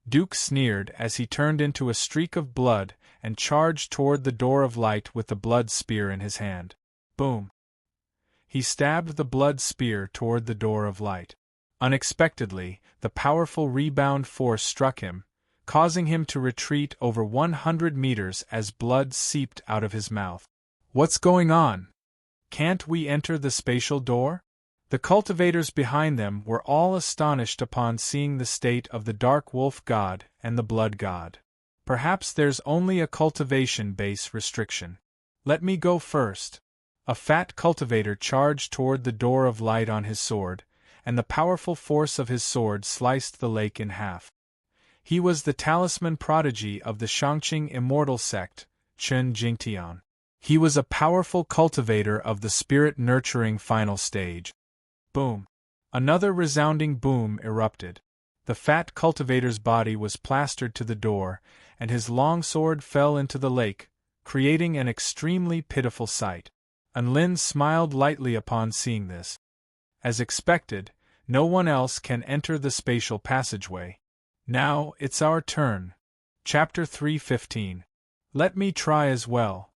Duke sneered as he turned into a streak of blood and charged toward the door of light with the blood spear in his hand. Boom! He stabbed the blood spear toward the door of light. Unexpectedly, the powerful rebound force struck him, causing him to retreat over 100 meters as blood seeped out of his mouth. What's going on? Can't we enter the spatial door? The cultivators behind them were all astonished upon seeing the state of the dark wolf god and the blood god. Perhaps there's only a cultivation base restriction. Let me go first. A fat cultivator charged toward the door of light on his sword, and the powerful force of his sword sliced the lake in half. He was the talisman prodigy of the Shangqing immortal sect, Chen Jingtian. He was a powerful cultivator of the spirit-nurturing final stage. Boom! Another resounding boom erupted. The fat cultivator's body was plastered to the door, and his long sword fell into the lake, creating an extremely pitiful sight. Lin smiled lightly upon seeing this. As expected, no one else can enter the spatial passageway. Now, it's our turn. Chapter 3:15. Let me try as well.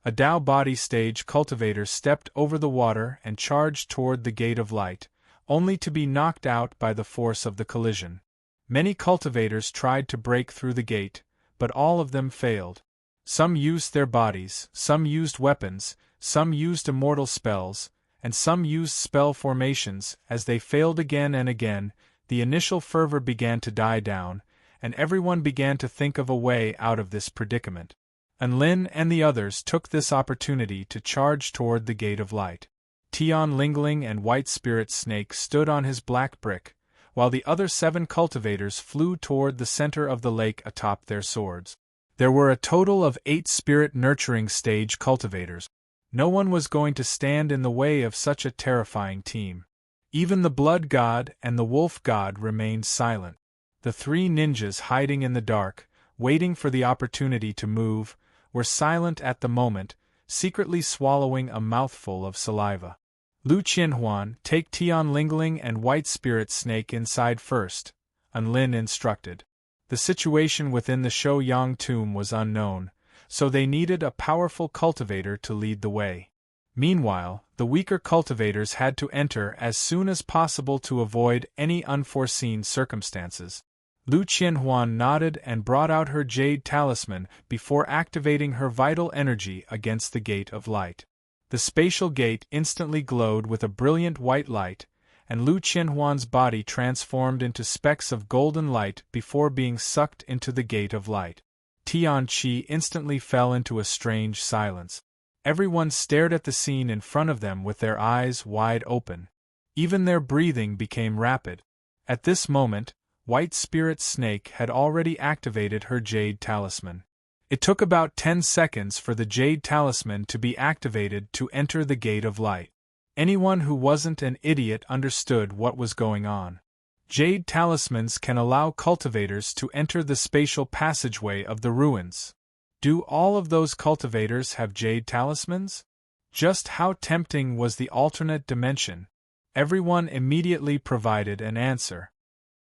A Tao body stage cultivator stepped over the water and charged toward the gate of light, only to be knocked out by the force of the collision. Many cultivators tried to break through the gate, but all of them failed. Some used their bodies, some used weapons, some used immortal spells, and some used spell formations. As they failed again and again, the initial fervor began to die down, and everyone began to think of a way out of this predicament. Lin and the others took this opportunity to charge toward the gate of light. Tian Lingling and White Spirit Snake stood on his black brick, while the other 7 cultivators flew toward the center of the lake atop their swords. There were a total of 8 spirit-nurturing stage cultivators. No one was going to stand in the way of such a terrifying team. Even the blood god and the wolf god remained silent. The 3 ninjas hiding in the dark, waiting for the opportunity to move, were silent at the moment, secretly swallowing a mouthful of saliva. Lu Qianhuan, take Tian Lingling and White Spirit Snake inside first, Lin instructed. The situation within the Shou-Yang tomb was unknown, so they needed a powerful cultivator to lead the way. Meanwhile, the weaker cultivators had to enter as soon as possible to avoid any unforeseen circumstances. Lu Qianhuan nodded and brought out her jade talisman before activating her vital energy against the gate of light. The spatial gate instantly glowed with a brilliant white light, and Lu Qianhuan's body transformed into specks of golden light before being sucked into the gate of light. Tianqi instantly fell into a strange silence. Everyone stared at the scene in front of them with their eyes wide open. Even their breathing became rapid. At this moment, White Spirit Snake had already activated her Jade Talisman. It took about 10 seconds for the Jade Talisman to be activated to enter the Gate of Light. Anyone who wasn't an idiot understood what was going on. Jade Talismans can allow cultivators to enter the spatial passageway of the ruins. Do all of those cultivators have Jade Talismans? Just how tempting was the alternate dimension? Everyone immediately provided an answer.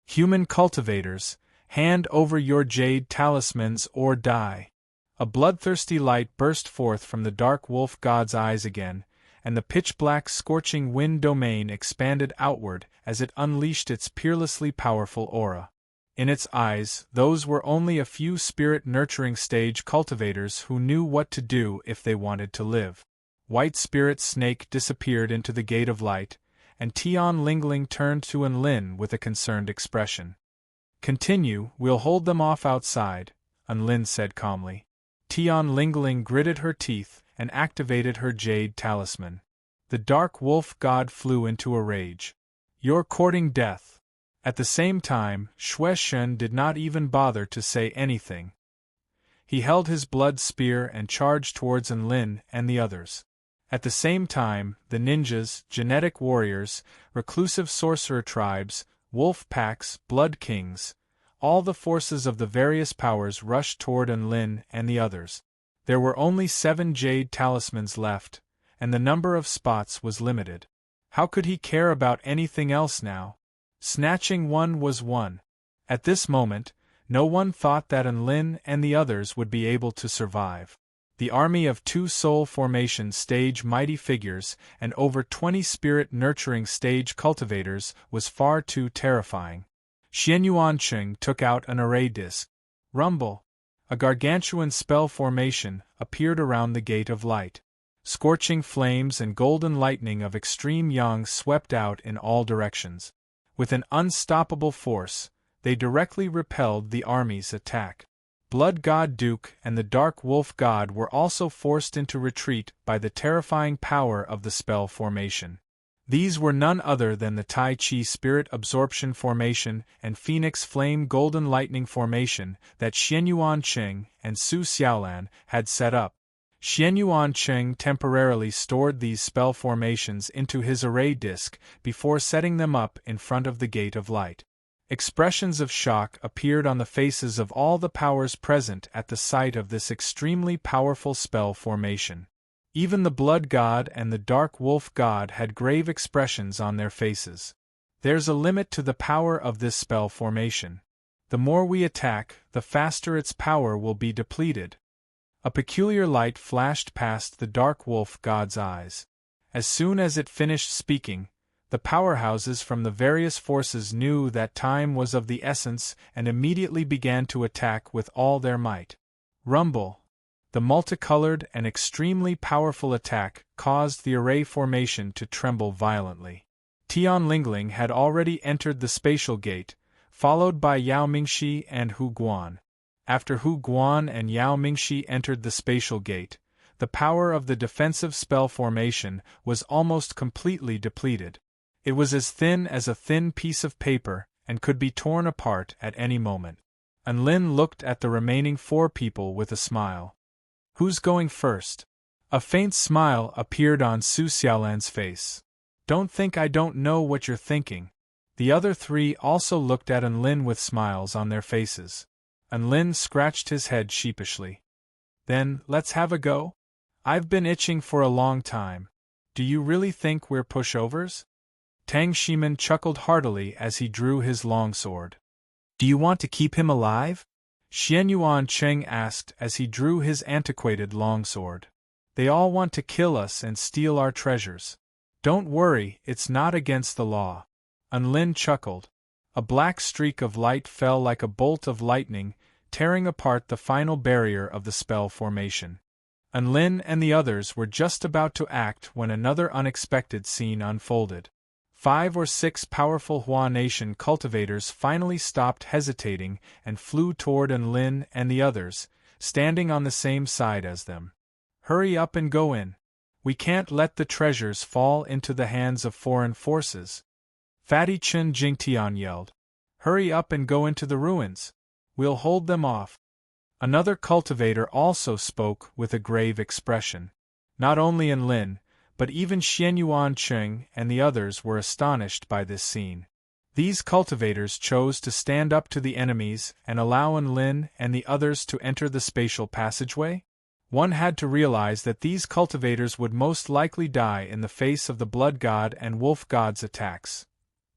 Human cultivators, hand over your Jade Talismans or die. A bloodthirsty light burst forth from the dark wolf god's eyes again, and the pitch-black scorching wind domain expanded outward as it unleashed its peerlessly powerful aura. In its eyes, those were only a few spirit-nurturing stage cultivators who knew what to do if they wanted to live. White Spirit Snake disappeared into the Gate of Light, and Tian Lingling turned to Enlin with a concerned expression. Continue, we'll hold them off outside, Enlin said calmly. Tian Lingling gritted her teeth and activated her Jade Talisman. The dark wolf god flew into a rage. You're courting death. At the same time, Xue Shen did not even bother to say anything. He held his blood spear and charged towards Enlin and the others. At the same time, the ninjas, genetic warriors, reclusive sorcerer tribes, wolf packs, blood kings, all the forces of the various powers rushed toward Enlin and the others. There were only 7 Jade Talismans left, and the number of spots was limited. How could he care about anything else now? Snatching one was one. At this moment, no one thought that Enlin and the others would be able to survive. The army of 2 soul formation stage mighty figures and over 20 spirit-nurturing stage cultivators was far too terrifying. Xianyuan Cheng took out an array disc. Rumble! A gargantuan spell formation appeared around the Gate of Light. Scorching flames and golden lightning of extreme yang swept out in all directions. With an unstoppable force, they directly repelled the army's attack. Blood God Duke and the Dark Wolf God were also forced into retreat by the terrifying power of the spell formation. These were none other than the Tai Chi Spirit Absorption Formation and Phoenix Flame Golden Lightning Formation that Xianyuan Cheng and Su Xiaolan had set up. Xianyuan Cheng temporarily stored these spell formations into his array disc before setting them up in front of the Gate of Light. Expressions of shock appeared on the faces of all the powers present at the sight of this extremely powerful spell formation. Even the Blood God and the Dark Wolf God had grave expressions on their faces. There's a limit to the power of this spell formation. The more we attack, the faster its power will be depleted. A peculiar light flashed past the Dark Wolf God's eyes. As soon as it finished speaking, the powerhouses from the various forces knew that time was of the essence and immediately began to attack with all their might. Rumble! The multicolored and extremely powerful attack caused the array formation to tremble violently. Tian Lingling had already entered the spatial gate, followed by Yao Mingxi and Hu Guan. After Hu Guan and Yao Mingxi entered the spatial gate, the power of the defensive spell formation was almost completely depleted. It was as thin as a thin piece of paper and could be torn apart at any moment. Enlin looked at the remaining 4 people with a smile. Who's going first? A faint smile appeared on Su Xiaolan's face. Don't think I don't know what you're thinking. The other 3 also looked at Enlin with smiles on their faces. Enlin scratched his head sheepishly. Then, let's have a go? I've been itching for a long time. Do you really think we're pushovers? Tang Shimin chuckled heartily as he drew his longsword. Do you want to keep him alive? Xianyuan Cheng asked as he drew his antiquated longsword. They all want to kill us and steal our treasures. Don't worry, it's not against the law. Enlin chuckled. A black streak of light fell like a bolt of lightning, tearing apart the final barrier of the spell formation. Enlin and the others were just about to act when another unexpected scene unfolded. 5 or 6 powerful Hua Nation cultivators finally stopped hesitating and flew toward Enlin and the others, standing on the same side as them. Hurry up and go in. We can't let the treasures fall into the hands of foreign forces. Fatty Chen Jingtian yelled. Hurry up and go into the ruins. We'll hold them off. Another cultivator also spoke with a grave expression. Not only Enlin, but even Xianyuan Cheng and the others were astonished by this scene. These cultivators chose to stand up to the enemies and allow Enlin and the others to enter the spatial passageway? One had to realize that these cultivators would most likely die in the face of the Blood God and Wolf God's attacks.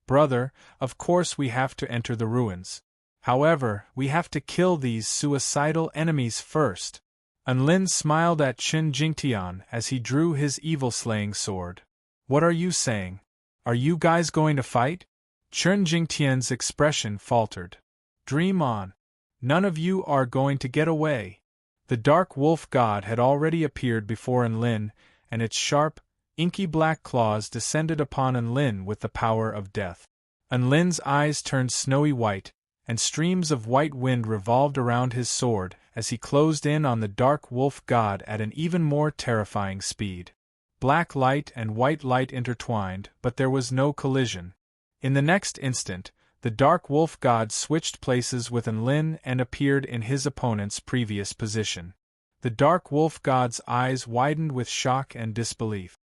Brother, of course we have to enter the ruins. However, we have to kill these suicidal enemies first. Enlin smiled at Qin Jingtian as he drew his evil-slaying sword. What are you saying? Are you guys going to fight? Qin Jingtian's expression faltered. Dream on. None of you are going to get away. The dark wolf god had already appeared before Enlin, and its sharp, inky black claws descended upon Enlin with the power of death. Enlin's eyes turned snowy white, and streams of white wind revolved around his sword as he closed in on the dark wolf god at an even more terrifying speed. Black light and white light intertwined, but there was no collision. In the next instant, the dark wolf god switched places with Enlin and appeared in his opponent's previous position. The dark wolf god's eyes widened with shock and disbelief.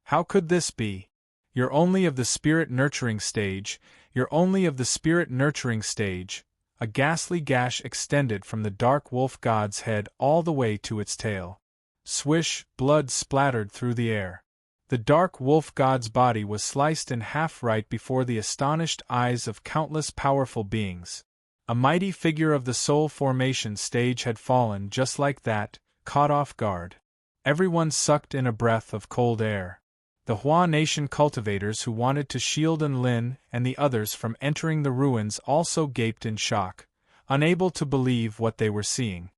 How could this be? You're only of the spirit nurturing stage, you're only of the spirit nurturing stage. A ghastly gash extended from the dark wolf god's head all the way to its tail. Swish, blood splattered through the air. The dark wolf god's body was sliced in half right before the astonished eyes of countless powerful beings. A mighty figure of the soul formation stage had fallen just like that, caught off guard. Everyone sucked in a breath of cold air. The Hua Nation cultivators who wanted to shield Enlin and the others from entering the ruins also gaped in shock, unable to believe what they were seeing.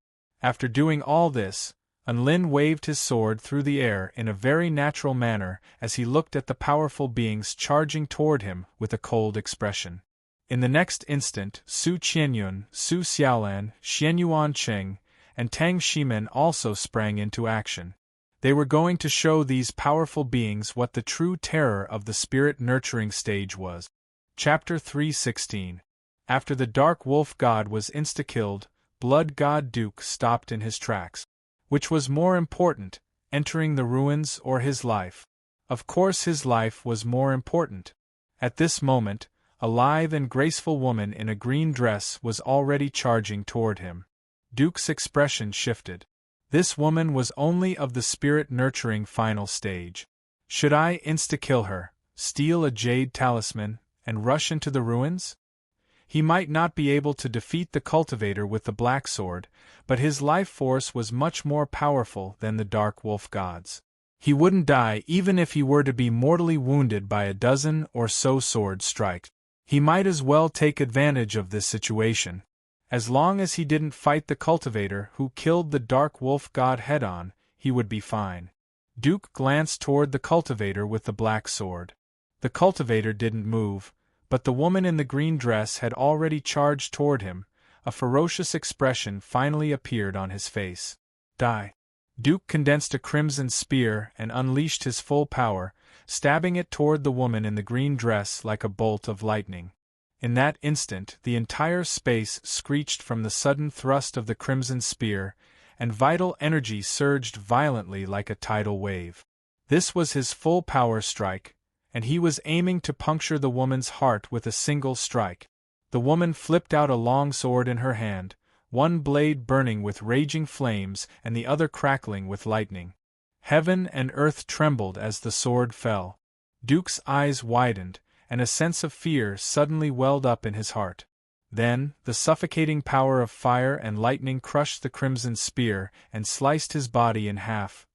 After doing all this, Enlin waved his sword through the air in a very natural manner as he looked at the powerful beings charging toward him with a cold expression. In the next instant, Su Qianyun, Su Xiaolan, Xianyuan Cheng, and Tang Shimen also sprang into action. They were going to show these powerful beings what the true terror of the spirit nurturing stage was. Chapter 3:16. After the dark wolf god was insta-killed, Blood God Duke stopped in his tracks. Which was more important, entering the ruins or his life? Of course his life was more important. At this moment, a lithe and graceful woman in a green dress was already charging toward him. Duke's expression shifted. This woman was only of the spirit-nurturing final stage. Should I insta-kill her, steal a jade talisman, and rush into the ruins? He might not be able to defeat the cultivator with the black sword, but his life force was much more powerful than the dark wolf god's. He wouldn't die even if he were to be mortally wounded by a dozen or so sword strikes. He might as well take advantage of this situation. As long as he didn't fight the cultivator who killed the dark wolf god head-on, he would be fine. Duke glanced toward the cultivator with the black sword. The cultivator didn't move, but the woman in the green dress had already charged toward him. A ferocious expression finally appeared on his face. Die. Duke condensed a crimson spear and unleashed his full power, stabbing it toward the woman in the green dress like a bolt of lightning. In that instant, the entire space screeched from the sudden thrust of the crimson spear, and vital energy surged violently like a tidal wave. This was his full power strike, and he was aiming to puncture the woman's heart with a single strike. The woman flipped out a long sword in her hand, one blade burning with raging flames and the other crackling with lightning. Heaven and earth trembled as the sword fell. Duke's eyes widened, and a sense of fear suddenly welled up in his heart. Then, the suffocating power of fire and lightning crushed the crimson spear and sliced his body in half.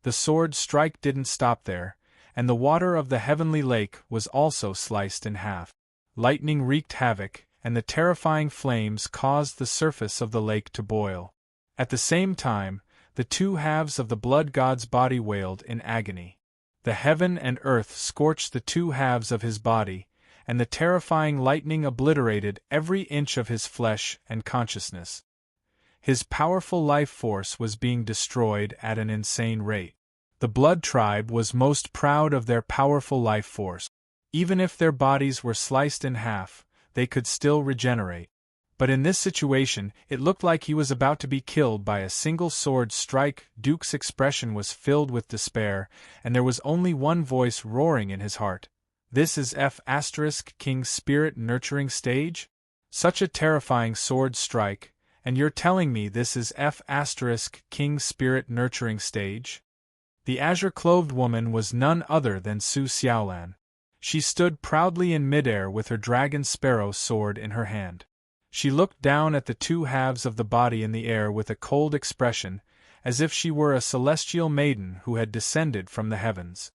The sword strike didn't stop there, and the water of the heavenly lake was also sliced in half. Lightning wreaked havoc, and the terrifying flames caused the surface of the lake to boil. At the same time, the two halves of the blood god's body wailed in agony. The heaven and earth scorched the two halves of his body, and the terrifying lightning obliterated every inch of his flesh and consciousness. His powerful life force was being destroyed at an insane rate. The Blood Tribe was most proud of their powerful life force. Even if their bodies were sliced in half, they could still regenerate. But in this situation, it looked like he was about to be killed by a single sword strike. Duke's expression was filled with despair, and there was only one voice roaring in his heart. This is King's spirit nurturing stage? Such a terrifying sword strike, and you're telling me this is King's spirit nurturing stage? The azure-clothed woman was none other than Su Xiaolan. She stood proudly in midair with her dragon sparrow sword in her hand. She looked down at the two halves of the body in the air with a cold expression, as if she were a celestial maiden who had descended from the heavens.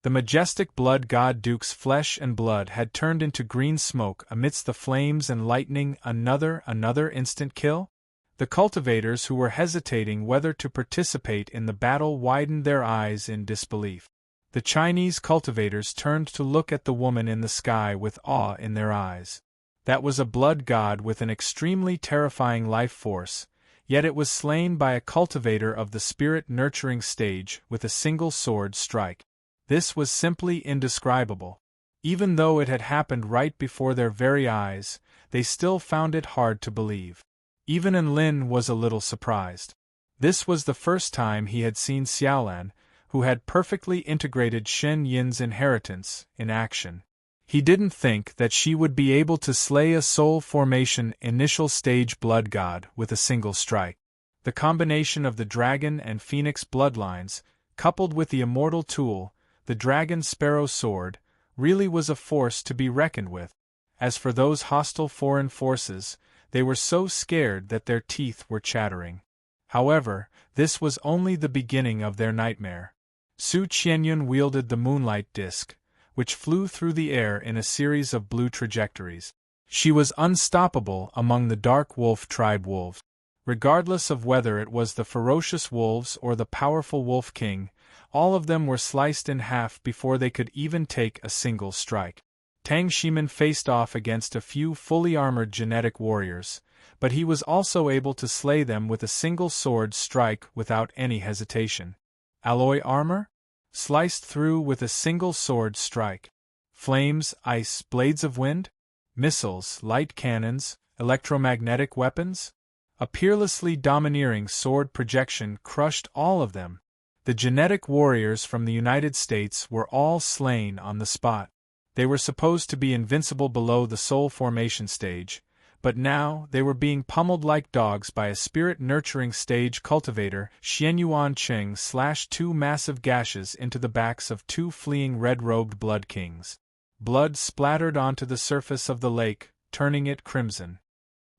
The majestic blood god Duke's flesh and blood had turned into green smoke amidst the flames and lightning. Another instant kill? The cultivators who were hesitating whether to participate in the battle widened their eyes in disbelief. The Chinese cultivators turned to look at the woman in the sky with awe in their eyes. That was a blood god with an extremely terrifying life force, yet it was slain by a cultivator of the spirit-nurturing stage with a single sword strike. This was simply indescribable. Even though it had happened right before their very eyes, they still found it hard to believe. Even Enlin was a little surprised. This was the first time he had seen Xiaolan, who had perfectly integrated Shen Yin's inheritance, in action. He didn't think that she would be able to slay a soul formation initial stage blood god with a single strike. The combination of the dragon and phoenix bloodlines, coupled with the immortal tool, the dragon sparrow sword, really was a force to be reckoned with. As for those hostile foreign forces, they were so scared that their teeth were chattering. However, this was only the beginning of their nightmare. Su Qianyun wielded the moonlight disk, which flew through the air in a series of blue trajectories. She was unstoppable among the dark wolf tribe wolves. Regardless of whether it was the ferocious wolves or the powerful wolf king, all of them were sliced in half before they could even take a single strike. Tang Shimin faced off against a few fully armored genetic warriors, but he was also able to slay them with a single sword strike without any hesitation. Alloy armor? Sliced through with a single sword strike. Flames, ice, blades of wind? Missiles, light cannons, electromagnetic weapons? A peerlessly domineering sword projection crushed all of them. The genetic warriors from the United States were all slain on the spot. They were supposed to be invincible below the soul formation stage, but now they were being pummeled like dogs by a spirit-nurturing stage cultivator. Xianyuan Cheng slashed two massive gashes into the backs of two fleeing red-robed blood kings. Blood splattered onto the surface of the lake, turning it crimson.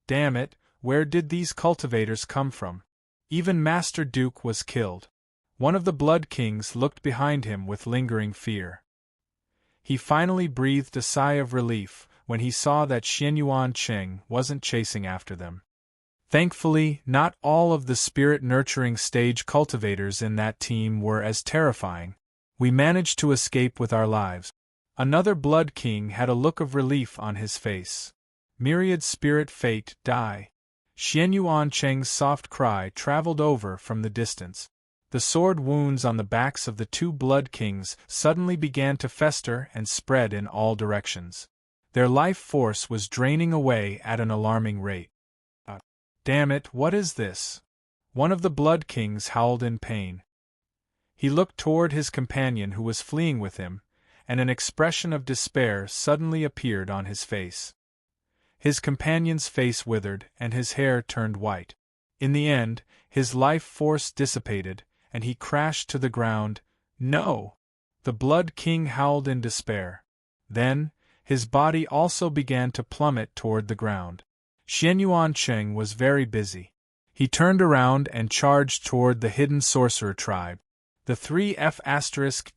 Damn it, where did these cultivators come from? Even Master Duke was killed. One of the blood kings looked behind him with lingering fear. He finally breathed a sigh of relief when he saw that Xianyuan Cheng wasn't chasing after them. Thankfully, not all of the spirit-nurturing stage cultivators in that team were as terrifying. We managed to escape with our lives. Another blood king had a look of relief on his face. Myriad spirit fate die. Xianyuan Cheng's soft cry traveled over from the distance. The sword wounds on the backs of the two blood kings suddenly began to fester and spread in all directions. Their life force was draining away at an alarming rate. Damn it, what is this? One of the blood kings howled in pain. He looked toward his companion who was fleeing with him, and an expression of despair suddenly appeared on his face. His companion's face withered and his hair turned white. In the end, his life force dissipated, and he crashed to the ground. No! The Blood King howled in despair. Then, his body also began to plummet toward the ground. Xianyuan Cheng was very busy. He turned around and charged toward the hidden sorcerer tribe. The three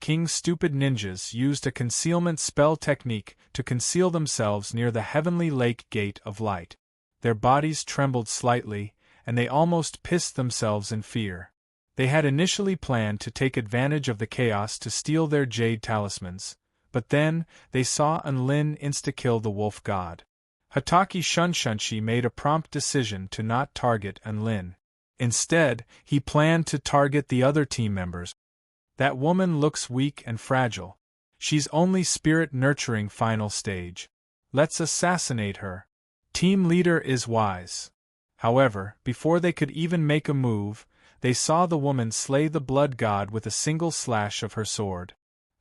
King stupid ninjas used a concealment spell technique to conceal themselves near the heavenly lake gate of light. Their bodies trembled slightly, and they almost pissed themselves in fear. They had initially planned to take advantage of the chaos to steal their jade talismans, but then they saw Enlin insta-kill the wolf god. Hataki Shunshunshi made a prompt decision to not target Enlin. Instead, he planned to target the other team members. That woman looks weak and fragile. She's only spirit nurturing final stage. Let's assassinate her. Team leader is wise. However, before they could even make a move, they saw the woman slay the blood god with a single slash of her sword.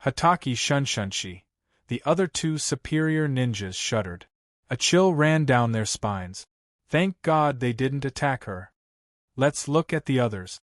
Hatake Shunshunshi. The other two superior ninjas shuddered. A chill ran down their spines. Thank God they didn't attack her. Let's look at the others.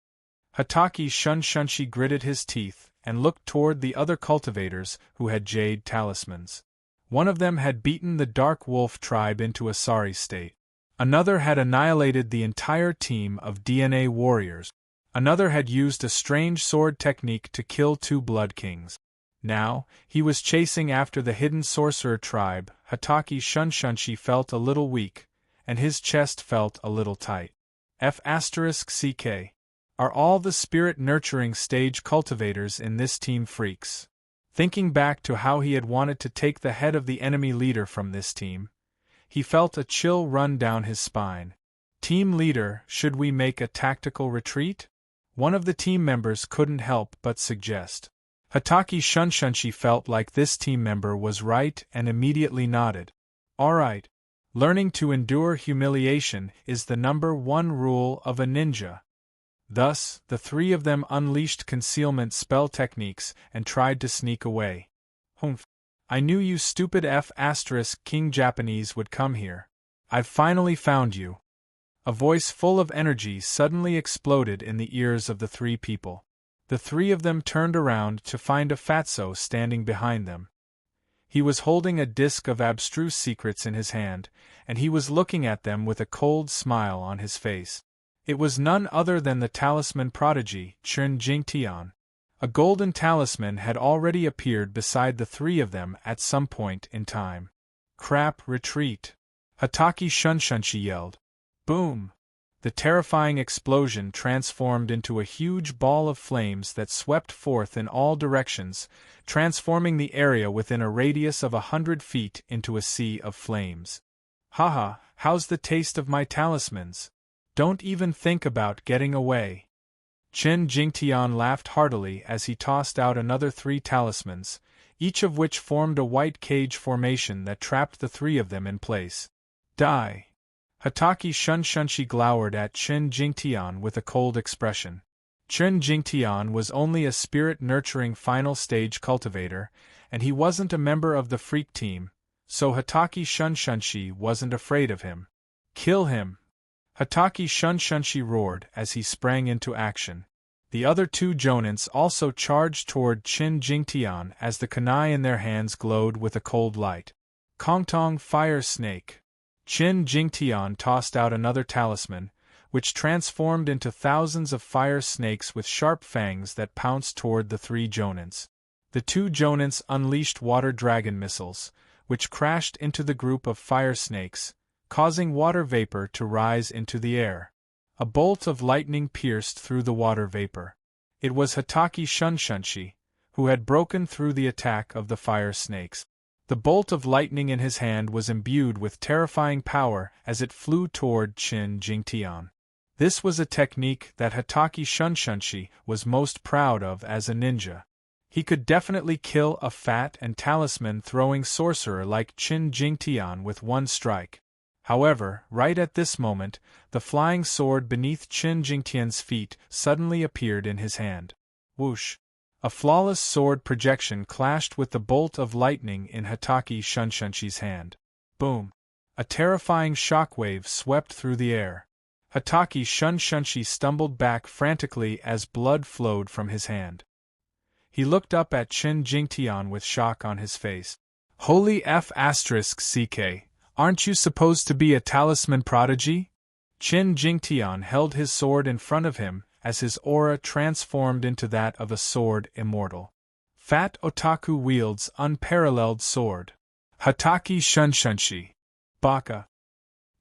Hatake Shunshunshi gritted his teeth and looked toward the other cultivators who had jade talismans. One of them had beaten the Dark Wolf tribe into a sorry state. Another had annihilated the entire team of DNA warriors. Another had used a strange sword technique to kill 2 Blood Kings. Now, he was chasing after the hidden sorcerer tribe. Hatake Shunshunshi felt a little weak, and his chest felt a little tight. F***CK. Are all the spirit-nurturing stage cultivators in this team freaks? Thinking back to how he had wanted to take the head of the enemy leader from this team, he felt a chill run down his spine. Team leader, should we make a tactical retreat? One of the team members couldn't help but suggest. Hatake Shunshunshi felt like this team member was right and immediately nodded. All right. Learning to endure humiliation is the #1 rule of a ninja. Thus, the 3 of them unleashed concealment spell techniques and tried to sneak away. Humph. I knew you stupid King Japanese would come here. I've finally found you. A voice full of energy suddenly exploded in the ears of the 3 people. The 3 of them turned around to find a fatso standing behind them. He was holding a disc of abstruse secrets in his hand, and he was looking at them with a cold smile on his face. It was none other than the talisman prodigy, Chen Jingtian. A golden talisman had already appeared beside the 3 of them at some point in time. Crap, retreat! Hatake Shunshunshi yelled. Boom! The terrifying explosion transformed into a huge ball of flames that swept forth in all directions, transforming the area within a radius of 100 feet into a sea of flames. Haha, how's the taste of my talismans? Don't even think about getting away. Chen Jingtian laughed heartily as he tossed out another 3 talismans, each of which formed a white cage formation that trapped the 3 of them in place. Die! Hatake Shunshunshi glowered at Chen Jingtian with a cold expression. Chen Jingtian was only a spirit-nurturing final stage cultivator, and he wasn't a member of the freak team, so Hatake Shunshunshi wasn't afraid of him. Kill him! Hatake Shunshunshi roared as he sprang into action. The other 2 jonins also charged toward Chen Jingtian as the kunai in their hands glowed with a cold light. Kongtong Fire Snake! Chen Jingtian tossed out another talisman, which transformed into thousands of fire snakes with sharp fangs that pounced toward the 3 jonins. The 2 jonins unleashed water dragon missiles, which crashed into the group of fire snakes, causing water vapor to rise into the air. A bolt of lightning pierced through the water vapor. It was Hatake Shunshunshi, who had broken through the attack of the fire snakes. The bolt of lightning in his hand was imbued with terrifying power as it flew toward Chen Jingtian. This was a technique that Hatake Shunshunshi was most proud of as a ninja. He could definitely kill a fat and talisman-throwing sorcerer like Chen Jingtian with one strike. However, right at this moment, the flying sword beneath Chen Jingtian's feet suddenly appeared in his hand. Whoosh! A flawless sword projection clashed with the bolt of lightning in Hatake Shunshunchi's hand. Boom! A terrifying shockwave swept through the air. Hatake Shunshunshi stumbled back frantically as blood flowed from his hand. He looked up at Chen Jingtian with shock on his face. Holy F***CK, aren't you supposed to be a talisman prodigy? Chen Jingtian held his sword in front of him, as his aura transformed into that of a sword immortal. Fat Otaku wields unparalleled sword. Hatake Shunshunshi. Baka.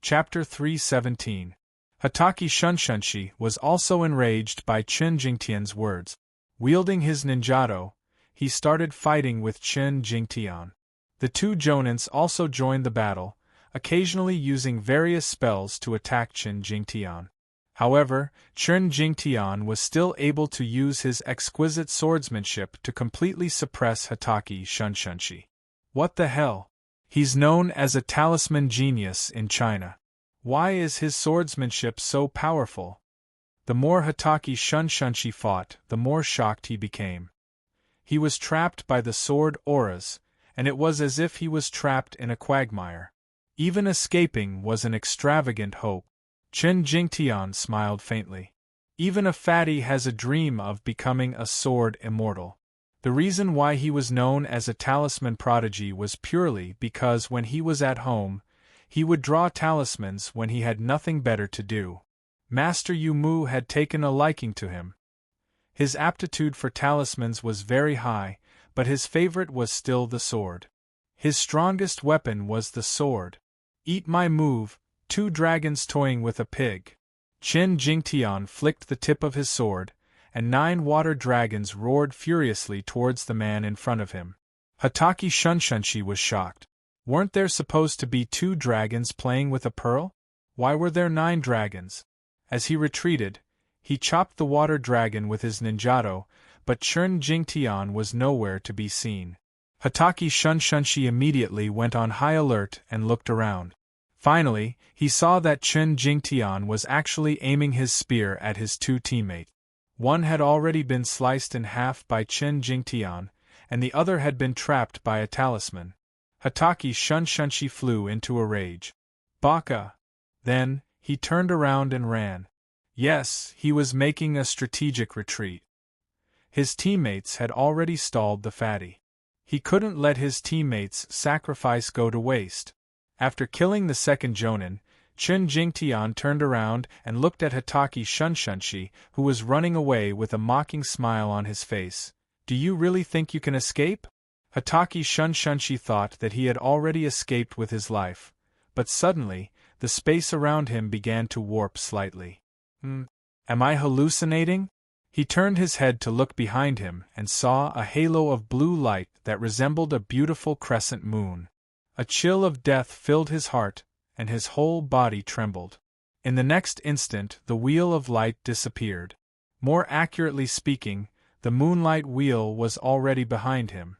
Chapter 317. Hatake Shunshunshi was also enraged by Chen Jingtian's words. Wielding his ninjato, he started fighting with Chen Jingtian. The 2 jonins also joined the battle, occasionally using various spells to attack Chen Jingtian. However, Chen Jingtian was still able to use his exquisite swordsmanship to completely suppress Hatake Shunshunshi. What the hell? He's known as a talisman genius in China. Why is his swordsmanship so powerful? The more Hatake Shunshunshi fought, the more shocked he became. He was trapped by the sword auras, and it was as if he was trapped in a quagmire. Even escaping was an extravagant hope. Chen Jingtian smiled faintly. Even a fatty has a dream of becoming a sword immortal. The reason why he was known as a talisman prodigy was purely because when he was at home, he would draw talismans when he had nothing better to do. Master Yu Mu had taken a liking to him. His aptitude for talismans was very high, but his favorite was still the sword. His strongest weapon was the sword. Eat my move, 2 dragons toying with a pig. Chen Jingtian flicked the tip of his sword, and 9 water dragons roared furiously towards the man in front of him. Hatake Shunshunshi was shocked. Weren't there supposed to be 2 dragons playing with a pearl? Why were there 9 dragons? As he retreated, he chopped the water dragon with his ninjato, but Chen Jingtian was nowhere to be seen. Hatake Shunshunshi immediately went on high alert and looked around. Finally, he saw that Chen Jingtian was actually aiming his spear at his 2 teammates. One had already been sliced in half by Chen Jingtian, and the other had been trapped by a talisman. Hatake Shunshunshi flew into a rage. Baka! Then, he turned around and ran. Yes, he was making a strategic retreat. His teammates had already stalled the fatty. He couldn't let his teammates' sacrifice go to waste. After killing the second Jonin, Chen Jingtian turned around and looked at Hatake Shunshunshi, who was running away with a mocking smile on his face. Do you really think you can escape? Hatake Shunshunshi thought that he had already escaped with his life, but suddenly, the space around him began to warp slightly. Am I hallucinating? He turned his head to look behind him and saw a halo of blue light that resembled a beautiful crescent moon. A chill of death filled his heart, and his whole body trembled. In the next instant, the wheel of light disappeared. More accurately speaking, the moonlight wheel was already behind him.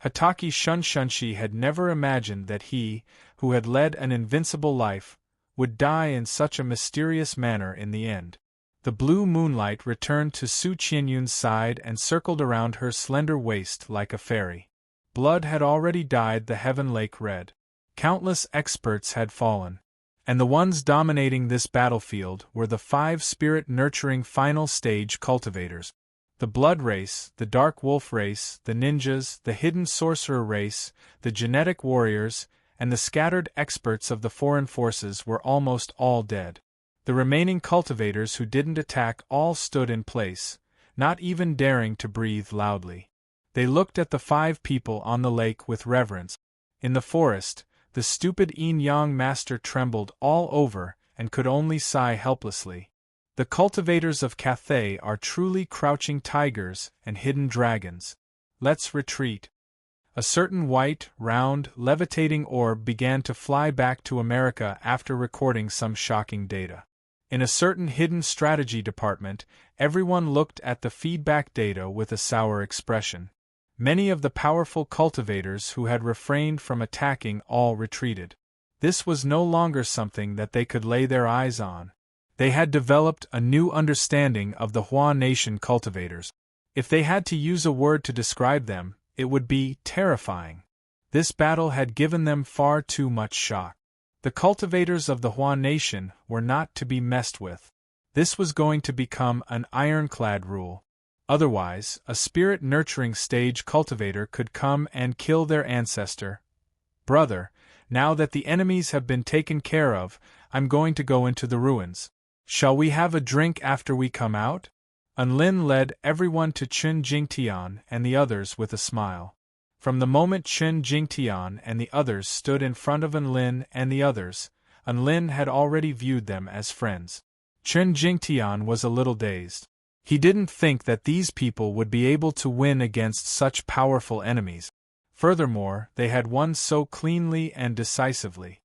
Hatake Shunshunshi had never imagined that he, who had led an invincible life, would die in such a mysterious manner in the end. The blue moonlight returned to Su Qianyun's side and circled around her slender waist like a fairy. Blood had already dyed the heaven lake red. Countless experts had fallen. And the ones dominating this battlefield were the 5 spirit-nurturing final stage cultivators. The blood race, the dark wolf race, the ninjas, the hidden sorcerer race, the genetic warriors, and the scattered experts of the foreign forces were almost all dead. The remaining cultivators who didn't attack all stood in place, not even daring to breathe loudly. They looked at the 5 people on the lake with reverence. In the forest, the stupid Yin-Yang master trembled all over and could only sigh helplessly. The cultivators of Cathay are truly crouching tigers and hidden dragons. Let's retreat. A certain white, round, levitating orb began to fly back to America after recording some shocking data. In a certain hidden strategy department, everyone looked at the feedback data with a sour expression. Many of the powerful cultivators who had refrained from attacking all retreated. This was no longer something that they could lay their eyes on. They had developed a new understanding of the Hua Nation cultivators. If they had to use a word to describe them, it would be terrifying. This battle had given them far too much shock. The cultivators of the Hua Nation were not to be messed with. This was going to become an ironclad rule. Otherwise, a spirit-nurturing stage cultivator could come and kill their ancestor. Brother, now that the enemies have been taken care of, I'm going to go into the ruins. Shall we have a drink after we come out? Unlin led everyone to Chen Jingtian and the others with a smile. From the moment Chen Jingtian and the others stood in front of Unlin and the others, Unlin had already viewed them as friends. Chen Jingtian was a little dazed. He didn't think that these people would be able to win against such powerful enemies. Furthermore, they had won so cleanly and decisively.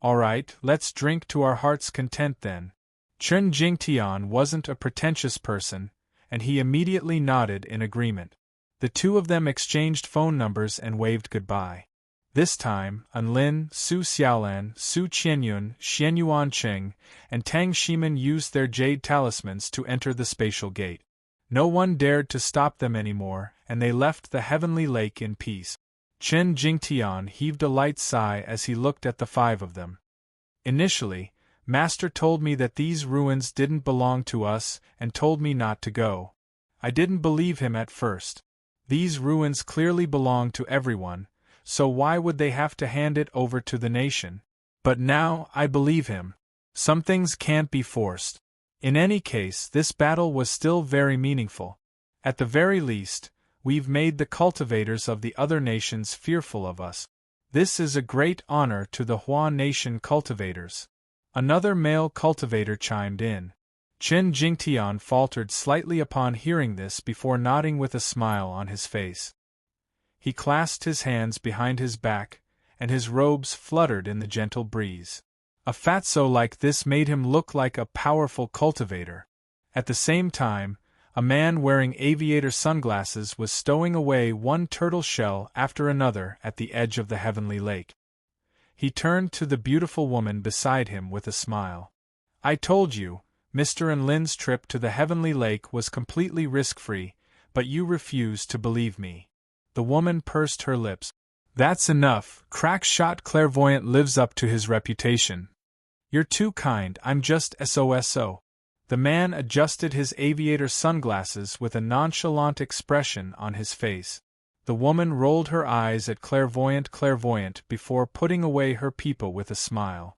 All right, let's drink to our heart's content then. Chen Jingtian wasn't a pretentious person, and he immediately nodded in agreement. The two of them exchanged phone numbers and waved goodbye. This time, Anlin, Su Xiaolan, Su Qianyun, Xianyuan Cheng, and Tang Shimin used their jade talismans to enter the spatial gate. No one dared to stop them anymore, and they left the heavenly lake in peace. Chen Jingtian heaved a light sigh as he looked at the five of them. Initially, Master told me that these ruins didn't belong to us and told me not to go. I didn't believe him at first. These ruins clearly belong to everyone, so why would they have to hand it over to the nation? But now I believe him. Some things can't be forced. In any case, this battle was still very meaningful. At the very least, we've made the cultivators of the other nations fearful of us. This is a great honor to the Hua nation cultivators. Another male cultivator chimed in. Chen Jingtian faltered slightly upon hearing this before nodding with a smile on his face. He clasped his hands behind his back, and his robes fluttered in the gentle breeze. A fatso like this made him look like a powerful cultivator. At the same time, a man wearing aviator sunglasses was stowing away one turtle shell after another at the edge of the heavenly lake. He turned to the beautiful woman beside him with a smile. I told you, Mr. Anlin's trip to the heavenly lake was completely risk-free, but you refused to believe me. The woman pursed her lips. That's enough, crack-shot clairvoyant lives up to his reputation. You're too kind, I'm just SOSO. The man adjusted his aviator sunglasses with a nonchalant expression on his face. The woman rolled her eyes at clairvoyant before putting away her peepa with a smile.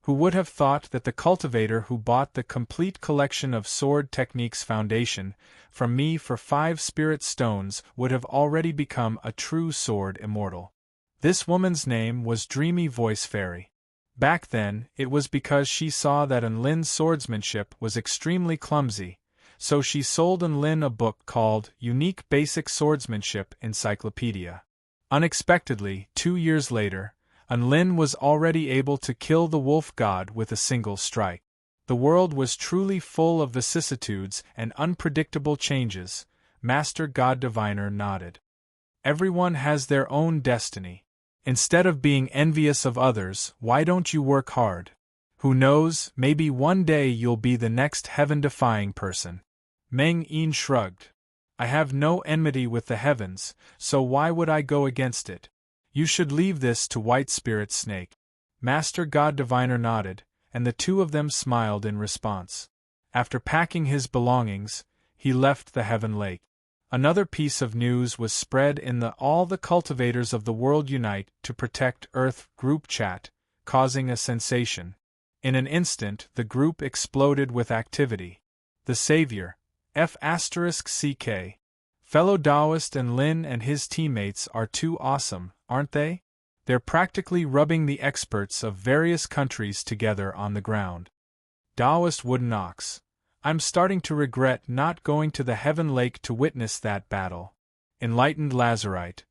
Who would have thought that the cultivator who bought the complete collection of sword techniques foundation from me for 5 spirit stones would have already become a true sword immortal? This woman's name was Dreamy Voice Fairy. Back then, it was because she saw that Anlin's swordsmanship was extremely clumsy, so she sold Anlin a book called Unique Basic Swordsmanship Encyclopedia. Unexpectedly, 2 years later, Anlin was already able to kill the wolf god with a single strike. The world was truly full of vicissitudes and unpredictable changes. Master God Diviner nodded. Everyone has their own destiny. Instead of being envious of others, why don't you work hard? Who knows, maybe one day you'll be the next heaven-defying person. Meng Yin shrugged. I have no enmity with the heavens, so why would I go against it? You should leave this to White Spirit Snake. Master God Diviner nodded, and the two of them smiled in response. After packing his belongings, he left the Heaven Lake. Another piece of news was spread in the All the Cultivators of the World Unite to Protect Earth group chat, causing a sensation. In an instant, the group exploded with activity. The Savior, F*CK. Fellow Taoist Anlin and his teammates are too awesome, aren't they? They're practically rubbing the experts of various countries together on the ground. Taoist Wooden Ox. I'm starting to regret not going to the Heaven Lake to witness that battle. Enlightened Lazarite.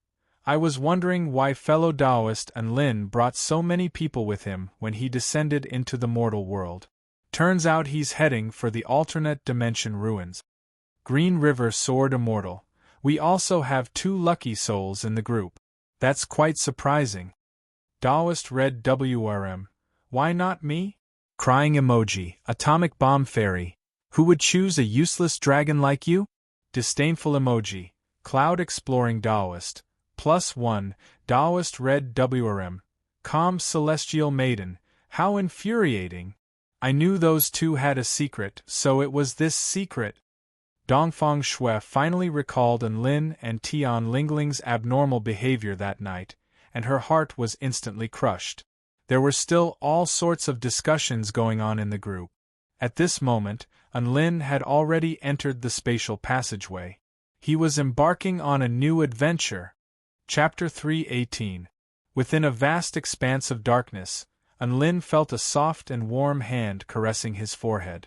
I was wondering why fellow Taoist Anlin brought so many people with him when he descended into the mortal world. Turns out he's heading for the alternate dimension ruins. Green River Sword Immortal. We also have 2 lucky souls in the group. That's quite surprising. Taoist Red WRM. Why not me? Crying emoji. Atomic Bomb Fairy. Who would choose a useless dragon like you? Disdainful emoji. Cloud Exploring Taoist. +1. Taoist Red WRM. Calm Celestial Maiden. How infuriating. I knew those two had a secret, so it was this secret. Dongfang Shui finally recalled Anlin and Tian Lingling's abnormal behavior that night, and her heart was instantly crushed. There were still all sorts of discussions going on in the group. At this moment, Anlin had already entered the spatial passageway. He was embarking on a new adventure. Chapter 3:18. Within a vast expanse of darkness, Anlin felt a soft and warm hand caressing his forehead.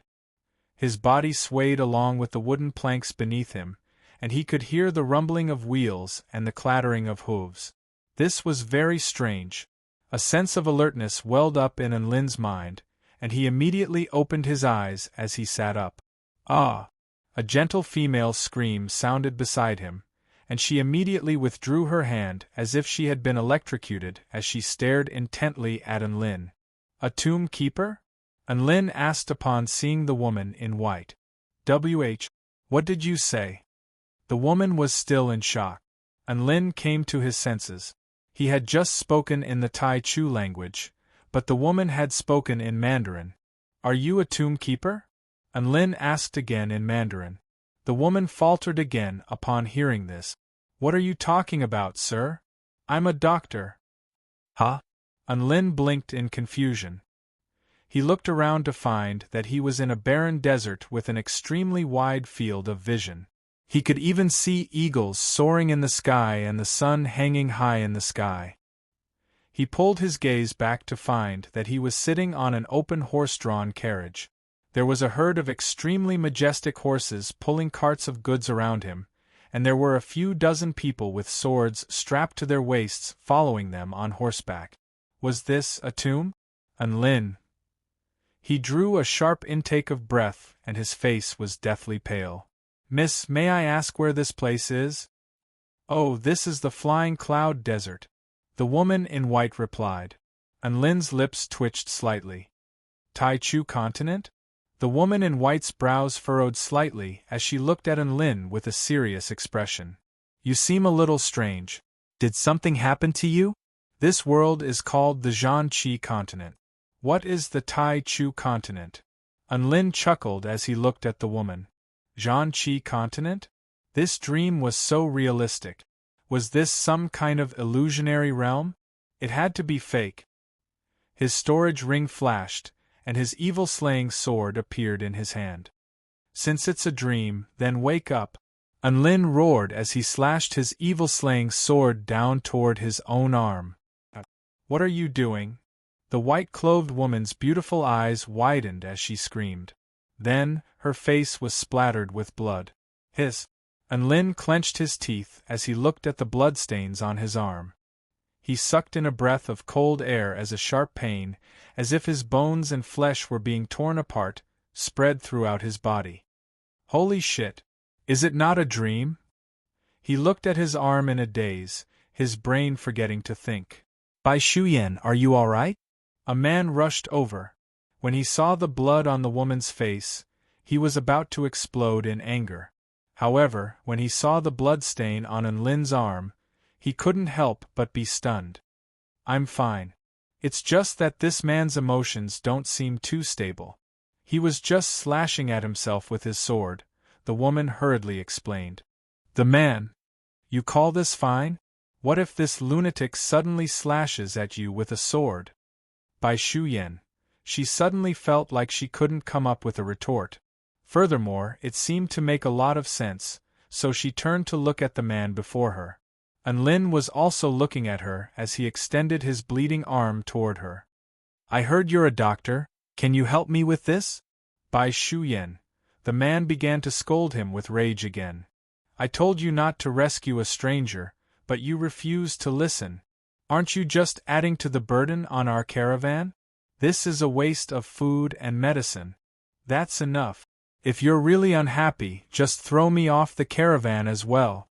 His body swayed along with the wooden planks beneath him, and he could hear the rumbling of wheels and the clattering of hooves. This was very strange. A sense of alertness welled up in Anlin's mind, and he immediately opened his eyes as he sat up. Ah! A gentle female scream sounded beside him, and she immediately withdrew her hand as if she had been electrocuted as she stared intently at Anlin. A tomb keeper? Anlin asked upon seeing the woman in white. What did you say? The woman was still in shock. Anlin came to his senses. He had just spoken in the Tai Chu language, but the woman had spoken in Mandarin. Are you a tomb keeper? Anlin asked again in Mandarin. The woman faltered again upon hearing this. What are you talking about, sir? I'm a doctor. Huh? Anlin blinked in confusion. He looked around to find that he was in a barren desert with an extremely wide field of vision. He could even see eagles soaring in the sky and the sun hanging high in the sky. He pulled his gaze back to find that he was sitting on an open horse-drawn carriage. There was a herd of extremely majestic horses pulling carts of goods around him, and there were a few dozen people with swords strapped to their waists following them on horseback. Was this a tomb? Anlin. He drew a sharp intake of breath, and his face was deathly pale. Miss, may I ask where this place is? Oh, this is the Flying Cloud Desert, the woman in white replied. Anlin's lips twitched slightly. Tai Chu continent? The woman in white's brows furrowed slightly as she looked at Anlin with a serious expression. You seem a little strange. Did something happen to you? This world is called the Zhanqi continent. What is the Tai Chu continent? Anlin chuckled as he looked at the woman. Zhanqi continent? This dream was so realistic. Was this some kind of illusionary realm? It had to be fake. His storage ring flashed, and his evil-slaying sword appeared in his hand. Since it's a dream, then wake up, Anlin roared as he slashed his evil-slaying sword down toward his own arm. What are you doing? The white-clothed woman's beautiful eyes widened as she screamed. Then, her face was splattered with blood. Hiss! Anlin clenched his teeth as he looked at the bloodstains on his arm. He sucked in a breath of cold air as a sharp pain, as if his bones and flesh were being torn apart, spread throughout his body. Holy shit! Is it not a dream? He looked at his arm in a daze, his brain forgetting to think. Bai Shuyan, are you all right? A man rushed over. When he saw the blood on the woman's face, he was about to explode in anger. However, when he saw the blood stain on Anlin's arm, he couldn't help but be stunned. I'm fine. It's just that this man's emotions don't seem too stable. He was just slashing at himself with his sword, the woman hurriedly explained. The man? You call this fine? What if this lunatic suddenly slashes at you with a sword? Bai Shuyan. She suddenly felt like she couldn't come up with a retort. Furthermore, it seemed to make a lot of sense, so she turned to look at the man before her. Anlin was also looking at her as he extended his bleeding arm toward her. I heard you're a doctor, can you help me with this? Bai Shuyan. The man began to scold him with rage again. I told you not to rescue a stranger, but you refused to listen. Aren't you just adding to the burden on our caravan? This is a waste of food and medicine. That's enough. If you're really unhappy, just throw me off the caravan as well.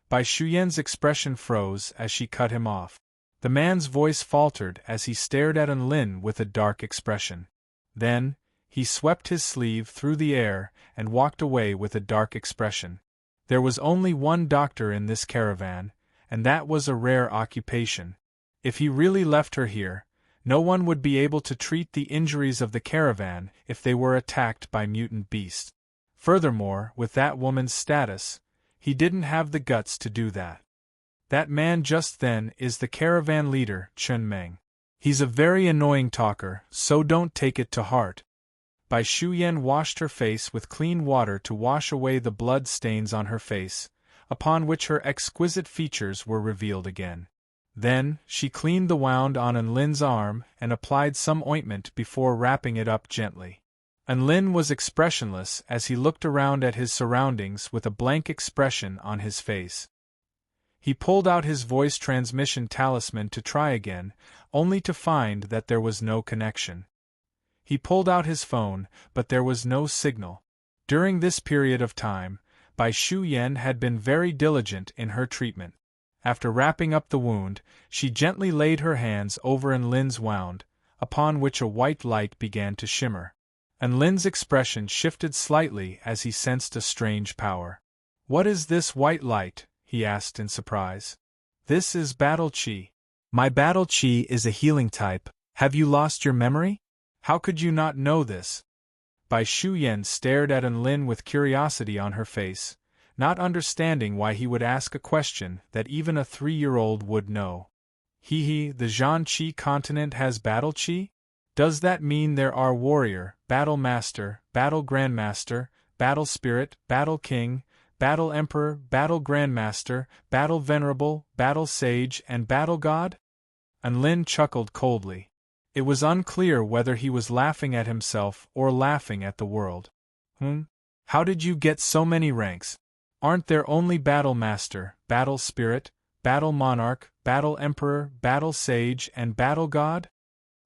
Bai Shuyan's expression froze as she cut him off. The man's voice faltered as he stared at Anlin with a dark expression. Then, he swept his sleeve through the air and walked away with a dark expression. There was only one doctor in this caravan, and that was a rare occupation. If he really left her here, no one would be able to treat the injuries of the caravan if they were attacked by mutant beasts. Furthermore, with that woman's status, he didn't have the guts to do that. That man just then is the caravan leader, Chun Meng. He's a very annoying talker, so don't take it to heart. Bai Shuyan washed her face with clean water to wash away the blood stains on her face, upon which her exquisite features were revealed again. Then, she cleaned the wound on Anlin's arm and applied some ointment before wrapping it up gently. Anlin was expressionless as he looked around at his surroundings with a blank expression on his face. He pulled out his voice transmission talisman to try again, only to find that there was no connection. He pulled out his phone, but there was no signal. During this period of time, Bai Shu Yan had been very diligent in her treatment. After wrapping up the wound, she gently laid her hands over Lin's wound, upon which a white light began to shimmer. Lin's expression shifted slightly as he sensed a strange power. "What is this white light?" he asked in surprise. "This is battle chi. My battle chi is a healing type. Have you lost your memory? How could you not know this?" Bai Shu Yan stared at Lin with curiosity on her face, not understanding why he would ask a question that even a 3-year-old would know. The Zhan Qi continent has battle chi? Does that mean there are warrior, battle master, battle grandmaster, battle spirit, battle king, battle emperor, battle grandmaster, battle venerable, battle sage, and battle god? Lin chuckled coldly. It was unclear whether he was laughing at himself or laughing at the world. How did you get so many ranks? Aren't there only battle master, battle spirit, battle monarch, battle emperor, battle sage, and battle god?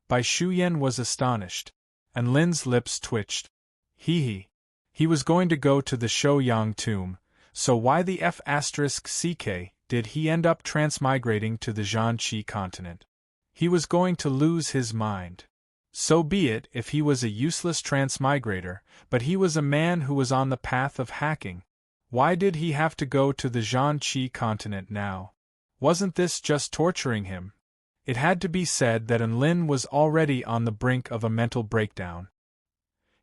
Bai Shu Yan was astonished, and Lin's lips twitched. He was going to go to the Shouyang tomb, so why the F***ck did he end up transmigrating to the Zhan Qi continent? He was going to lose his mind. So be it if he was a useless transmigrator, but he was a man who was on the path of hacking. Why did he have to go to the Zhan Qi continent now? Wasn't this just torturing him? It had to be said that Lin was already on the brink of a mental breakdown.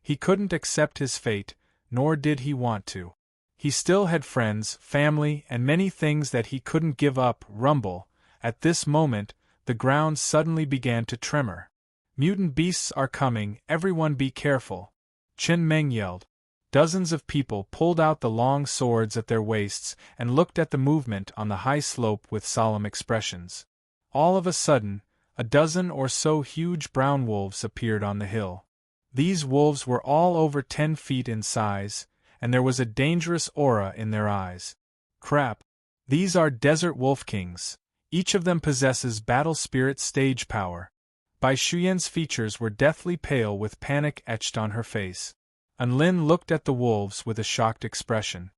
He couldn't accept his fate, nor did he want to. He still had friends, family, and many things that he couldn't give up. Rumble. At this moment, the ground suddenly began to tremor. "Mutant beasts are coming, everyone be careful," Chen Meng yelled. Dozens of people pulled out the long swords at their waists and looked at the movement on the high slope with solemn expressions. All of a sudden, a dozen or so huge brown wolves appeared on the hill. These wolves were all over 10 feet in size, and there was a dangerous aura in their eyes. Crap! These are desert wolf kings. Each of them possesses battle spirit stage power. Bai Shuyan's features were deathly pale with panic etched on her face. Lin looked at the wolves with a shocked expression.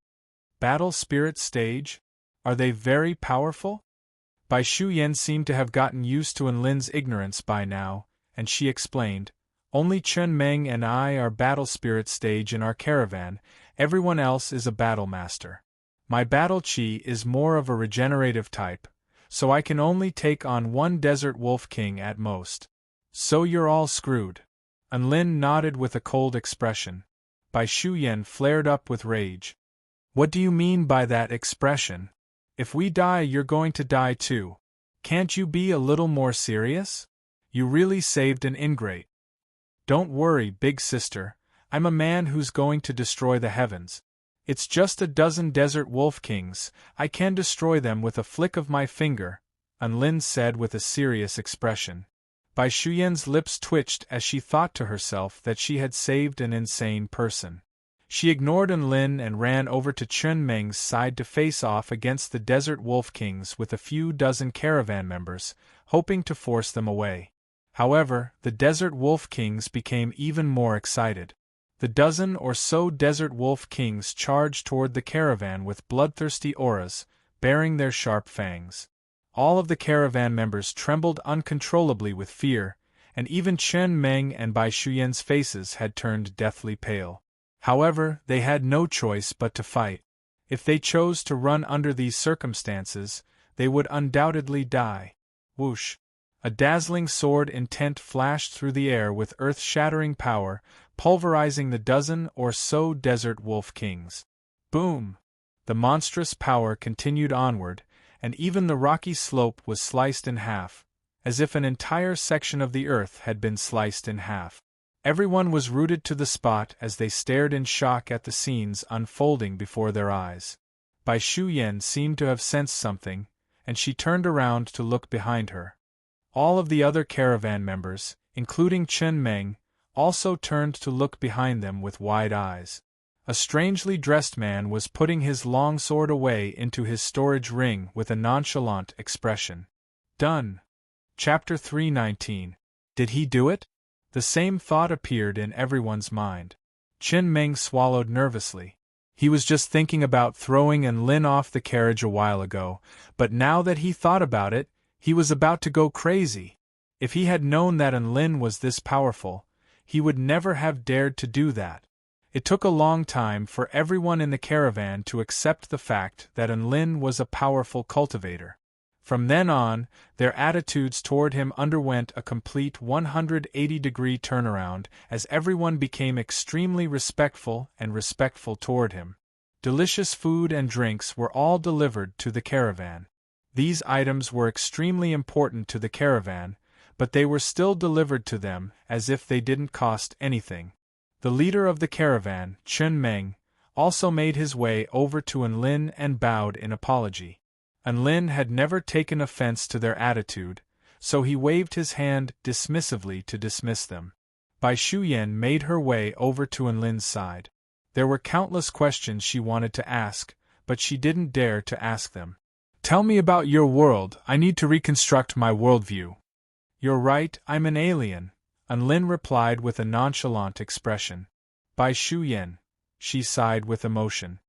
Battle spirit stage? Are they very powerful? Bai Shuyan seemed to have gotten used to Lin's ignorance by now, and she explained, "Only Chen Meng and I are battle spirit stage in our caravan, everyone else is a battle master. My battle chi is more of a regenerative type, so I can only take on one desert wolf king at most. So you're all screwed." Lin nodded with a cold expression. Bai Shu Yan flared up with rage. "What do you mean by that expression? If we die, you're going to die too. Can't you be a little more serious? You really saved an ingrate." "Don't worry, big sister, I'm a man who's going to destroy the heavens. It's just a dozen desert wolf kings, I can destroy them with a flick of my finger," Lin said with a serious expression. Bai Shuyan's lips twitched as she thought to herself that she had saved an insane person. She ignored Lin and ran over to Chen Meng's side to face off against the desert wolf kings with a few dozen caravan members, hoping to force them away. However, the desert wolf kings became even more excited. The dozen or so desert wolf kings charged toward the caravan with bloodthirsty auras, bearing their sharp fangs. All of the caravan members trembled uncontrollably with fear, and even Chen Meng and Bai Shuyan's faces had turned deathly pale. However, they had no choice but to fight. If they chose to run under these circumstances, they would undoubtedly die. Whoosh! A dazzling sword intent flashed through the air with earth-shattering power, pulverizing the dozen or so desert wolf kings. Boom! The monstrous power continued onward, and even the rocky slope was sliced in half, as if an entire section of the earth had been sliced in half. Everyone was rooted to the spot as they stared in shock at the scenes unfolding before their eyes. Bai Shu Yan seemed to have sensed something, and she turned around to look behind her. All of the other caravan members, including Chen Meng, also turned to look behind them with wide eyes. A strangely dressed man was putting his long sword away into his storage ring with a nonchalant expression. Done. Chapter 319. Did he do it? The same thought appeared in everyone's mind. Qin Meng swallowed nervously. He was just thinking about throwing Enlin off the carriage a while ago, but now that he thought about it, he was about to go crazy. If he had known that Enlin was this powerful, he would never have dared to do that. It took a long time for everyone in the caravan to accept the fact that Enlin was a powerful cultivator. From then on, their attitudes toward him underwent a complete 180-degree turnaround as everyone became extremely respectful toward him. Delicious food and drinks were all delivered to the caravan. These items were extremely important to the caravan, but they were still delivered to them as if they didn't cost anything. The leader of the caravan, Qin Meng, also made his way over to Enlin and bowed in apology. Enlin had never taken offense to their attitude, so he waved his hand dismissively to dismiss them. Bai Shuyan made her way over to Enlin's side. There were countless questions she wanted to ask, but she didn't dare to ask them. "Tell me about your world, I need to reconstruct my worldview." "You're right, I'm an alien," Enlin replied with a nonchalant expression. "Bai Shuyan," she sighed with emotion.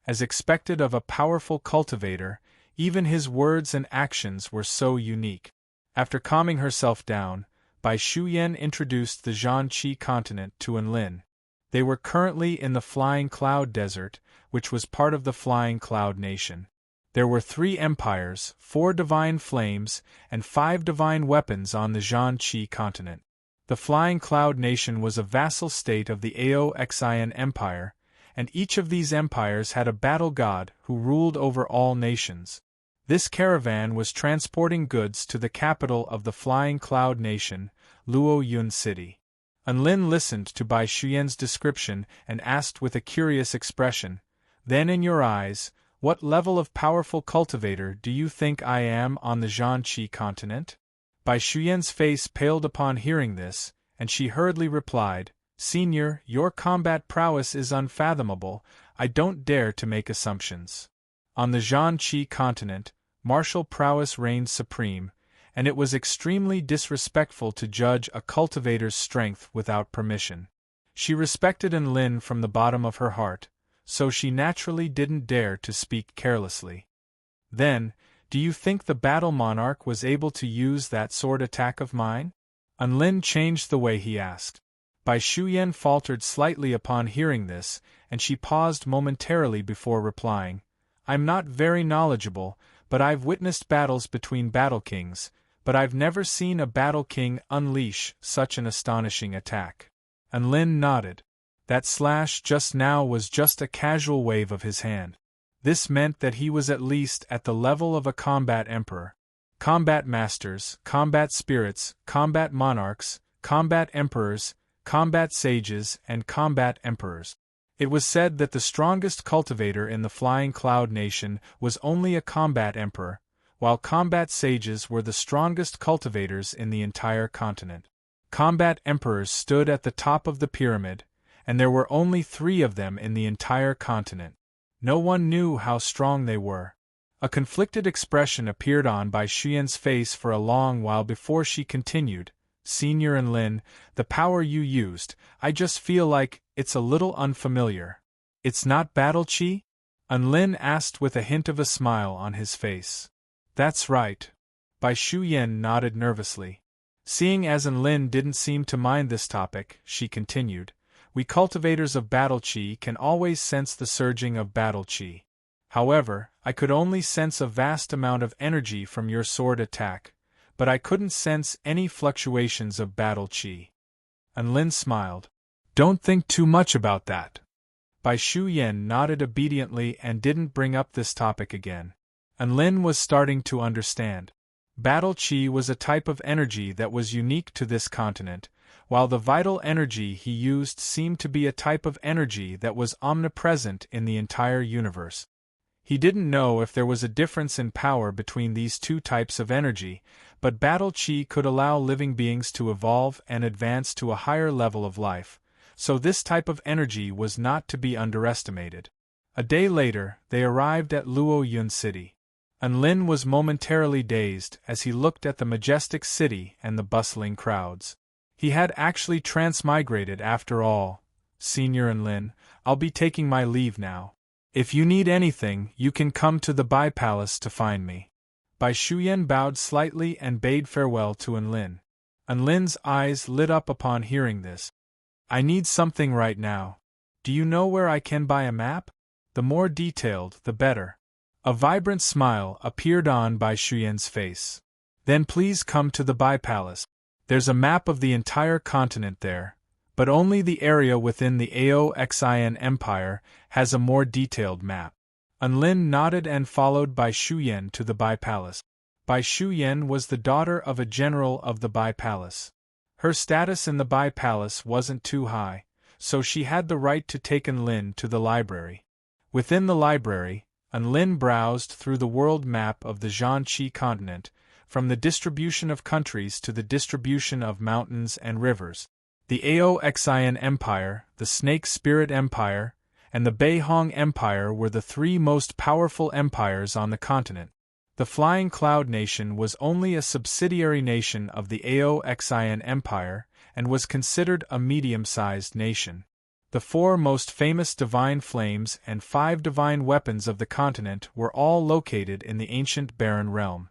As expected of a powerful cultivator, even his words and actions were so unique. After calming herself down, Bai Shuyan introduced the Zhanqi continent to Enlin. They were currently in the Flying Cloud Desert, which was part of the Flying Cloud Nation. There were 3 empires, 4 divine flames, and 5 divine weapons on the Zhanqi continent. The Flying Cloud Nation was a vassal state of the Ao-Xian Empire, and each of these empires had a battle god who ruled over all nations. This caravan was transporting goods to the capital of the Flying Cloud Nation, Luoyun City. Enlin listened to Bai Shuyan's description and asked with a curious expression, "Then in your eyes, what level of powerful cultivator do you think I am on the Zhanqi continent?" Bai Shuyan's face paled upon hearing this, and she hurriedly replied, "Senior, your combat prowess is unfathomable, I don't dare to make assumptions. On the Zhanqi continent, martial prowess reigned supreme, and it was extremely disrespectful to judge a cultivator's strength without permission." She respected Enlin from the bottom of her heart, so she naturally didn't dare to speak carelessly. "Then, do you think the battle monarch was able to use that sword attack of mine?" Enlin changed the way he asked. Bai Shuyan faltered slightly upon hearing this, and she paused momentarily before replying, "I'm not very knowledgeable, but I've witnessed battles between battle kings, but I've never seen a battle king unleash such an astonishing attack." Enlin nodded. That slash just now was just a casual wave of his hand. This meant that he was at least at the level of a combat emperor. Combat masters, combat spirits, combat monarchs, combat emperors, combat sages, and combat emperors. It was said that the strongest cultivator in the Flying Cloud Nation was only a combat emperor, while combat sages were the strongest cultivators in the entire continent. Combat emperors stood at the top of the pyramid, and there were only 3 of them in the entire continent. No one knew how strong they were. A conflicted expression appeared on Bai Shuyan's face for a long while before she continued, "Senior Enlin, the power you used, I just feel like it's a little unfamiliar." "It's not battle chi?" Enlin asked with a hint of a smile on his face. "That's right." Bai Shuyan nodded nervously. Seeing as Enlin didn't seem to mind this topic, she continued, "We cultivators of battle chi can always sense the surging of battle chi. However, I could only sense a vast amount of energy from your sword attack, but I couldn't sense any fluctuations of battle chi." Enlin smiled. "Don't think too much about that." Bai Shuyan nodded obediently and didn't bring up this topic again. Enlin was starting to understand. Battle chi was a type of energy that was unique to this continent, while the vital energy he used seemed to be a type of energy that was omnipresent in the entire universe. He didn't know if there was a difference in power between these 2 types of energy, but battle chi could allow living beings to evolve and advance to a higher level of life, so this type of energy was not to be underestimated. A day later, they arrived at Luoyun City. Enlin was momentarily dazed as he looked at the majestic city and the bustling crowds. He had actually transmigrated after all. Senior Lin, I'll be taking my leave now. If you need anything, you can come to the Bai Palace to find me. Bai Shuyan bowed slightly and bade farewell to Enlin. Enlin's eyes lit up upon hearing this. I need something right now. Do you know where I can buy a map? The more detailed, the better. A vibrant smile appeared on Bai Shuyan's face. Then please come to the Bai Palace. There's a map of the entire continent there, but only the area within the Aoxian Empire has a more detailed map. Enlin nodded and followed Bai Shuyan to the Bai Palace. Bai Shuyan was the daughter of a general of the Bai Palace. Her status in the Bai Palace wasn't too high, so she had the right to take Enlin to the library. Within the library, Enlin browsed through the world map of the Zhanqi continent, from the distribution of countries to the distribution of mountains and rivers. The Aoxian Empire, the Snake Spirit Empire, and the Beihong Empire were the three most powerful empires on the continent. The Flying Cloud Nation was only a subsidiary nation of the Aoxian Empire and was considered a medium-sized nation. The four most famous divine flames and 5 divine weapons of the continent were all located in the ancient Barren Realm.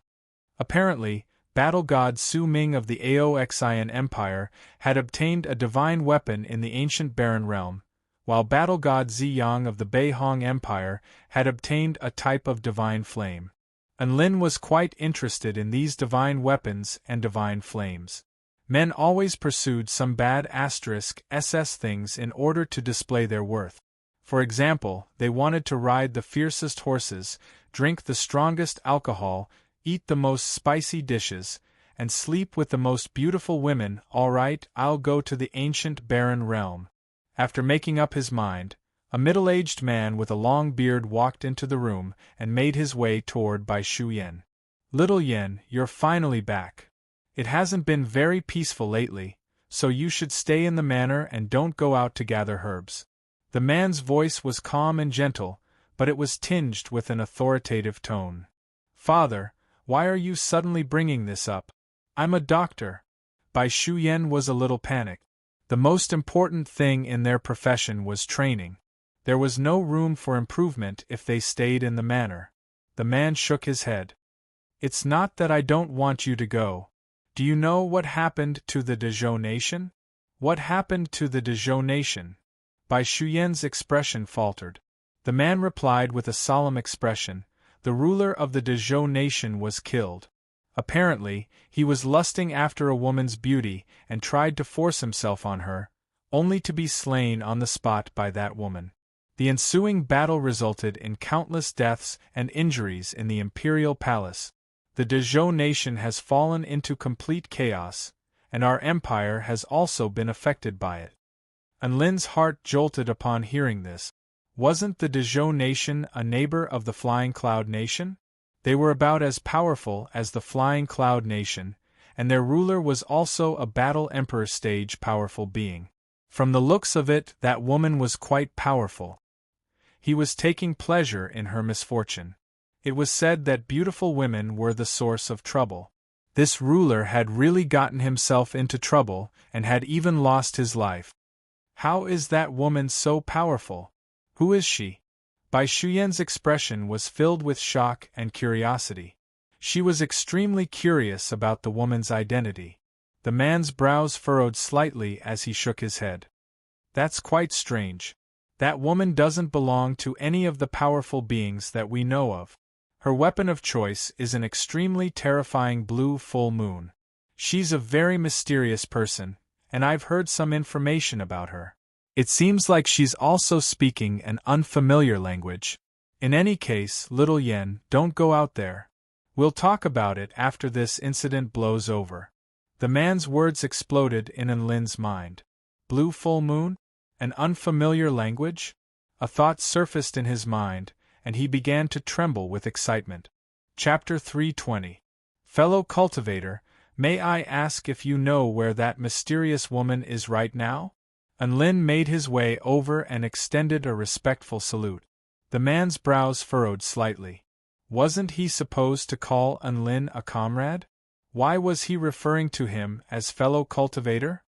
Apparently, battle god Su Ming of the Aoxian Empire had obtained a divine weapon in the ancient Barren Realm, while battle god Ziyang of the Beihong Empire had obtained a type of divine flame. Enlin was quite interested in these divine weapons and divine flames. Men always pursued some bad *SS things in order to display their worth. For example, they wanted to ride the fiercest horses, drink the strongest alcohol, eat the most spicy dishes, and sleep with the most beautiful women. All right, I'll go to the ancient Barren Realm. After making up his mind, a middle-aged man with a long beard walked into the room and made his way toward Bai Shuyan. Little Yen, you're finally back. It hasn't been very peaceful lately, so you should stay in the manor and don't go out to gather herbs. The man's voice was calm and gentle, but it was tinged with an authoritative tone. Father, why are you suddenly bringing this up? I'm a doctor. Bai Shuyan was a little panicked. The most important thing in their profession was training. There was no room for improvement if they stayed in the manor. The man shook his head. It's not that I don't want you to go. Do you know what happened to the Dezhou nation? What happened to the Dezhou nation? Bai Shuyan's expression faltered. The man replied with a solemn expression. The ruler of the Dezhou nation was killed. Apparently, he was lusting after a woman's beauty and tried to force himself on her, only to be slain on the spot by that woman. The ensuing battle resulted in countless deaths and injuries in the imperial palace. The Dezhou nation has fallen into complete chaos, and our empire has also been affected by it. Enlin's heart jolted upon hearing this. Wasn't the Dezhou nation a neighbor of the Flying Cloud Nation? They were about as powerful as the Flying Cloud Nation, and their ruler was also a battle emperor stage powerful being. From the looks of it, that woman was quite powerful. He was taking pleasure in her misfortune. It was said that beautiful women were the source of trouble. This ruler had really gotten himself into trouble and had even lost his life. How is that woman so powerful? Who is she? Bai Shuyan's expression was filled with shock and curiosity. She was extremely curious about the woman's identity. The man's brows furrowed slightly as he shook his head. That's quite strange. That woman doesn't belong to any of the powerful beings that we know of. Her weapon of choice is an extremely terrifying blue full moon. She's a very mysterious person, and I've heard some information about her. It seems like she's also speaking an unfamiliar language. In any case, little Yen, don't go out there. We'll talk about it after this incident blows over. The man's words exploded in Enlin's mind. Blue full moon? An unfamiliar language? A thought surfaced in his mind, and he began to tremble with excitement. Chapter 320. Fellow Cultivator, may I ask if you know where that mysterious woman is right now? Enlin made his way over and extended a respectful salute. The man's brows furrowed slightly. Wasn't he supposed to call Enlin a comrade? Why was he referring to him as fellow cultivator?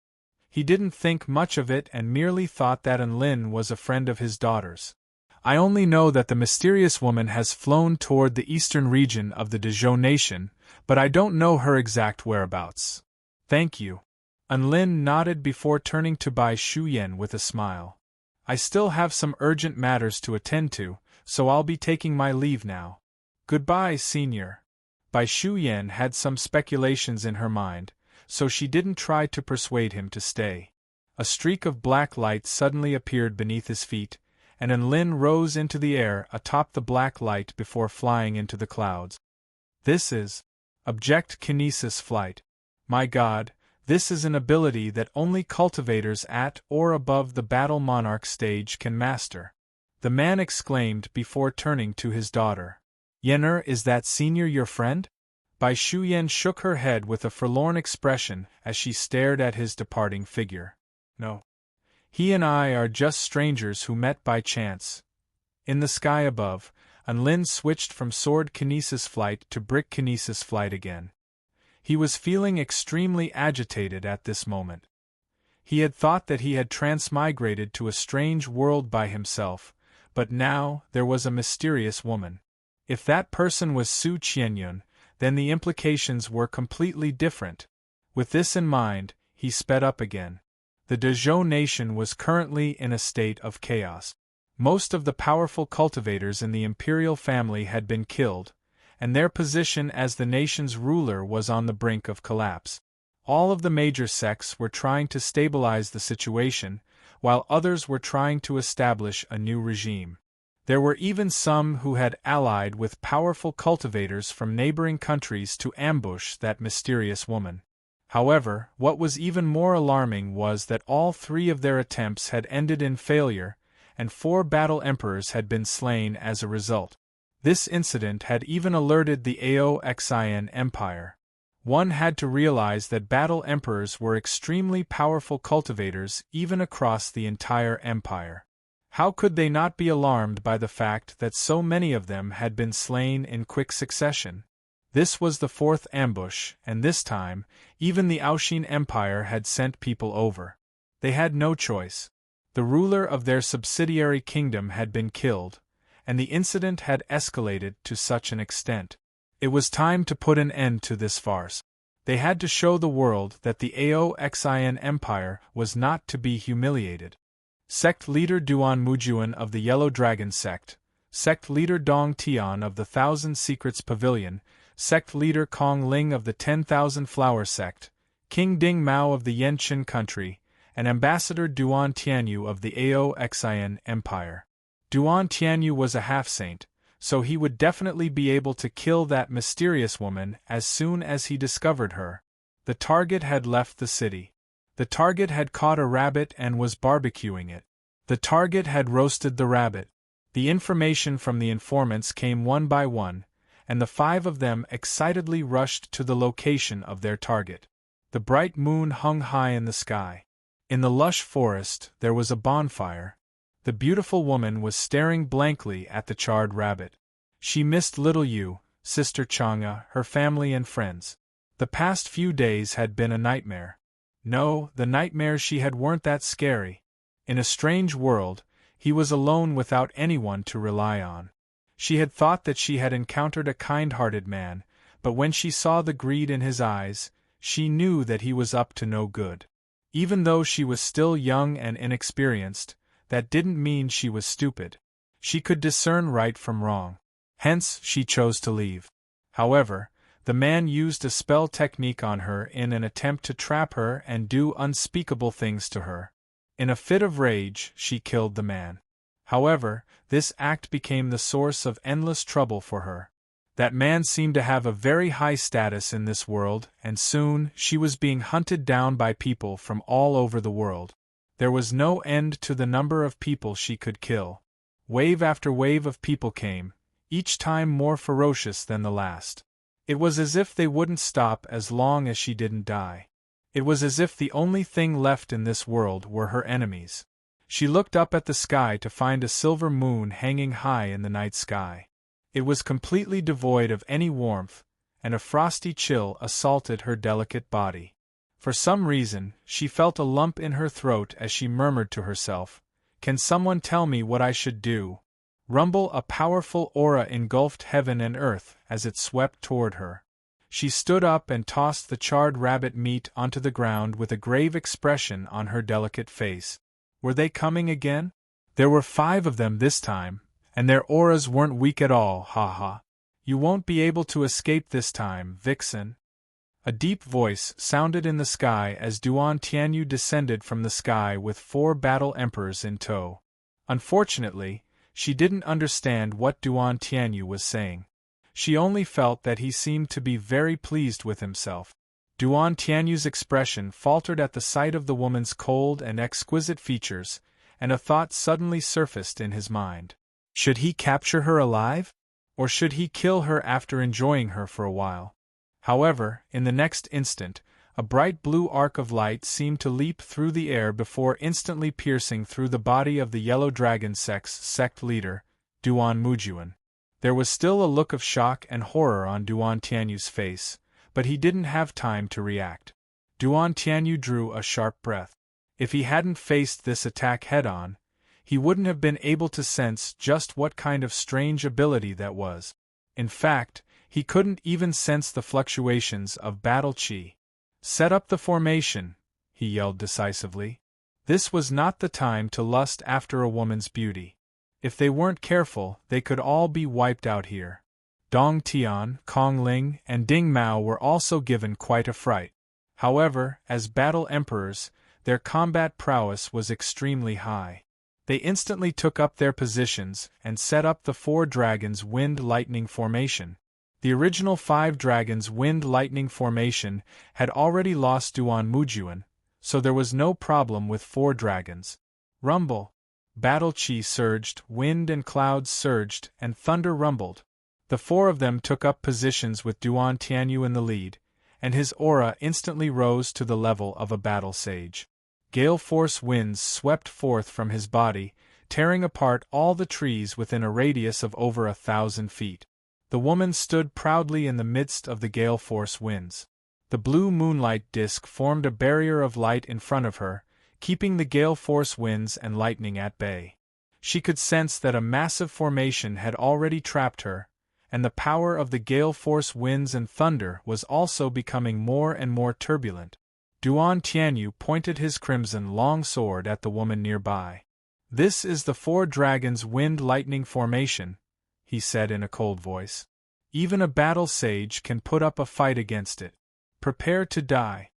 He didn't think much of it and merely thought that Enlin was a friend of his daughter's. I only know that the mysterious woman has flown toward the eastern region of the Dezhou nation, but I don't know her exact whereabouts. Thank you. Enlin nodded before turning to Bai Shuyan with a smile. I still have some urgent matters to attend to, so I'll be taking my leave now. Goodbye, senior. Bai Shuyan had some speculations in her mind, so she didn't try to persuade him to stay. A streak of black light suddenly appeared beneath his feet, and Enlin rose into the air atop the black light before flying into the clouds. This is object kinesis flight. My God, this is an ability that only cultivators at or above the battle monarch stage can master. The man exclaimed before turning to his daughter. Yen'er, is that senior your friend? Bai Shuyan shook her head with a forlorn expression as she stared at his departing figure. No. He and I are just strangers who met by chance. In the sky above, Enlin switched from sword kinesis flight to brick kinesis flight again. He was feeling extremely agitated at this moment. He had thought that he had transmigrated to a strange world by himself, but now there was a mysterious woman. If that person was Su Qianyun, then the implications were completely different. With this in mind, he sped up again. The Dezhou nation was currently in a state of chaos. Most of the powerful cultivators in the imperial family had been killed, and their position as the nation's ruler was on the brink of collapse. All of the major sects were trying to stabilize the situation, while others were trying to establish a new regime. There were even some who had allied with powerful cultivators from neighboring countries to ambush that mysterious woman. However, what was even more alarming was that all three of their attempts had ended in failure, and 4 battle emperors had been slain as a result. This incident had even alerted the Aoxian Empire. One had to realize that battle emperors were extremely powerful cultivators even across the entire empire. How could they not be alarmed by the fact that so many of them had been slain in quick succession? This was the 4th ambush, and this time, even the Aoxian Empire had sent people over. They had no choice. The ruler of their subsidiary kingdom had been killed, and the incident had escalated to such an extent. It was time to put an end to this farce. They had to show the world that the Aoxian Empire was not to be humiliated. Sect leader Duan Mujuan of the Yellow Dragon sect, sect leader Dong Tian of the Thousand Secrets Pavilion, sect leader Kong Ling of the 10,000 Flower sect, King Ding Mao of the Yenqin country, and Ambassador Duan Tianyu of the Aoxian Empire. Duan Tianyu was a half-saint, so he would definitely be able to kill that mysterious woman as soon as he discovered her. The target had left the city. The target had caught a rabbit and was barbecuing it. The target had roasted the rabbit. The information from the informants came one by one, and the 5 of them excitedly rushed to the location of their target. The bright moon hung high in the sky. In the lush forest, there was a bonfire. The beautiful woman was staring blankly at the charred rabbit. She missed little Yu, Sister Chang'e, her family and friends. The past few days had been a nightmare. No, the nightmares she had weren't that scary. In a strange world, he was alone without anyone to rely on. She had thought that she had encountered a kind-hearted man, but when she saw the greed in his eyes, she knew that he was up to no good. Even though she was still young and inexperienced, that didn't mean she was stupid. She could discern right from wrong. Hence, she chose to leave. However, the man used a spell technique on her in an attempt to trap her and do unspeakable things to her. In a fit of rage, she killed the man. However, this act became the source of endless trouble for her. That man seemed to have a very high status in this world, and soon she was being hunted down by people from all over the world. There was no end to the number of people she could kill. Wave after wave of people came, each time more ferocious than the last. It was as if they wouldn't stop as long as she didn't die. It was as if the only thing left in this world were her enemies. She looked up at the sky to find a silver moon hanging high in the night sky. It was completely devoid of any warmth, and a frosty chill assaulted her delicate body. For some reason, she felt a lump in her throat as she murmured to herself, "Can someone tell me what I should do?" Rumble, a powerful aura engulfed heaven and earth as it swept toward her. She stood up and tossed the charred rabbit meat onto the ground with a grave expression on her delicate face. Were they coming again? There were 5 of them this time, and their auras weren't weak at all, ha. You won't be able to escape this time, Vixen. A deep voice sounded in the sky as Duan Tianyu descended from the sky with 4 battle emperors in tow. Unfortunately, she didn't understand what Duan Tianyu was saying. She only felt that he seemed to be very pleased with himself. Duan Tianyu's expression faltered at the sight of the woman's cold and exquisite features, and a thought suddenly surfaced in his mind. Should he capture her alive? Or should he kill her after enjoying her for a while? However, in the next instant, a bright blue arc of light seemed to leap through the air before instantly piercing through the body of the Yellow Dragon sect leader, Duan Mujuan. There was still a look of shock and horror on Duan Tianyu's face, but he didn't have time to react. Duan Tianyu drew a sharp breath. If he hadn't faced this attack head-on, he wouldn't have been able to sense just what kind of strange ability that was. In fact, he couldn't even sense the fluctuations of battle chi. "Set up the formation," he yelled decisively. This was not the time to lust after a woman's beauty. If they weren't careful, they could all be wiped out here. Dong Tian, Kong Ling, and Ding Mao were also given quite a fright. However, as battle emperors, their combat prowess was extremely high. They instantly took up their positions and set up the 4 dragons wind-lightning formation. The original 5 dragons wind-lightning formation had already lost Duan Mujuan, so there was no problem with 4 dragons. Rumble. Battle chi surged, wind and clouds surged, and thunder rumbled. The 4 of them took up positions with Duan Tianyu in the lead, and his aura instantly rose to the level of a battle sage. Gale force winds swept forth from his body, tearing apart all the trees within a radius of over 1,000 feet. The woman stood proudly in the midst of the gale force winds. The blue moonlight disk formed a barrier of light in front of her, keeping the gale force winds and lightning at bay. She could sense that a massive formation had already trapped her, and the power of the gale force winds and thunder was also becoming more and more turbulent. Duan Tianyu pointed his crimson long sword at the woman nearby. "This is the 4 dragons wind-lightning formation," he said in a cold voice. "Even a battle sage can put up a fight against it. Prepare to die."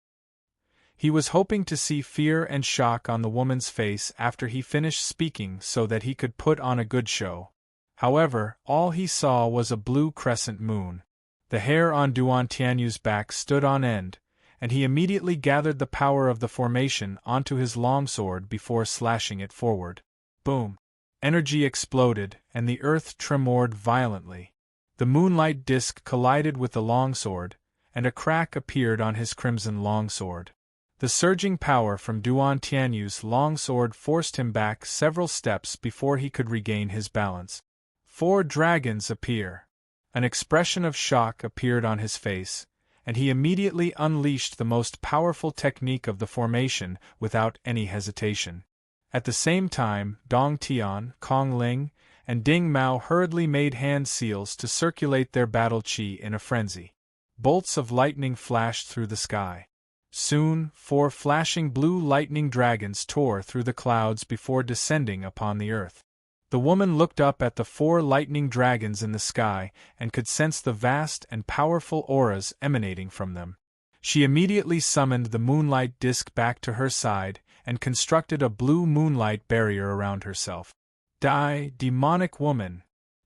He was hoping to see fear and shock on the woman's face after he finished speaking so that he could put on a good show. However, all he saw was a blue crescent moon. The hair on Duan Tianyu's back stood on end, and he immediately gathered the power of the formation onto his longsword before slashing it forward. Boom! Energy exploded, and the earth tremored violently. The moonlight disk collided with the longsword, and a crack appeared on his crimson longsword. The surging power from Duan Tianyu's longsword forced him back several steps before he could regain his balance. 4 dragons appear. An expression of shock appeared on his face, and he immediately unleashed the most powerful technique of the formation without any hesitation. At the same time, Dong Tian, Kong Ling, and Ding Mao hurriedly made hand seals to circulate their battle chi in a frenzy. Bolts of lightning flashed through the sky. Soon, 4 flashing blue lightning dragons tore through the clouds before descending upon the earth. The woman looked up at the 4 lightning dragons in the sky and could sense the vast and powerful auras emanating from them. She immediately summoned the moonlight disk back to her side and constructed a blue moonlight barrier around herself. "Die, demonic woman!"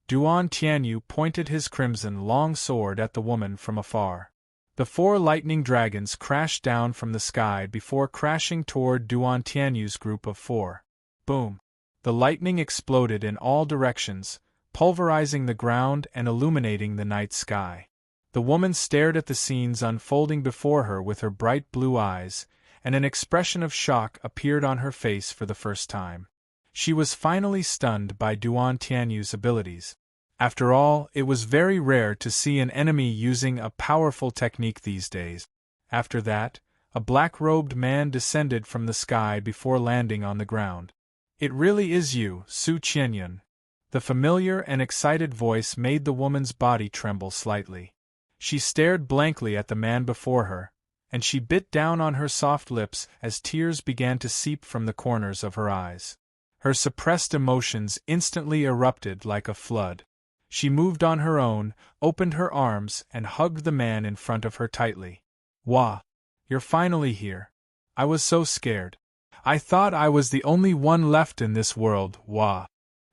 Duan Tianyu pointed his crimson long sword at the woman from afar. The 4 lightning dragons crashed down from the sky before crashing toward Duan Tianyu's group of 4. Boom! The lightning exploded in all directions, pulverizing the ground and illuminating the night sky. The woman stared at the scenes unfolding before her with her bright blue eyes, and an expression of shock appeared on her face for the first time. She was finally stunned by Duan Tianyu's abilities. After all, it was very rare to see an enemy using a powerful technique these days. After that, A black-robed man descended from the sky before landing on the ground. It really is you, Su Qianyun. The familiar and excited voice made the woman's body tremble slightly. She stared blankly at the man before her, and she bit down on her soft lips as tears began to seep from the corners of her eyes. Her suppressed emotions instantly erupted like a flood. She moved on her own, opened her arms, and hugged the man in front of her tightly. "Wah! You're finally here. I was so scared. I thought I was the only one left in this world, wah."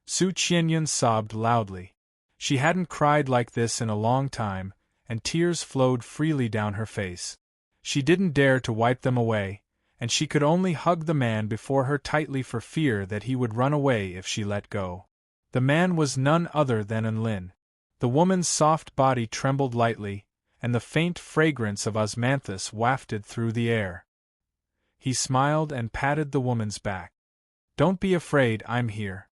Su Qianyun sobbed loudly. She hadn't cried like this in a long time, and tears flowed freely down her face. She didn't dare to wipe them away, and she could only hug the man before her tightly for fear that he would run away if she let go. The man was none other than Enlin. The woman's soft body trembled lightly, and the faint fragrance of osmanthus wafted through the air. He smiled and patted the woman's back. "Don't be afraid, I'm here."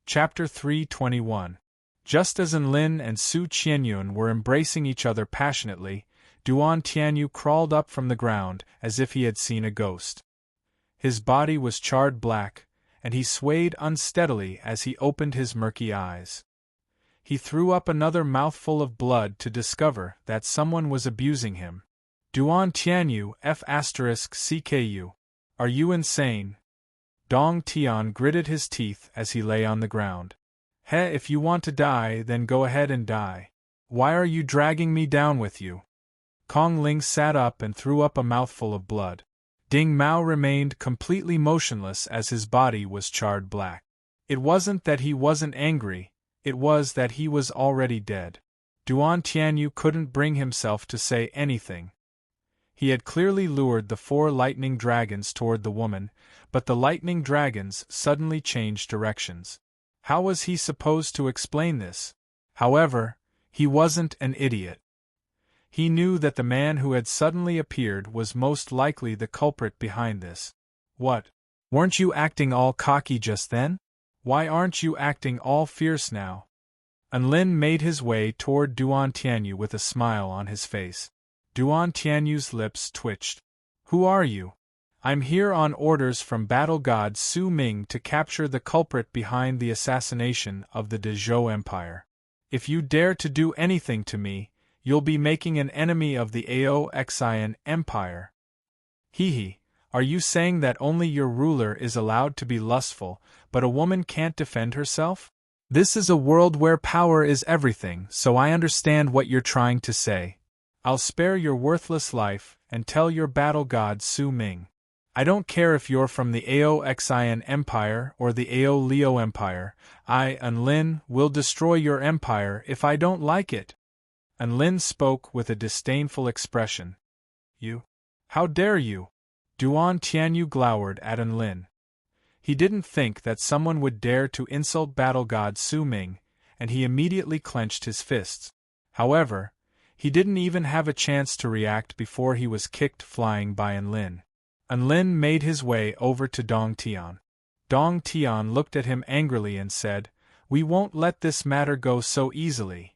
Chapter 321. Just as Enlin and Su Qianyun were embracing each other passionately, Duan Tianyu crawled up from the ground as if he had seen a ghost. His body was charred black, and he swayed unsteadily as he opened his murky eyes. He threw up another mouthful of blood to discover that someone was abusing him. "Duan Tianyu F***CKU. Are you insane?" Dong Tian gritted his teeth as he lay on the ground. "Heh, if you want to die, then go ahead and die. Why are you dragging me down with you?" Kong Ling sat up and threw up a mouthful of blood. Ding Mao remained completely motionless as his body was charred black. It wasn't that he wasn't angry, it was that he was already dead. Duan Tianyu couldn't bring himself to say anything. He had clearly lured the 4 lightning dragons toward the woman, but the lightning dragons suddenly changed directions. How was he supposed to explain this? However, he wasn't an idiot. He knew that the man who had suddenly appeared was most likely the culprit behind this. "What? Weren't you acting all cocky just then? Why aren't you acting all fierce now?" Enlin made his way toward Duan Tianyu with a smile on his face. Duan Tianyu's lips twitched. "Who are you?" "I'm here on orders from Battle God Su Ming to capture the culprit behind the assassination of the Dezhou Empire. If you dare to do anything to me, you'll be making an enemy of the Aoxian Empire." "Hee, are you saying that only your ruler is allowed to be lustful, but a woman can't defend herself? This is a world where power is everything, so I understand what you're trying to say. I'll spare your worthless life, and tell your battle god Su Ming. I don't care if you're from the Aoxian Empire or the Ao Leo Empire, I, Enlin, will destroy your empire if I don't like it." Enlin spoke with a disdainful expression. "You? How dare you?" Duan Tianyu glowered at Enlin. He didn't think that someone would dare to insult battle god Su Ming, and he immediately clenched his fists. However, he didn't even have a chance to react before he was kicked flying by Enlin. Enlin made his way over to Dong Tian. Dong Tian looked at him angrily and said, "We won't let this matter go so easily."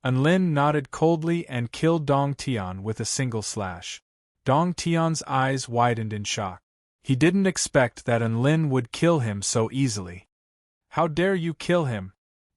Enlin nodded coldly and killed Dong Tian with a single slash. Dong Tian's eyes widened in shock. He didn't expect that Enlin would kill him so easily. "How dare you kill him?"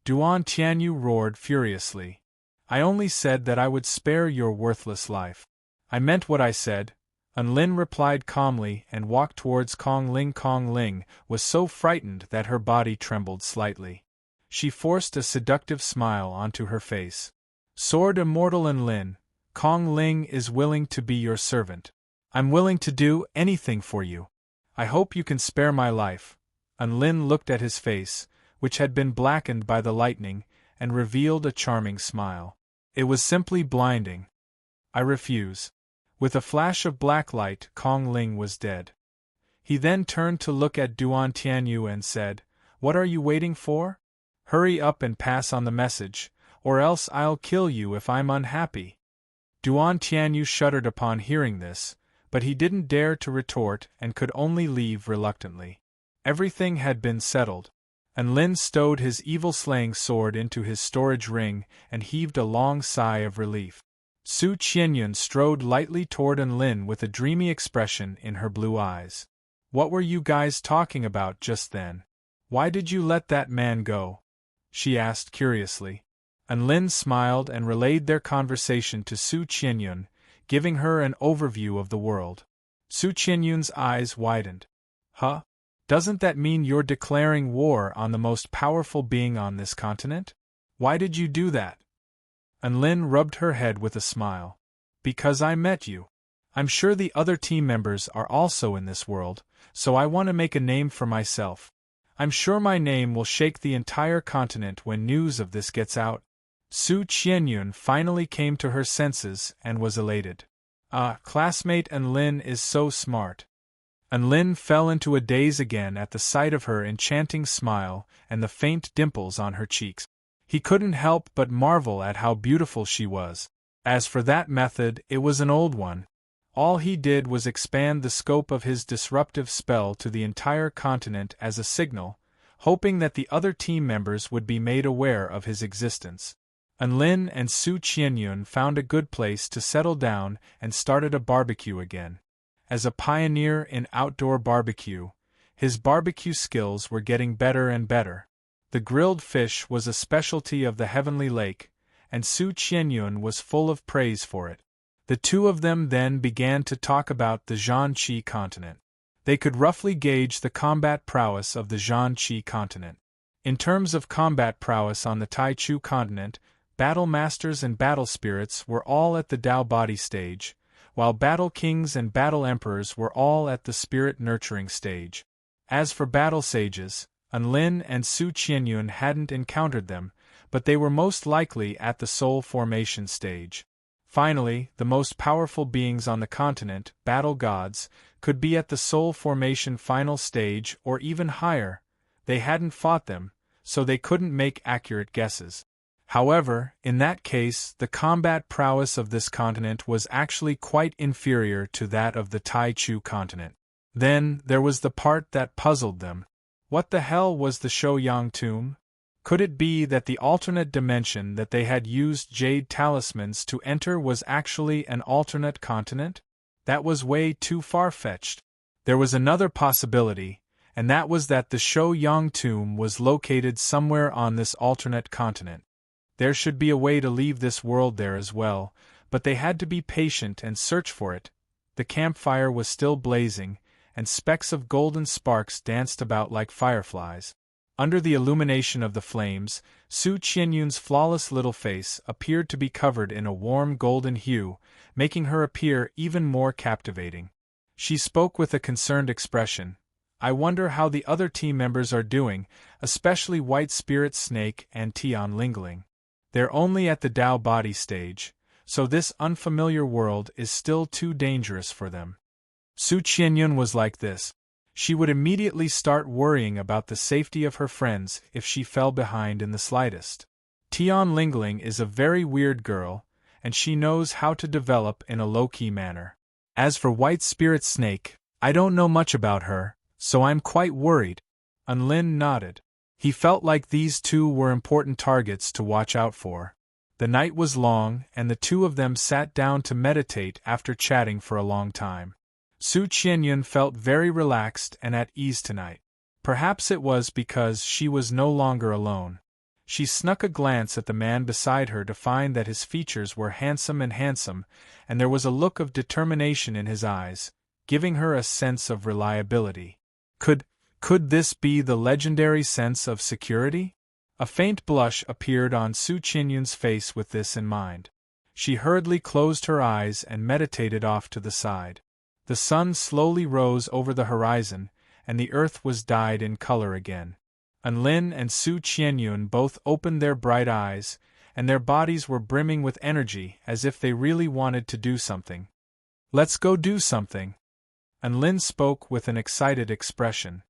Duan Tianyu roared furiously. "I only said that I would spare your worthless life. I meant what I said," Enlin replied calmly and walked towards Kong Ling. Kong Ling was so frightened that her body trembled slightly. She forced a seductive smile onto her face. "Sword Immortal Enlin, Kong Ling is willing to be your servant. I'm willing to do anything for you. I hope you can spare my life." Enlin looked at his face, which had been blackened by the lightning, and revealed a charming smile. It was simply blinding. "I refuse." With a flash of black light, Kong Ling was dead. He then turned to look at Duan Tianyu and said, "What are you waiting for? Hurry up and pass on the message, or else I'll kill you if I'm unhappy." Duan Tianyu shuddered upon hearing this, but he didn't dare to retort and could only leave reluctantly. Everything had been settled. Enlin stowed his evil slaying sword into his storage ring and heaved a long sigh of relief. Su Qianyun strode lightly toward Enlin with a dreamy expression in her blue eyes. What were you guys talking about just then? Why did you let that man go? She asked curiously. Enlin smiled and relayed their conversation to Su Qianyun, giving her an overview of the world. Su Qianyun's eyes widened. Huh? Doesn't that mean you're declaring war on the most powerful being on this continent? Why did you do that? Enlin rubbed her head with a smile. Because I met you. I'm sure the other team members are also in this world, so I want to make a name for myself. I'm sure my name will shake the entire continent when news of this gets out. Su Qianyun finally came to her senses and was elated. Classmate Enlin is so smart. Enlin fell into a daze again at the sight of her enchanting smile and the faint dimples on her cheeks. He couldn't help but marvel at how beautiful she was. As for that method, it was an old one. All he did was expand the scope of his disruptive spell to the entire continent as a signal, hoping that the other team members would be made aware of his existence. Enlin and Su Qianyun found a good place to settle down and started a barbecue again. As a pioneer in outdoor barbecue, his barbecue skills were getting better and better. The grilled fish was a specialty of the Heavenly Lake, and Su Qianyun was full of praise for it. The two of them then began to talk about the Zhanqi continent. They could roughly gauge the combat prowess of the Zhanqi continent. In terms of combat prowess on the Taichu continent, battle masters and battle spirits were all at the Dao body stage, while battle kings and battle emperors were all at the spirit nurturing stage. As for battle sages, Enlin and Su Qianyun hadn't encountered them, but they were most likely at the soul formation stage. Finally, the most powerful beings on the continent, battle gods, could be at the soul formation final stage or even higher. They hadn't fought them, so they couldn't make accurate guesses. However, in that case, the combat prowess of this continent was actually quite inferior to that of the Taichu continent. Then, there was the part that puzzled them. What the hell was the Shouyang tomb? Could it be that the alternate dimension that they had used jade talismans to enter was actually an alternate continent? That was way too far-fetched. There was another possibility, and that was that the Shouyang tomb was located somewhere on this alternate continent. There should be a way to leave this world there as well, but they had to be patient and search for it. The campfire was still blazing, and specks of golden sparks danced about like fireflies. Under the illumination of the flames, Su Qianyun's flawless little face appeared to be covered in a warm golden hue, making her appear even more captivating. She spoke with a concerned expression. I wonder how the other team members are doing, especially White Spirit Snake and Tian Lingling. They're only at the Dao body stage, so this unfamiliar world is still too dangerous for them. Su Qianyun was like this. She would immediately start worrying about the safety of her friends if she fell behind in the slightest. Tian Lingling is a very weird girl, and she knows how to develop in a low-key manner. As for White Spirit Snake, I don't know much about her, so I'm quite worried. Enlin nodded. He felt like these two were important targets to watch out for. The night was long, and the two of them sat down to meditate after chatting for a long time. Su Qianyun felt very relaxed and at ease tonight. Perhaps it was because she was no longer alone. She snuck a glance at the man beside her to find that his features were handsome, and there was a look of determination in his eyes, giving her a sense of reliability. Could this be the legendary sense of security? A faint blush appeared on Su Qianyun's face with this in mind. She hurriedly closed her eyes and meditated off to the side. The sun slowly rose over the horizon, and the earth was dyed in color again. Enlin and Su Qianyun both opened their bright eyes, and their bodies were brimming with energy as if they really wanted to do something. Let's go do something. Enlin spoke with an excited expression.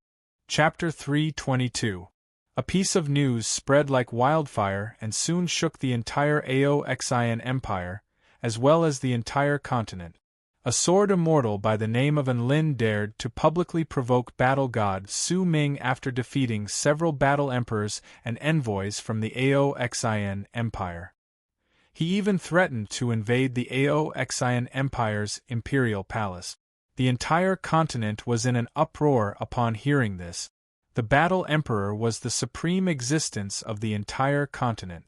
Chapter 322. A piece of news spread like wildfire and soon shook the entire Aoxian Empire, as well as the entire continent. A sword immortal by the name of Enlin dared to publicly provoke battle god Su Ming after defeating several battle emperors and envoys from the Aoxian Empire. He even threatened to invade the Aoxian Empire's imperial palace. The entire continent was in an uproar upon hearing this. The Battle Emperor was the supreme existence of the entire continent.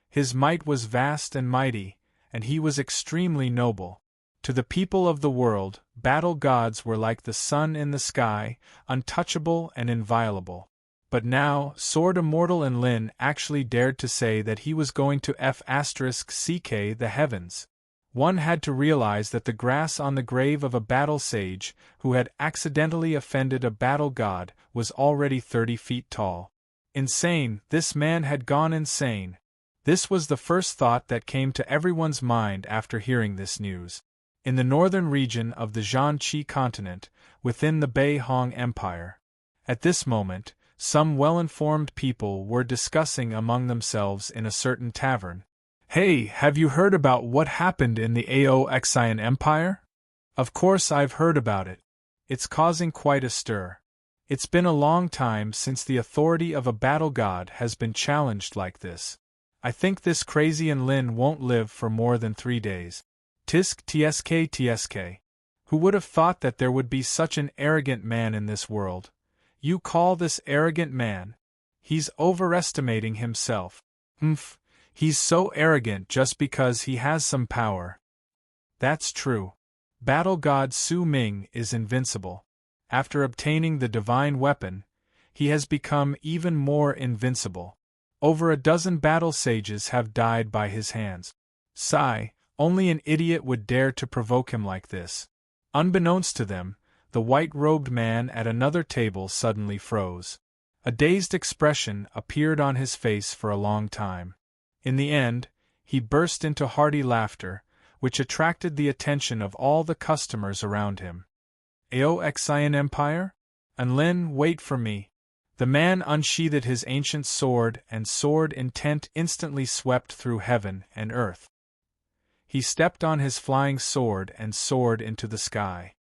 His might was vast and mighty, and he was extremely noble. To the people of the world, battle gods were like the sun in the sky, untouchable and inviolable. But now, Sword Immortal Enlin actually dared to say that he was going to F***ck the heavens. One had to realize that the grass on the grave of a battle sage, who had accidentally offended a battle god, was already 30 feet tall. Insane, this man had gone insane. This was the first thought that came to everyone's mind after hearing this news. In the northern region of the Zhanqi continent, within the Beihong Empire. At this moment, some well-informed people were discussing among themselves in a certain tavern. "Hey, have you heard about what happened in the Aoxian Empire?" "Of course I've heard about it. It's causing quite a stir. It's been a long time since the authority of a battle god has been challenged like this. I think this crazy Enlin won't live for more than 3 days. Tsk. Who would have thought that there would be such an arrogant man in this world? You call this arrogant man? He's overestimating himself. He's so arrogant just because he has some power." "That's true. Battle god Su Ming is invincible. After obtaining the divine weapon, he has become even more invincible. Over a dozen battle sages have died by his hands. Sigh, only an idiot would dare to provoke him like this." Unbeknownst to them, the white-robed man at another table suddenly froze. A dazed expression appeared on his face for a long time. In the end, he burst into hearty laughter, which attracted the attention of all the customers around him. "Aoxian Empire? Enlin, wait for me." The man unsheathed his ancient sword, and sword intent instantly swept through heaven and earth. He stepped on his flying sword and soared into the sky.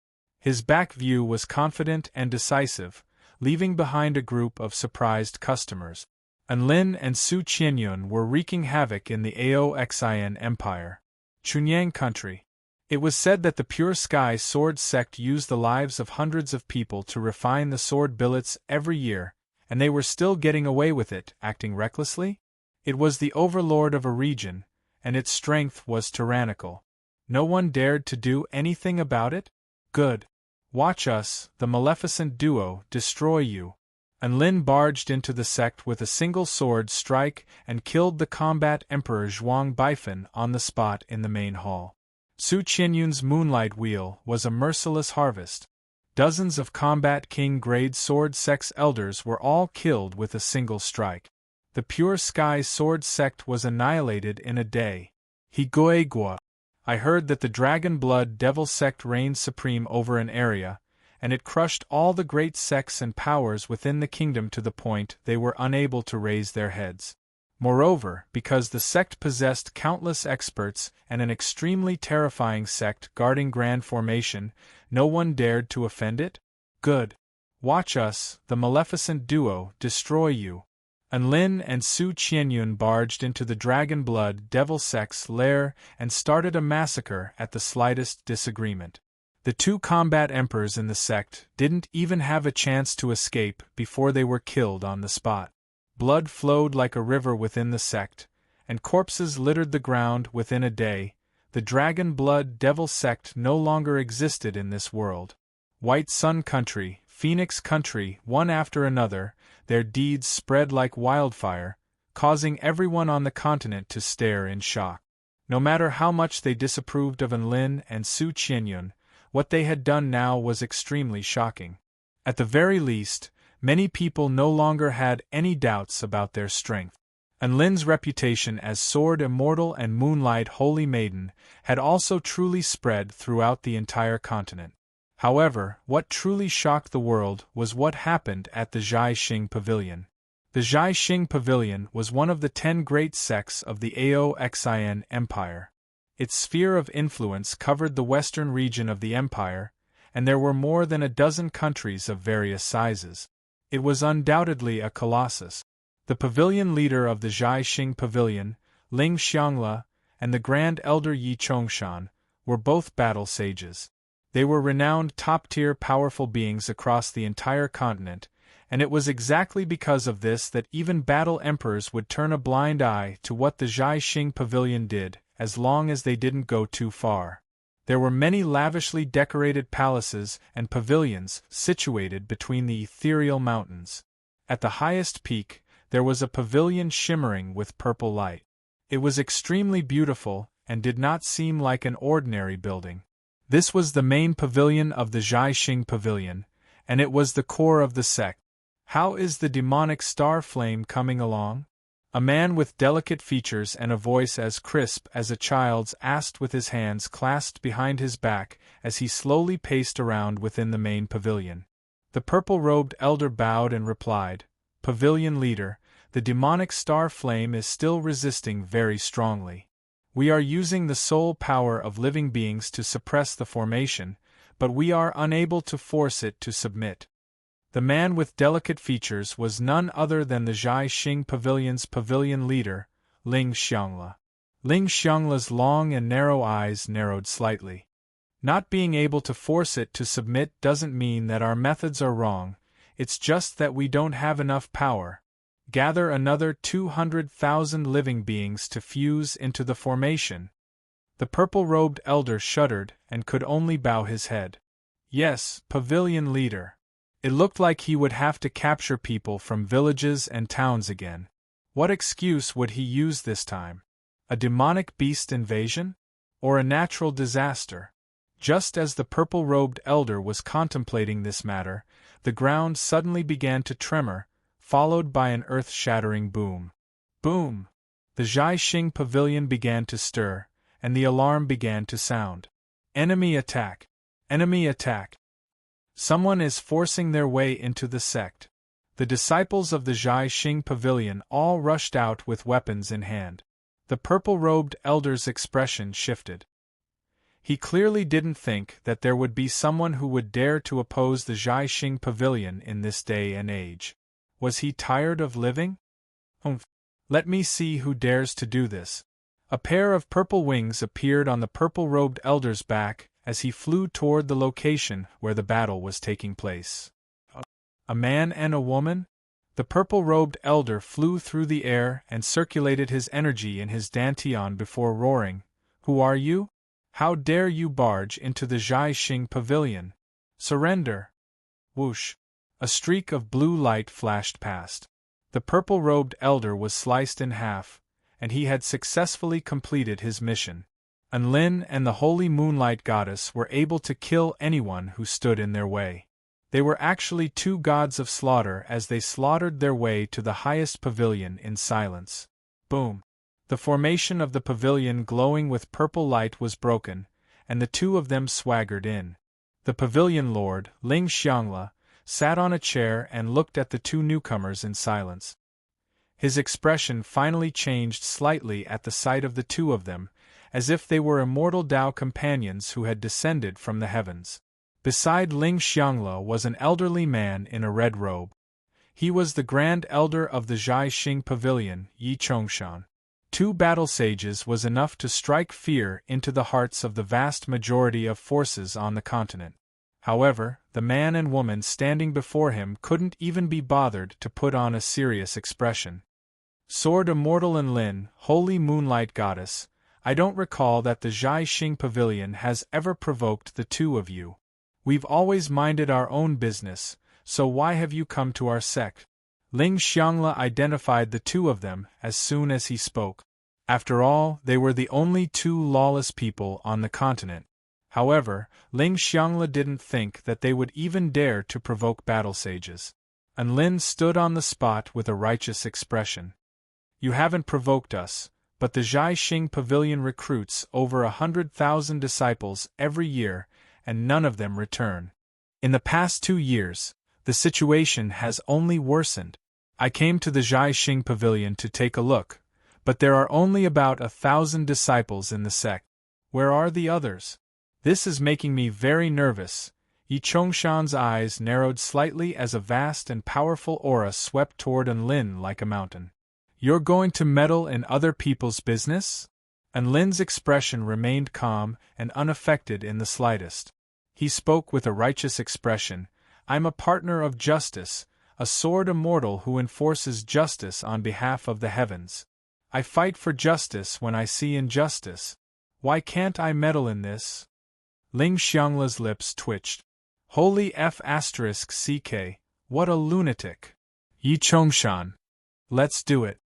His back view was confident and decisive, leaving behind a group of surprised customers. Enlin and Su Qianyun were wreaking havoc in the Aoxian Empire. Chunyang country. It was said that the Pure Sky Sword sect used the lives of hundreds of people to refine the sword billets every year, and they were still getting away with it, acting recklessly? It was the overlord of a region, and its strength was tyrannical. No one dared to do anything about it? Good. Watch us, the Maleficent duo, destroy you. Enlin barged into the sect with a single sword strike and killed the combat Emperor Zhuang Baifan on the spot in the main hall. Su Qianyun's moonlight wheel was a merciless harvest. Dozens of combat king-grade sword sect's elders were all killed with a single strike. The Pure Sky Sword sect was annihilated in a day. Higuegua. I heard that the Dragon Blood Devil sect reigned supreme over an area, and it crushed all the great sects and powers within the kingdom to the point they were unable to raise their heads. Moreover, because the sect possessed countless experts and an extremely terrifying sect guarding grand formation, no one dared to offend it? Good. Watch us, the Maleficent duo, destroy you. Enlin and Su Qianyun barged into the Dragon Blood Devil sect's lair and started a massacre at the slightest disagreement. The two combat emperors in the sect didn't even have a chance to escape before they were killed on the spot. Blood flowed like a river within the sect, and corpses littered the ground within a day. The Dragon Blood Devil sect no longer existed in this world. White Sun Country, Phoenix Country, one after another, their deeds spread like wildfire, causing everyone on the continent to stare in shock. No matter how much they disapproved of Enlin and Su Qianyun, what they had done now was extremely shocking. At the very least, many people no longer had any doubts about their strength. Enlin's reputation as Sword Immortal and Moonlight Holy Maiden had also truly spread throughout the entire continent. However, what truly shocked the world was what happened at the Zhaixing Pavilion. The Zhaixing Pavilion was one of the 10 great sects of the Aoxian Empire. Its sphere of influence covered the western region of the empire, and there were more than a dozen countries of various sizes. It was undoubtedly a colossus. The pavilion leader of the Zhaixing Pavilion, Ling Xiangla, and the Grand Elder Yi Chongshan, were both battle sages. They were renowned top-tier powerful beings across the entire continent, and it was exactly because of this that even battle emperors would turn a blind eye to what the Zhai Xing Pavilion did, as long as they didn't go too far. There were many lavishly decorated palaces and pavilions situated between the ethereal mountains. At the highest peak, there was a pavilion shimmering with purple light. It was extremely beautiful and did not seem like an ordinary building. This was the main pavilion of the Zhai Xing Pavilion, and it was the core of the sect. How is the demonic star flame coming along? A man with delicate features and a voice as crisp as a child's asked with his hands clasped behind his back as he slowly paced around within the main pavilion. The purple-robed elder bowed and replied, "Pavilion leader, the demonic star flame is still resisting very strongly. We are using the soul power of living beings to suppress the formation, but we are unable to force it to submit." The man with delicate features was none other than the Zhai Xing Pavilion's pavilion leader, Ling Xiangla. Ling Xiangla's long and narrow eyes narrowed slightly. Not being able to force it to submit doesn't mean that our methods are wrong, it's just that we don't have enough power. Gather another 200,000 living beings to fuse into the formation. The purple-robed elder shuddered and could only bow his head. Yes, pavilion leader. It looked like he would have to capture people from villages and towns again. What excuse would he use this time? A demonic beast invasion? Or a natural disaster? Just as the purple-robed elder was contemplating this matter, the ground suddenly began to tremor, followed by an earth-shattering boom. Boom! The Zhai Xing Pavilion began to stir, and the alarm began to sound. Enemy attack! Enemy attack! Someone is forcing their way into the sect. The disciples of the Zhai Xing Pavilion all rushed out with weapons in hand. The purple-robed elder's expression shifted. He clearly didn't think that there would be someone who would dare to oppose the Zhai Xing Pavilion in this day and age. Was he tired of living? Let me see who dares to do this. A pair of purple wings appeared on the purple-robed elder's back as he flew toward the location where the battle was taking place. A man and a woman? The purple-robed elder flew through the air and circulated his energy in his dantian before roaring, "Who are you? How dare you barge into the Zhai Xing Pavilion? Surrender!" Whoosh! A streak of blue light flashed past. The purple-robed elder was sliced in half, and he had successfully completed his mission. Anlin and the holy moonlight goddess were able to kill anyone who stood in their way. They were actually two gods of slaughter as they slaughtered their way to the highest pavilion in silence. Boom! The formation of the pavilion glowing with purple light was broken, and the two of them swaggered in. The pavilion lord, Ling Xiangla, sat on a chair and looked at the two newcomers in silence. His expression finally changed slightly at the sight of the two of them, as if they were immortal Tao companions who had descended from the heavens. Beside Ling Xiangla was an elderly man in a red robe. He was the Grand Elder of the Zhai Xing Pavilion, Yi Chongshan. 2 battle sages was enough to strike fear into the hearts of the vast majority of forces on the continent. However, the man and woman standing before him couldn't even be bothered to put on a serious expression. Sword Immortal Enlin, Holy Moonlight Goddess, I don't recall that the Zhai Xing Pavilion has ever provoked the two of you. We've always minded our own business, so why have you come to our sect? Ling Xiangla identified the two of them as soon as he spoke. After all, they were the only 2 lawless people on the continent. However, Ling Xiangla didn't think that they would even dare to provoke battle sages. Anlin stood on the spot with a righteous expression. You haven't provoked us, but the Zhai Xing Pavilion recruits over 100,000 disciples every year, and none of them return. In the past 2 years, the situation has only worsened. I came to the Zhai Xing Pavilion to take a look, but there are only about 1,000 disciples in the sect. Where are the others? This is making me very nervous. Yi Chongshan's eyes narrowed slightly as a vast and powerful aura swept toward Anlin like a mountain. You're going to meddle in other people's business? and Lin's expression remained calm and unaffected in the slightest. He spoke with a righteous expression, "I'm a partner of justice, a sword immortal who enforces justice on behalf of the heavens. I fight for justice when I see injustice. Why can't I meddle in this?" Ling Xiangla's lips twitched. Holy F***ck, what a lunatic. Yi Chongshan. Let's do it.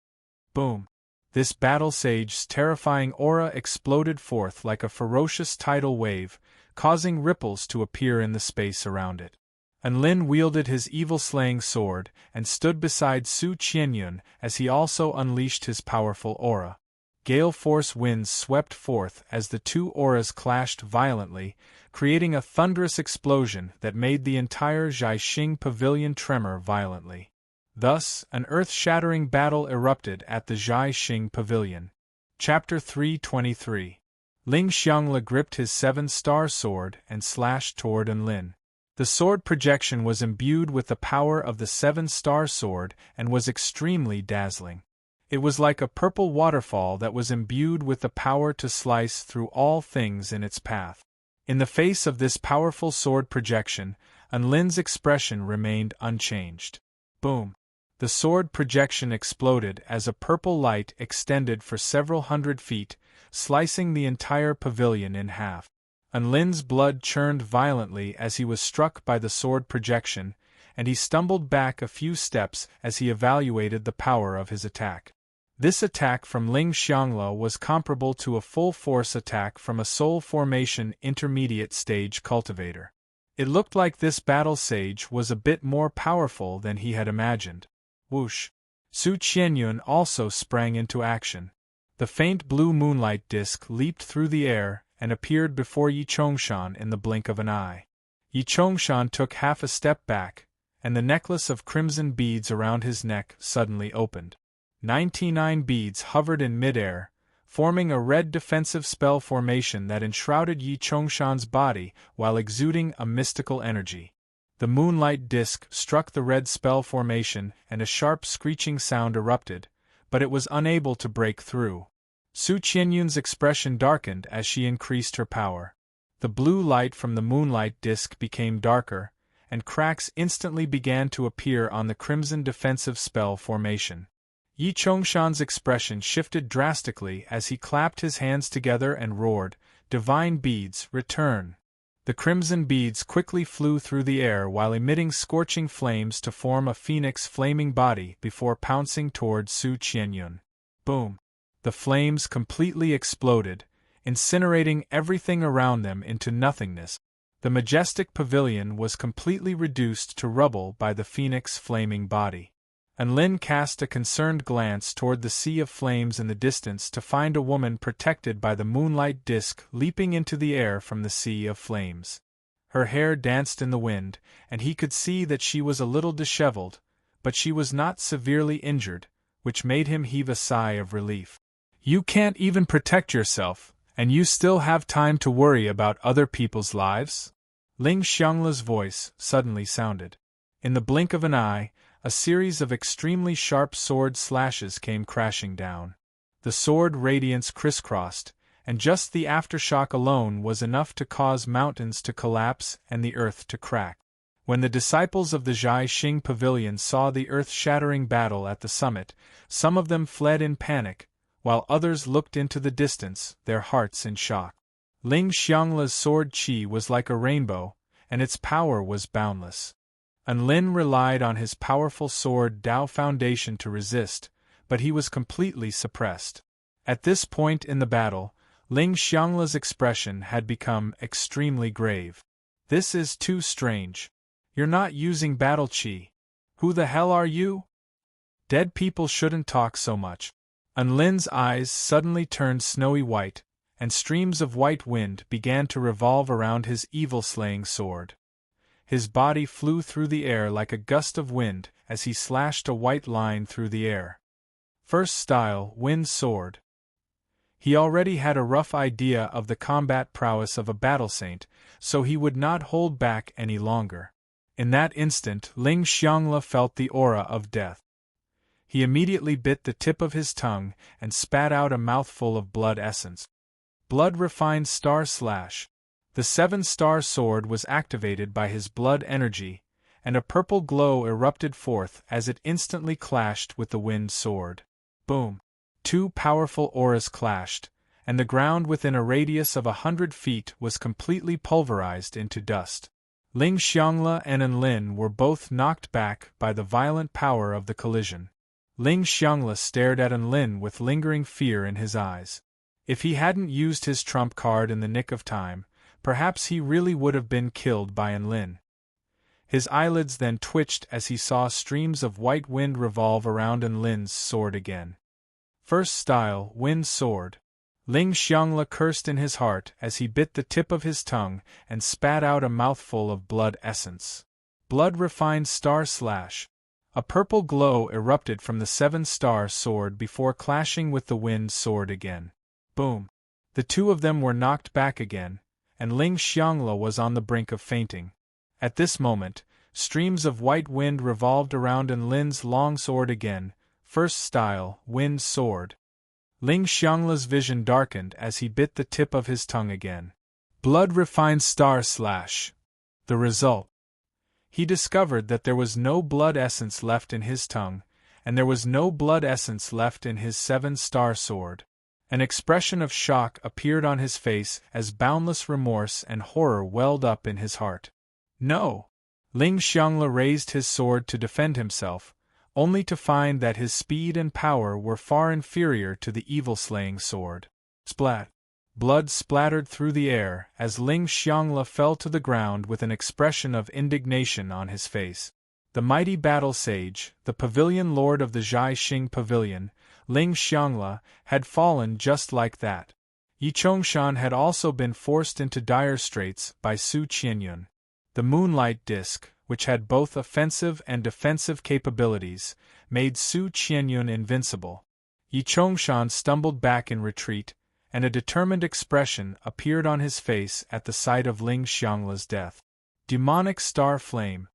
Boom. This battle sage's terrifying aura exploded forth like a ferocious tidal wave, causing ripples to appear in the space around it. And Lin wielded his evil-slaying sword and stood beside Su Qianyun as he also unleashed his powerful aura. Gale-force winds swept forth as the two auras clashed violently, creating a thunderous explosion that made the entire Jiaxing pavilion tremor violently. Thus, an earth-shattering battle erupted at the Jiaxing pavilion. Chapter 323. Ling Xiangla gripped his seven-star sword and slashed toward Enlin. The sword projection was imbued with the power of the seven-star sword and was extremely dazzling. It was like a purple waterfall that was imbued with the power to slice through all things in its path. In the face of this powerful sword projection, Enlin's expression remained unchanged. Boom! The sword projection exploded as a purple light extended for several hundred feet, slicing the entire pavilion in half. Enlin's blood churned violently as he was struck by the sword projection, and he stumbled back a few steps as he evaluated the power of his attack. This attack from Ling Xiangla was comparable to a full-force attack from a Soul Formation intermediate stage cultivator. It looked like this battle sage was a bit more powerful than he had imagined. Whoosh! Su Qianyun also sprang into action. The faint blue moonlight disk leaped through the air and appeared before Yi Chongshan in the blink of an eye. Yi Chongshan took half a step back, and the necklace of crimson beads around his neck suddenly opened. 99 beads hovered in midair, forming a red defensive spell formation that enshrouded Yi Chongshan's body while exuding a mystical energy. The moonlight disk struck the red spell formation and a sharp screeching sound erupted, but it was unable to break through. Su Qianyun's expression darkened as she increased her power. The blue light from the moonlight disk became darker, and cracks instantly began to appear on the crimson defensive spell formation. Yi Chongshan's expression shifted drastically as he clapped his hands together and roared, "Divine beads, return!" The crimson beads quickly flew through the air while emitting scorching flames to form a phoenix flaming body before pouncing toward Su Qianyun. Boom! The flames completely exploded, incinerating everything around them into nothingness. The majestic pavilion was completely reduced to rubble by the phoenix flaming body. And Lin cast a concerned glance toward the sea of flames in the distance to find a woman protected by the moonlight disk leaping into the air from the sea of flames. Her hair danced in the wind, and he could see that she was a little disheveled, but she was not severely injured, which made him heave a sigh of relief. "You can't even protect yourself, and you still have time to worry about other people's lives?" Ling Xiangla's voice suddenly sounded. In the blink of an eye, a series of extremely sharp sword slashes came crashing down. The sword radiance crisscrossed, and just the aftershock alone was enough to cause mountains to collapse and the earth to crack. When the disciples of the Jiaxing Pavilion saw the earth-shattering battle at the summit, some of them fled in panic, while others looked into the distance, their hearts in shock. Ling Xiangla's sword qi was like a rainbow, and its power was boundless. And Lin relied on his powerful sword Dao foundation to resist, but he was completely suppressed. At this point in the battle, Ling Xiangla's expression had become extremely grave. "This is too strange. You're not using battle qi. Who the hell are you? Dead people shouldn't talk so much." And Lin's eyes suddenly turned snowy white, and streams of white wind began to revolve around his evil-slaying sword. His body flew through the air like a gust of wind as he slashed a white line through the air. First style, wind sword. He already had a rough idea of the combat prowess of a battle saint, so he would not hold back any longer. In that instant, Ling Xiangla felt the aura of death. He immediately bit the tip of his tongue and spat out a mouthful of blood essence. Blood refined star slash. The 7-star sword was activated by his blood energy, and a purple glow erupted forth as it instantly clashed with the wind sword. Boom! 2 powerful auras clashed, and the ground within a radius of 100 feet was completely pulverized into dust. Ling Xiangla and Enlin were both knocked back by the violent power of the collision. Ling Xiangla stared at Enlin with lingering fear in his eyes. If he hadn't used his trump card in the nick of time, perhaps he really would have been killed by Enlin. His eyelids then twitched as he saw streams of white wind revolve around Enlin's sword again. First style, wind sword. Ling Xiangla cursed in his heart as he bit the tip of his tongue and spat out a mouthful of blood essence. Blood refined star slash. A purple glow erupted from the 7-star sword before clashing with the wind sword again. Boom! The two of them were knocked back again, and Ling Xiangla was on the brink of fainting. At this moment, streams of white wind revolved around Enlin's long sword again, first style, wind sword. Ling Xiangla's vision darkened as he bit the tip of his tongue again. Blood refined star slash. The result. He discovered that there was no blood essence left in his tongue, and there was no blood essence left in his 7-star sword. An expression of shock appeared on his face as boundless remorse and horror welled up in his heart. No! Ling Xiangla raised his sword to defend himself, only to find that his speed and power were far inferior to the evil-slaying sword. Splat! Blood splattered through the air as Ling Xiangla fell to the ground with an expression of indignation on his face. The mighty battle sage, the pavilion lord of the Zhai Xing Pavilion, Ling Xiangla, had fallen just like that. Yi Chongshan had also been forced into dire straits by Su Qianyun. The moonlight disk, which had both offensive and defensive capabilities, made Su Qianyun invincible. Yi Chongshan stumbled back in retreat, and a determined expression appeared on his face at the sight of Ling Xiangla's death. Demonic star flame.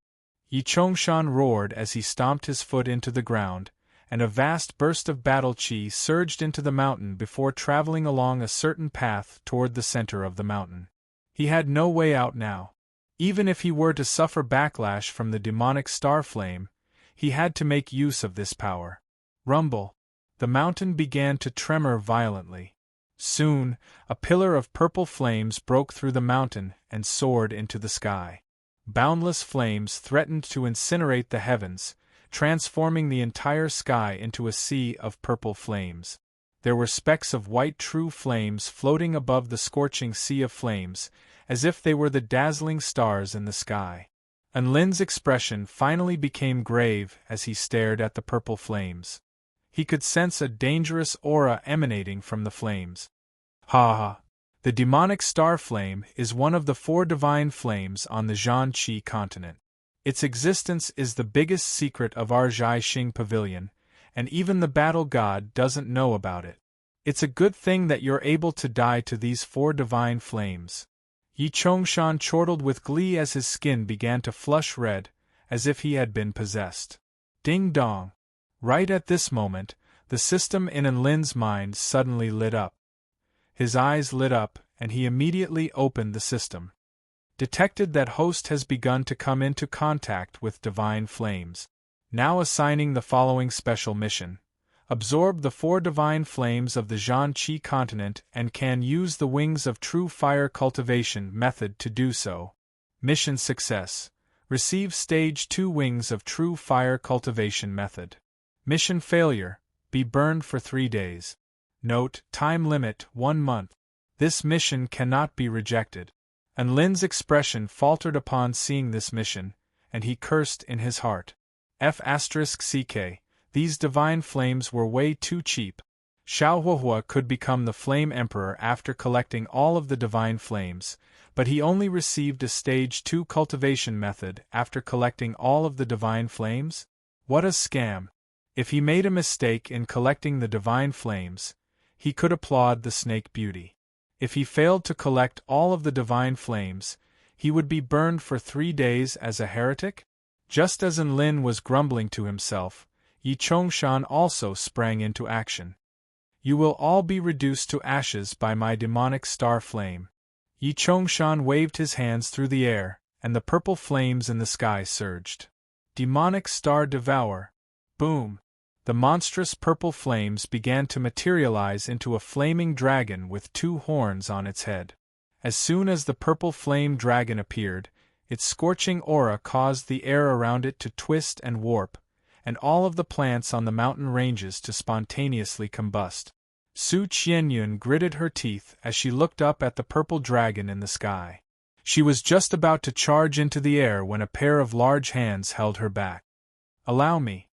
Yi Chongshan roared as he stomped his foot into the ground, and a vast burst of battle chi surged into the mountain before traveling along a certain path toward the center of the mountain. He had no way out now. Even if he were to suffer backlash from the demonic star flame, he had to make use of this power. Rumble! The mountain began to tremor violently. Soon, a pillar of purple flames broke through the mountain and soared into the sky. Boundless flames threatened to incinerate the heavens, transforming the entire sky into a sea of purple flames. There were specks of white true flames floating above the scorching sea of flames, as if they were the dazzling stars in the sky. Enlin's expression finally became grave as he stared at the purple flames. He could sense a dangerous aura emanating from the flames. Ha ha! The demonic star flame is one of the 4 divine flames on the Zhanqi continent. Its existence is the biggest secret of our Zhai Xing Pavilion, and even the battle god doesn't know about it. It's a good thing that you're able to die to these 4 divine flames. Yi Chongshan chortled with glee as his skin began to flush red, as if he had been possessed. Ding dong! Right at this moment, the system in Enlin's mind suddenly lit up. His eyes lit up, and he immediately opened the system. Detected that host has begun to come into contact with divine flames. Now assigning the following special mission. Absorb the 4 divine flames of the Zhanqi continent and can use the Wings of True Fire cultivation method to do so. Mission success. Receive Stage 2 Wings of True Fire cultivation method. Mission failure. Be burned for 3 days. Note, time limit 1 month. This mission cannot be rejected. Enlin's expression faltered upon seeing this mission, and he cursed in his heart. F***ck. These divine flames were way too cheap. Xiaohuahua could become the Flame Emperor after collecting all of the divine flames, but he only received a Stage 2 cultivation method after collecting all of the divine flames? What a scam! If he made a mistake in collecting the divine flames, he could applaud the Snake Beauty. If he failed to collect all of the divine flames, he would be burned for 3 days as a heretic? Just as Enlin was grumbling to himself, Yi Chongshan also sprang into action. You will all be reduced to ashes by my demonic star flame. Yi Chongshan waved his hands through the air, and the purple flames in the sky surged. Demonic star devour. Boom! The monstrous purple flames began to materialize into a flaming dragon with 2 horns on its head. As soon as the purple flame dragon appeared, its scorching aura caused the air around it to twist and warp, and all of the plants on the mountain ranges to spontaneously combust. Su Qianyun gritted her teeth as she looked up at the purple dragon in the sky. She was just about to charge into the air when a pair of large hands held her back. "Allow me."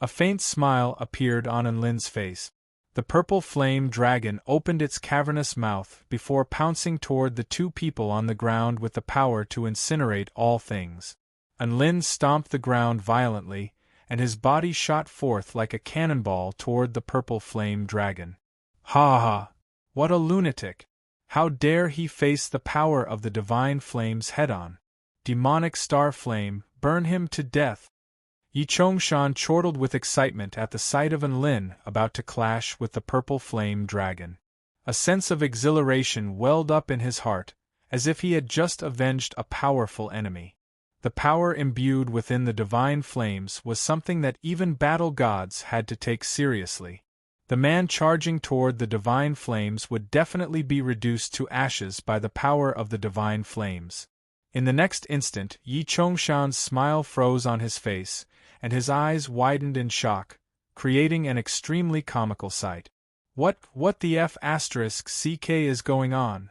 A faint smile appeared on Enlin's face. The purple flame dragon opened its cavernous mouth before pouncing toward the 2 people on the ground with the power to incinerate all things. Enlin stomped the ground violently, and his body shot forth like a cannonball toward the purple flame dragon. Ha ha! What a lunatic! How dare he face the power of the divine flames head-on? Demonic star flame, burn him to death! Yi Chongshan chortled with excitement at the sight of Enlin about to clash with the purple flame dragon. A sense of exhilaration welled up in his heart, as if he had just avenged a powerful enemy. The power imbued within the divine flames was something that even battle gods had to take seriously. The man charging toward the divine flames would definitely be reduced to ashes by the power of the divine flames. In the next instant, Yi Chongshan's smile froze on his face, and his eyes widened in shock, creating an extremely comical sight. What the F***ck is going on?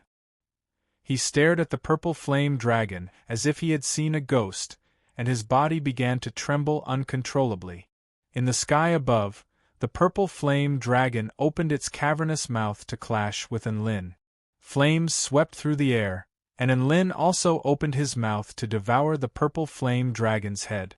He stared at the purple flame dragon as if he had seen a ghost, and his body began to tremble uncontrollably. In the sky above, the purple flame dragon opened its cavernous mouth to clash with Enlin. Flames swept through the air, and Enlin also opened his mouth to devour the purple flame dragon's head.